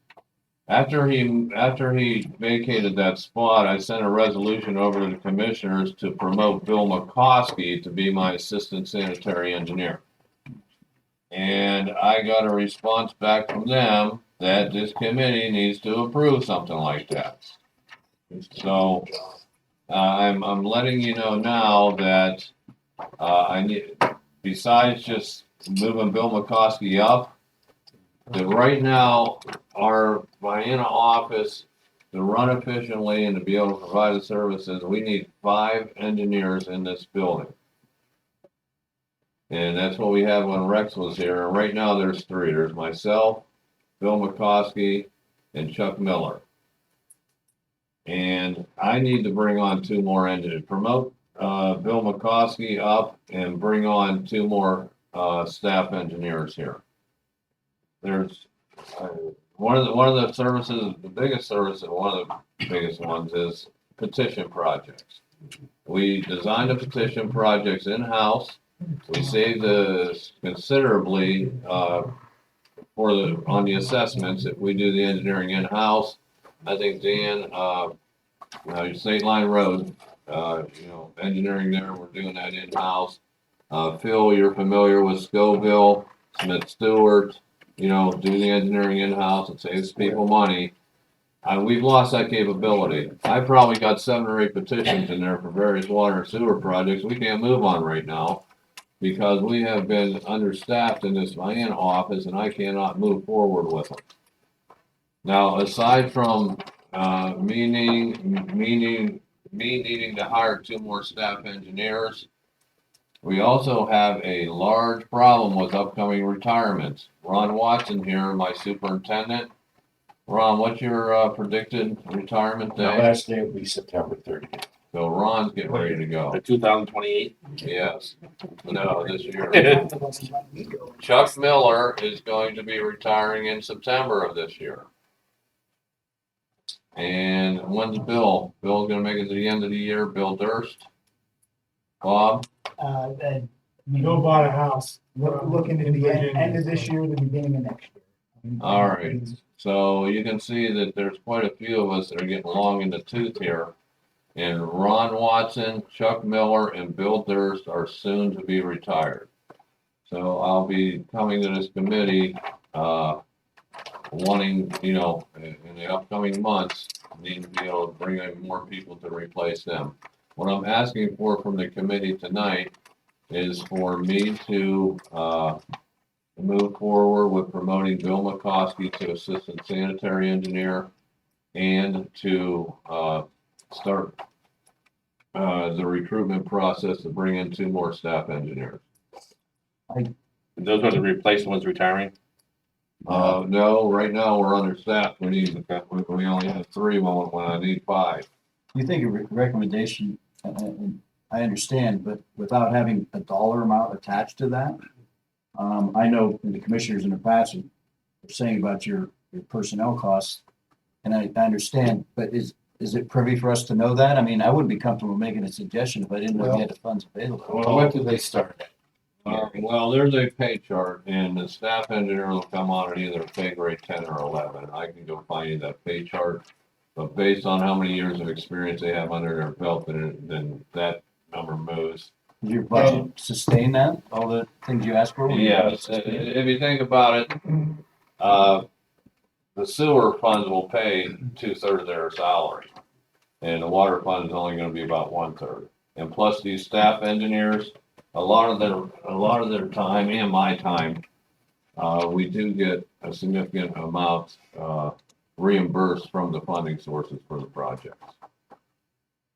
After he vacated that spot, I sent a resolution over to the commissioners to promote Bill McCoskey to be my assistant sanitary engineer. And I got a response back from them that this committee needs to approve something like that. So, I'm letting you know now that, I need, besides just moving Bill McCoskey up, that right now, our Vienna office, to run efficiently and to be able to provide the services, we need 5 engineers in this building. And that's what we had when Rex was here. And right now, there's 3. There's myself, Bill McCoskey, and Chuck Miller. And I need to bring on 2 more engineers, promote Bill McCoskey up and bring on 2 more staff engineers here. There's one of the services, the biggest service, and one of the biggest ones is petition projects. We designed the petition projects in-house. We saved considerably on the assessments if we do the engineering in-house. I think Dan, State Line Road, engineering there, we're doing that in-house. Phil, you're familiar with Scoville, Smith Stewart, do the engineering in-house. It saves people money. We've lost that capability. I probably got 7 or 8 petitions in there for various water and sewer projects we can't move on right now because we have been understaffed in this Vienna office and I cannot move forward with them. Now, aside from me needing to hire 2 more staff engineers, we also have a large problem with upcoming retirements. Ron Watson here, my superintendent. Ron, what's your predicted retirement The day? last day will be September 30th. So Ron's getting ready to go. 2028. Yes. No, this year. Chuck Miller is going to be retiring in September of this year. And when's Bill? Bill's gonna make it to the end of the year. Bill Durst. Bob? Bill bought a house. Looking at the end of this year, the beginning of next year. All right. So you can see that there's quite a few of us that are getting long in the tooth here. And Ron Watson, Chuck Miller, and Bill Durst are soon to be retired. So I'll be coming to this committee, wanting, in the upcoming months, need to be able to bring in more people to replace them. What I'm asking for from the committee tonight is for me to move forward with promoting Bill McCoskey to Assistant Sanitary Engineer and to start the recruitment process to bring in 2 more staff engineers. Those are the replaced ones retiring? No, right now we're understaffed. We only have 3 when I need 5. You think a recommendation, and I understand, but without having a dollar amount attached to that? I know the commissioners in the past were saying about your personnel costs, and I understand, but is it privy for us to know that? I mean, I wouldn't be comfortable making a suggestion if I didn't know you had the funds available. Well, what do they start at? Well, there's a pay chart, and the staff engineer will come on at either pay grade 10 or 11. I can go find you that pay chart, but based on how many years of experience they have under their belt, then that number moves. Does your budget sustain that, all the things you asked for? Yes, if you think about it, the sewer funds will pay 2/3 of their salary, and the water fund is only going to be about 1/3. And plus these staff engineers, a lot of their time and my time, we do get a significant amount reimbursed from the funding sources for the projects.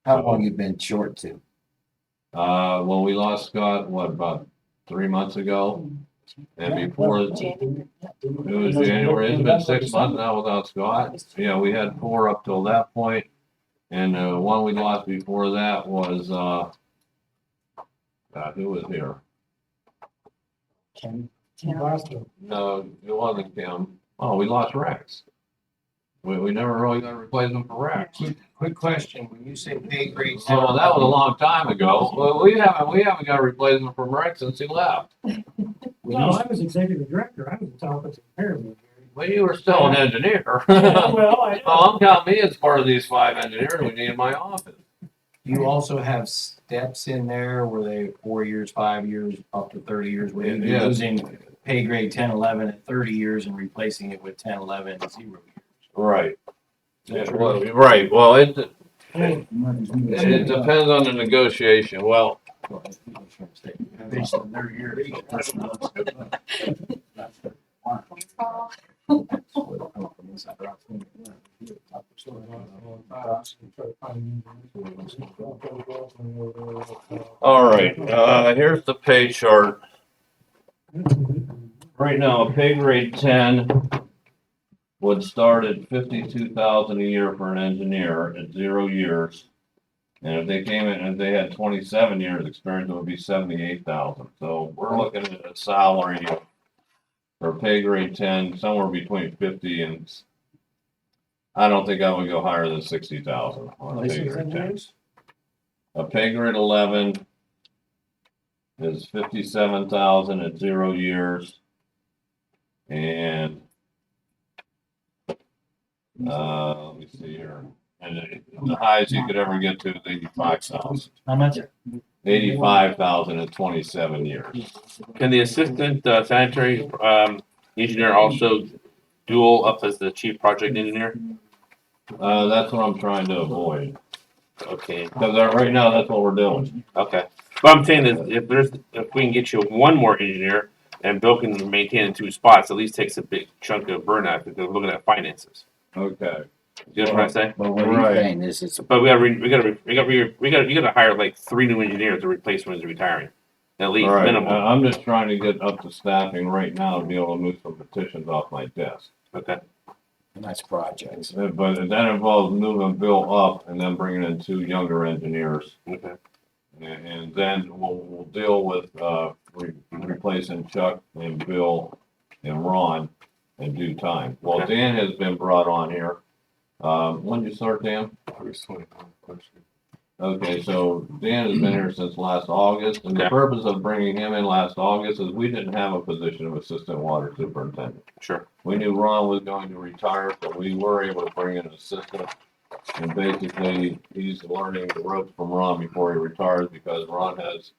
How long you been short to? Well, we lost Scott, about 3 months ago? And before, it was January, it's been 6 months now without Scott. Yeah, we had 4 up till that point. And the one we lost before that was, who was here? Ken. No, it wasn't Kim. Oh, we lost Rex. We never really got a replacement for Rex. Quick question, when you say pay grade. Oh, that was a long time ago. Well, we haven't got a replacement for Rex since he left. Well, I was executive director, I was the top of the pyramid. Well, you were still an engineer. Well, I know. Well, I'm counting me as part of these 5 engineers we need in my office. You also have steps in there where they 4 years, 5 years, up to 30 years, where you're Yes. losing pay grade 10, 11 at 30 years and replacing it with 10, 11 at 0 years. Right. Yeah, well, right, well, it depends on the negotiation. Well, Based on their years. all right, here's the pay chart. Right now, a pay grade 10 would start at 52,000 a year for an engineer at 0 years. And if they came in and they had 27 years experience, it would be 78,000. So we're looking at a salary for pay grade 10, somewhere between 50 and, I don't think I would go higher than 60,000 on a pay grade 10. A pay grade 11 is 57,000 at 0 years. And let me see here. And the highest you could ever get to is 85,000. How much? 85,000 at 27 years. Can the assistant sanitary engineer also dual up as the chief project engineer? That's what I'm trying to avoid. Okay, Because right now, that's what we're doing. okay. What I'm saying is, if we can get you one more engineer and Bill can maintain in 2 spots, at least takes a big chunk of burnout because we're looking at finances. Okay. You know what I'm saying? But what Right. he's saying is it's, But you gotta hire like 3 new engineers to replace when he's retiring. At least All right. minimum. I'm just trying to get up to staffing right now to be able to move some petitions off my desk. Okay. nice projects. But that involves moving Bill up and then bringing in 2 younger engineers. Okay. And then we'll deal with, replacing Chuck and Bill and Ron in due time. Well, Okay. Dan has been brought on here. When did you start, Dan? Okay, so Dan has been here since last August, and the Okay. purpose of bringing him in last August is we didn't have a position of assistant water superintendent. Sure. We knew Ron was going to retire, so we were able to bring in an assistant. And basically, he's learning the ropes from Ron before he retires, because Ron has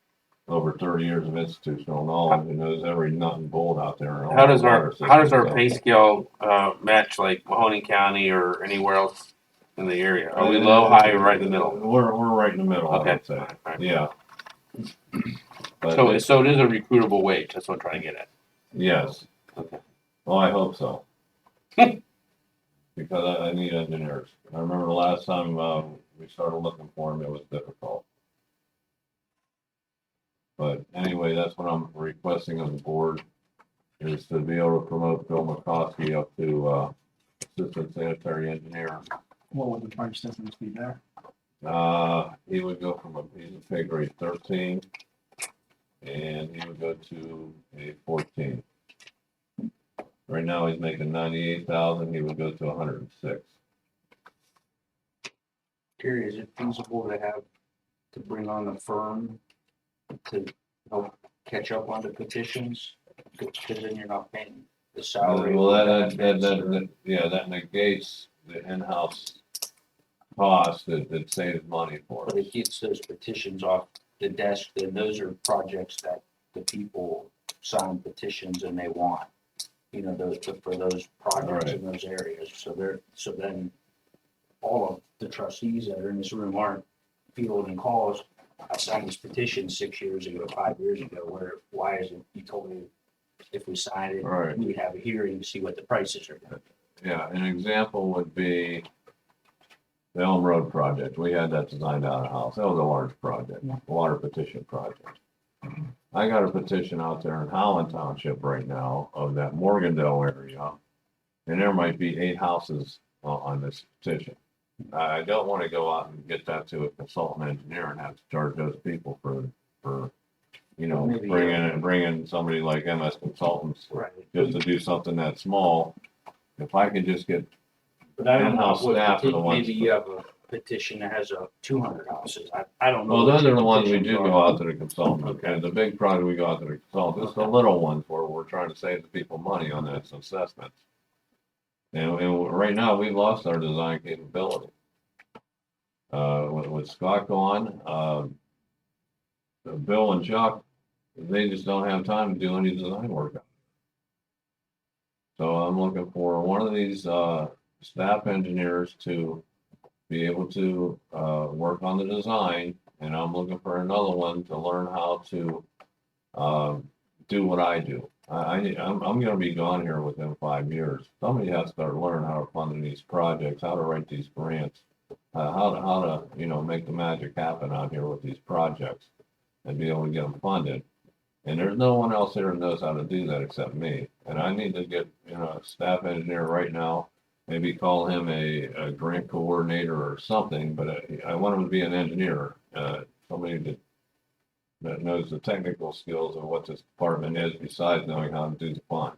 over 30 years of institutional knowledge and knows every nut and bolt out there. in all How does the our water how does systems, our so. pay scale match like Mahoney County or anywhere else in the area? Are we low, high, or right in the middle? We're right in the middle, I Okay. would say. Alright. Yeah. But So it is a recruitable wage. That's what I'm trying to get at. yes. Okay. Well, I hope so. Because I need engineers. I remember the last time we started looking for them, it was difficult. But anyway, that's what I'm requesting of the board, is to be able to promote Bill McCoskey up to assistant sanitary engineer. What would the price difference be there? He would go from he's a pay grade 13, and he would go to a 14. Right now, he's making 98,000. He would go to 106. Terry, is it feasible to bring on a firm to help catch up on the petitions? Because then you're not paying the salary. Well, that negates the in-house cost that saves money for us. But it gets those petitions off the desk, then those are projects that the people sign petitions and they want. You know, for those projects in those areas, so then all of the trustees that are in this room aren't fielding calls. I signed this petition 6 years ago, 5 years ago, why isn't, you told me if we sign it, Right. we'd have a hearing to see what the prices are. Yeah, an example would be the Elm Road project. We had that designed out of the house. That was a large project, a water petition project. I got a petition out there in Holland Township right now of that Morgandale area, and there might be 8 houses on this petition. I don't want to go out and get that to a consultant engineer and have to charge those people for Maybe, bring in somebody like MS Consultants Right. just to do something that small. If I could just get But I don't know in-house staff are the ones. maybe you have a petition that has 200 houses. I don't know. Well, what those your are the ones we petitions do are. go out to the consultant. Okay. And the big project we go out to the consultant. It's the little ones where we're trying to save the people money on that assessment. And right now, we've lost our design capability. With Scott gone, Bill and Chuck, they just don't have time to do any design work. So I'm looking for one of these, staff engineers to be able to, work on the design. And I'm looking for another one to learn how to, do what I do. I'm gonna be gone here within 5 years. Somebody has to start learning how to fund these projects, how to write these grants, how to, make the magic happen out here with these projects and be able to get them funded. And there's no one else here that knows how to do that except me. And I need to get, a staff engineer right now, maybe call him a grant coordinator or something, but I want him to be an engineer, somebody that knows the technical skills of what this department is besides knowing how to do the funds.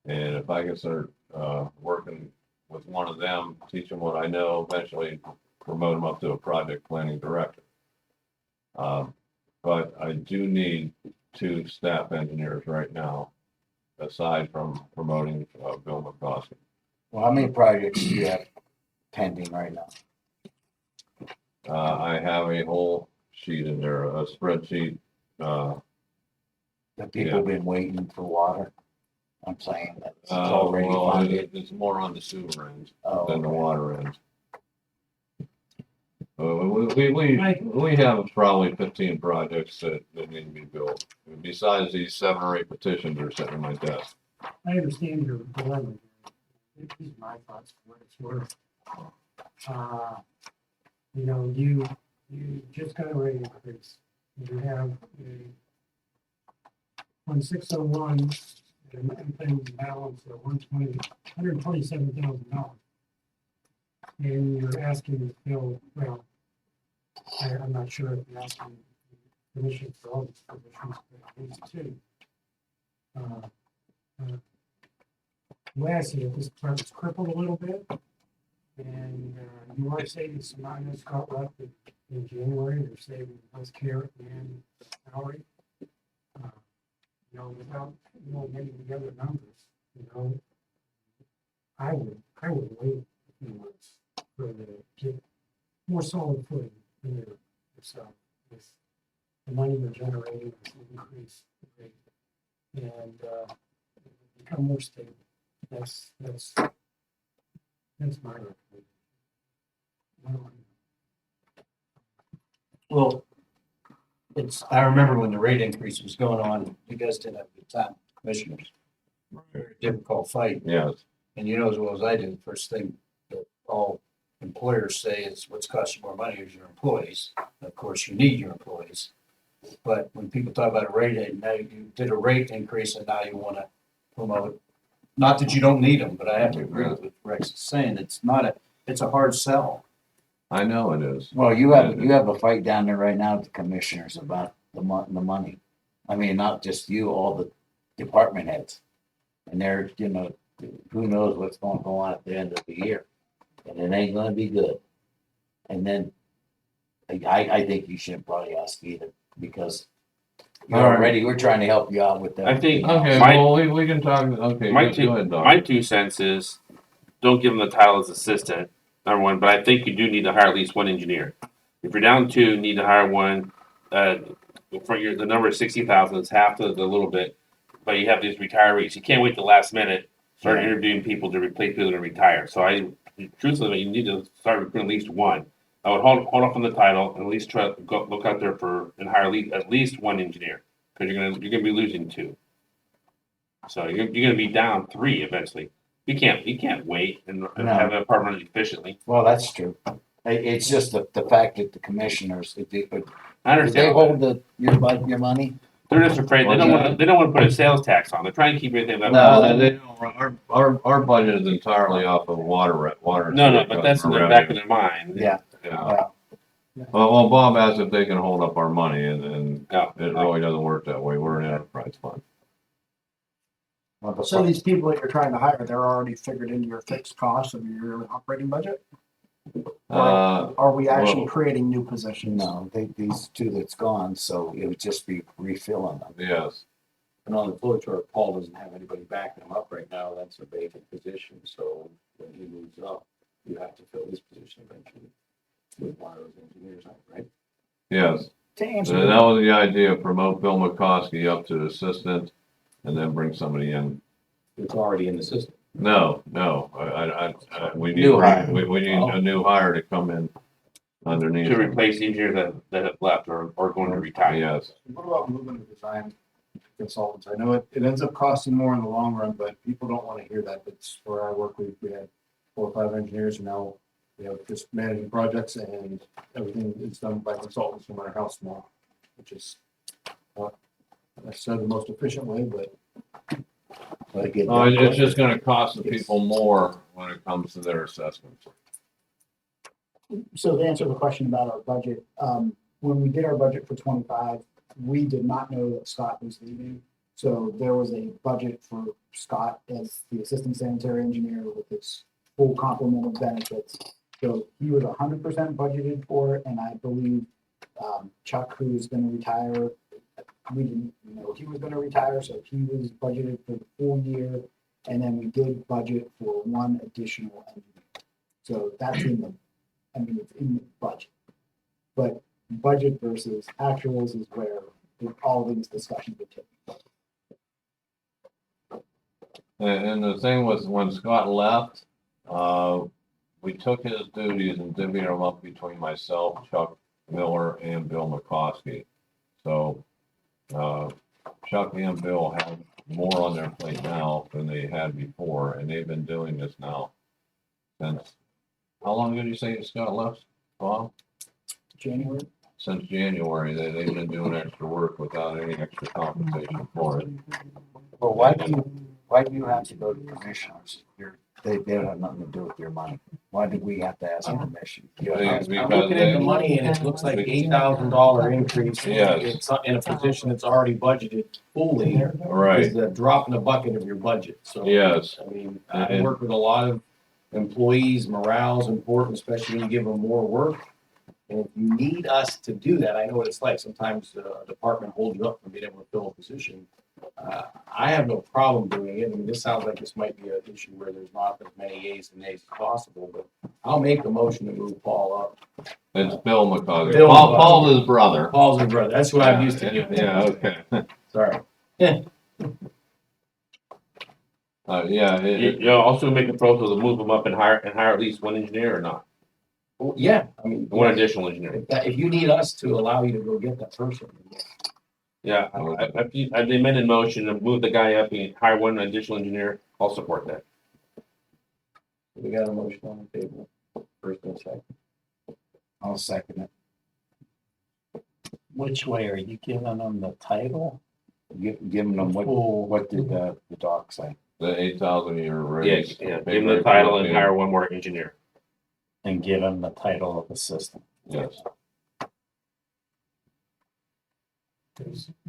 And if I can start, working with one of them, teach them what I know, eventually promote them up to a project planning director. But I do need 2 staff engineers right now, aside from promoting, Bill McCoskey. Well, how many projects do you have pending right now? I have a whole sheet in there, a spreadsheet, The people been waiting for water? I'm saying that it's well, already funded. it's more on the sewer end Oh, than the okay. water end. We have probably 15 projects that need to be built, besides these 7 or 8 petitions that are sitting on my desk. I understand your dilemma. These are my thoughts for what it's worth. You just got a rate increase. You have on 601, and balance of $127,000. And you're asking to fill, well, I'm not sure if you're asking permission for all these positions, but at least 2. Last year, this department's crippled a little bit. And you are saving some money that's got left in January. You're saving healthcare and salary. Without getting together numbers, I would wait a few months for the get more solid footing in yourself with the money you're generating, this increase rate, and become more stable. That's my recommendation. Well, I remember when the rate increase was going on, you guys did have a good time, commissioners. Very difficult fight. Yes. And you know as well as I do, the first thing that all employers say is what's costing more money is your employees. Of course, you need your employees. But when people talk about a rate, now you did a rate increase and now you want to promote, not that you don't need them, but I have to agree with what Rex is saying. It's a hard sell. I know it is. Well, you have a fight down there right now with the commissioners about the money. I mean, not just you, all the department heads. And they're, who knows what's going to go on at the end of the year. And it ain't gonna be good. And then I think you shouldn't probably ask either, because we're trying to help you out with that. I think- Okay, My- well, we can talk, okay, My go ahead, Doc. My 2 cents is, don't give them the title as assistant, number one, but I think you do need to hire at least 1 engineer. If you're down 2, you need to hire 1, the number is 60,000, it's half the little bit, but you have these retirees, you can't wait till the last minute, start interviewing people to replace people that are retired, so truthfully, you need to start recruiting at least 1. I would hold off on the title and at least try to look out there and hire at least 1 engineer, because you're gonna be losing 2. So you're gonna be down 3 eventually. You can't wait and have that part running efficiently. Well, that's true. It's just the fact that the commissioners, I they understand. hold your money. They're just afraid. They don't want to put a sales tax on. They're trying to keep everything. No, they don't. Our budget is entirely off of water. No, but that's in the back of their mind. Yeah. Well, Bob asked if they can hold up our money, and Yeah. it really doesn't work that way. We're an enterprise fund. So these people that you're trying to hire, they're already figured into your fixed costs of your operating budget? Are we actually creating new positions? No, these 2 that's gone, so it would just be refilling them. Yes. And on the floor chart, Paul doesn't have anybody backing him up right now. That's a vacant position. So when he moves up, you have to fill his position eventually with one of those engineers, right? Yes. To answer And that was the idea, promote Bill McCoskey up to assistant and then bring somebody in It's already in the system. No, we need, New hire. we need a new hire to come in underneath. To replace the engineers that have left or going to retire. Yes, What about moving to design consultants? I know it ends up costing more in the long run, but people don't want to hear that. That's where I work. We had 4 or 5 engineers, and now we have just managing projects, and everything is done by consultants, no matter how small, which is not necessarily the most efficient way, but it's just gonna cost the people more when it comes to their assessments. So to answer the question about our budget, when we did our budget for 25, we did not know that Scott was leaving. So there was a budget for Scott as the assistant sanitary engineer with his full complement of benefits. So he was 100% budgeted for it, and I believe Chuck, who's going to retire, we didn't know he was going to retire, so he was budgeted for the full year, and then we did budget for 1 additional engineer. So that's in the, it's in the budget. But budget versus actuals is where all these discussions are taking place. And the thing was, when Scott left, we took his duties and divvied them up between myself, Chuck Miller, and Bill McCoskey. So, Chuck and Bill have more on their plate now than they had before, and they've been doing this now since, how long did you say Scott left, Bob? January. Since January, they've been doing extra work without any extra compensation for it. Well, why do you have to go to commissioners? They don't have nothing to do with your money. Why did we have to ask permission? Because I'm looking at the money and it looks like $8,000 increase. Yes. It's in a position that's already budgeted fully. Right. Is the drop in the bucket of your budget, so. Yes. I mean, I work with a lot of employees, morale's important, especially when you give them more work. And if you need us to do that, I know what it's like. Sometimes a department holds you up from being able to fill a position. I have no problem doing it. I mean, this sounds like this might be an issue where there's not as many yeas and nays as possible, but I'll make the motion to move Paul up. It's Bill McCoskey. Bill Paul's his brother. Paul's his brother. That's who I'm used to giving. Yeah, okay. Sorry. You also make a proposal to move them up and hire at least 1 engineer or not? Well, yeah, I mean. 1 additional engineer. If you need us to allow you to go get that person. Yeah, I the amended motion to move the guy up and hire 1 additional engineer. I'll support that. We got a motion on the table. First and second. I'll second it. Which way are you giving them the title? Giving them what did the doc say? The 8,000 a year raise. Yeah, give him the title and hire 1 more engineer. And give them the title of assistant. Yes.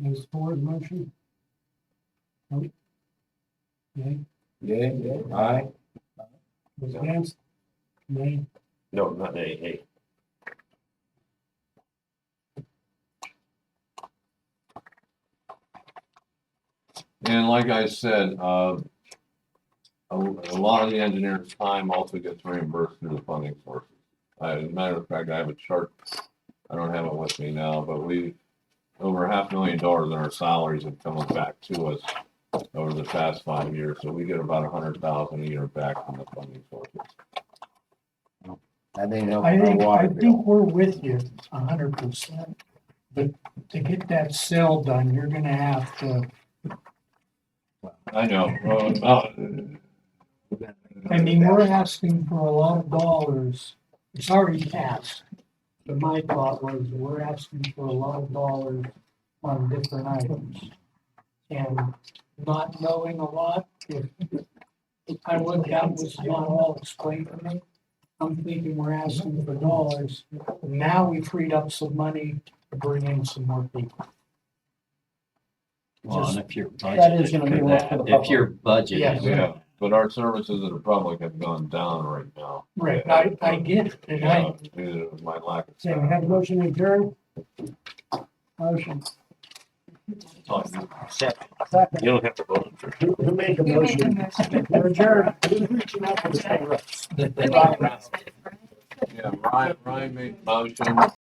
Is board motion? Nope. Yay, Yeah, aye. was against? Nay. No, not A. And like I said, a lot of the engineer's time also gets reimbursed through the funding sources. As a matter of fact, I have a chart, I don't have it with me now, but over $500,000 in our salaries have come back to us over the past 5 years, so we get about 100,000 a year back from the funding sources. I think I think we're with you 100%. But to get that sale done, you're gonna have to, I know, I mean, we're asking for a lot of dollars. It's already passed. But my thought was, we're asking for a lot of dollars on different items. And not knowing a lot, if I would, that was not all explained to me. I'm thinking we're asking for dollars. Now we freed up some money to bring in some more people. Well, and if you're That is gonna be budgeting for left for that, the if you're budgeting. Yes. yeah, but our services to the public have gone down right now. Right, I get it, and I, Due to my lack of say, we staff. have a motion adjourned. Motion. You don't have to vote. Who made the motion? We're adjourned. Yeah, Ryan made the motion.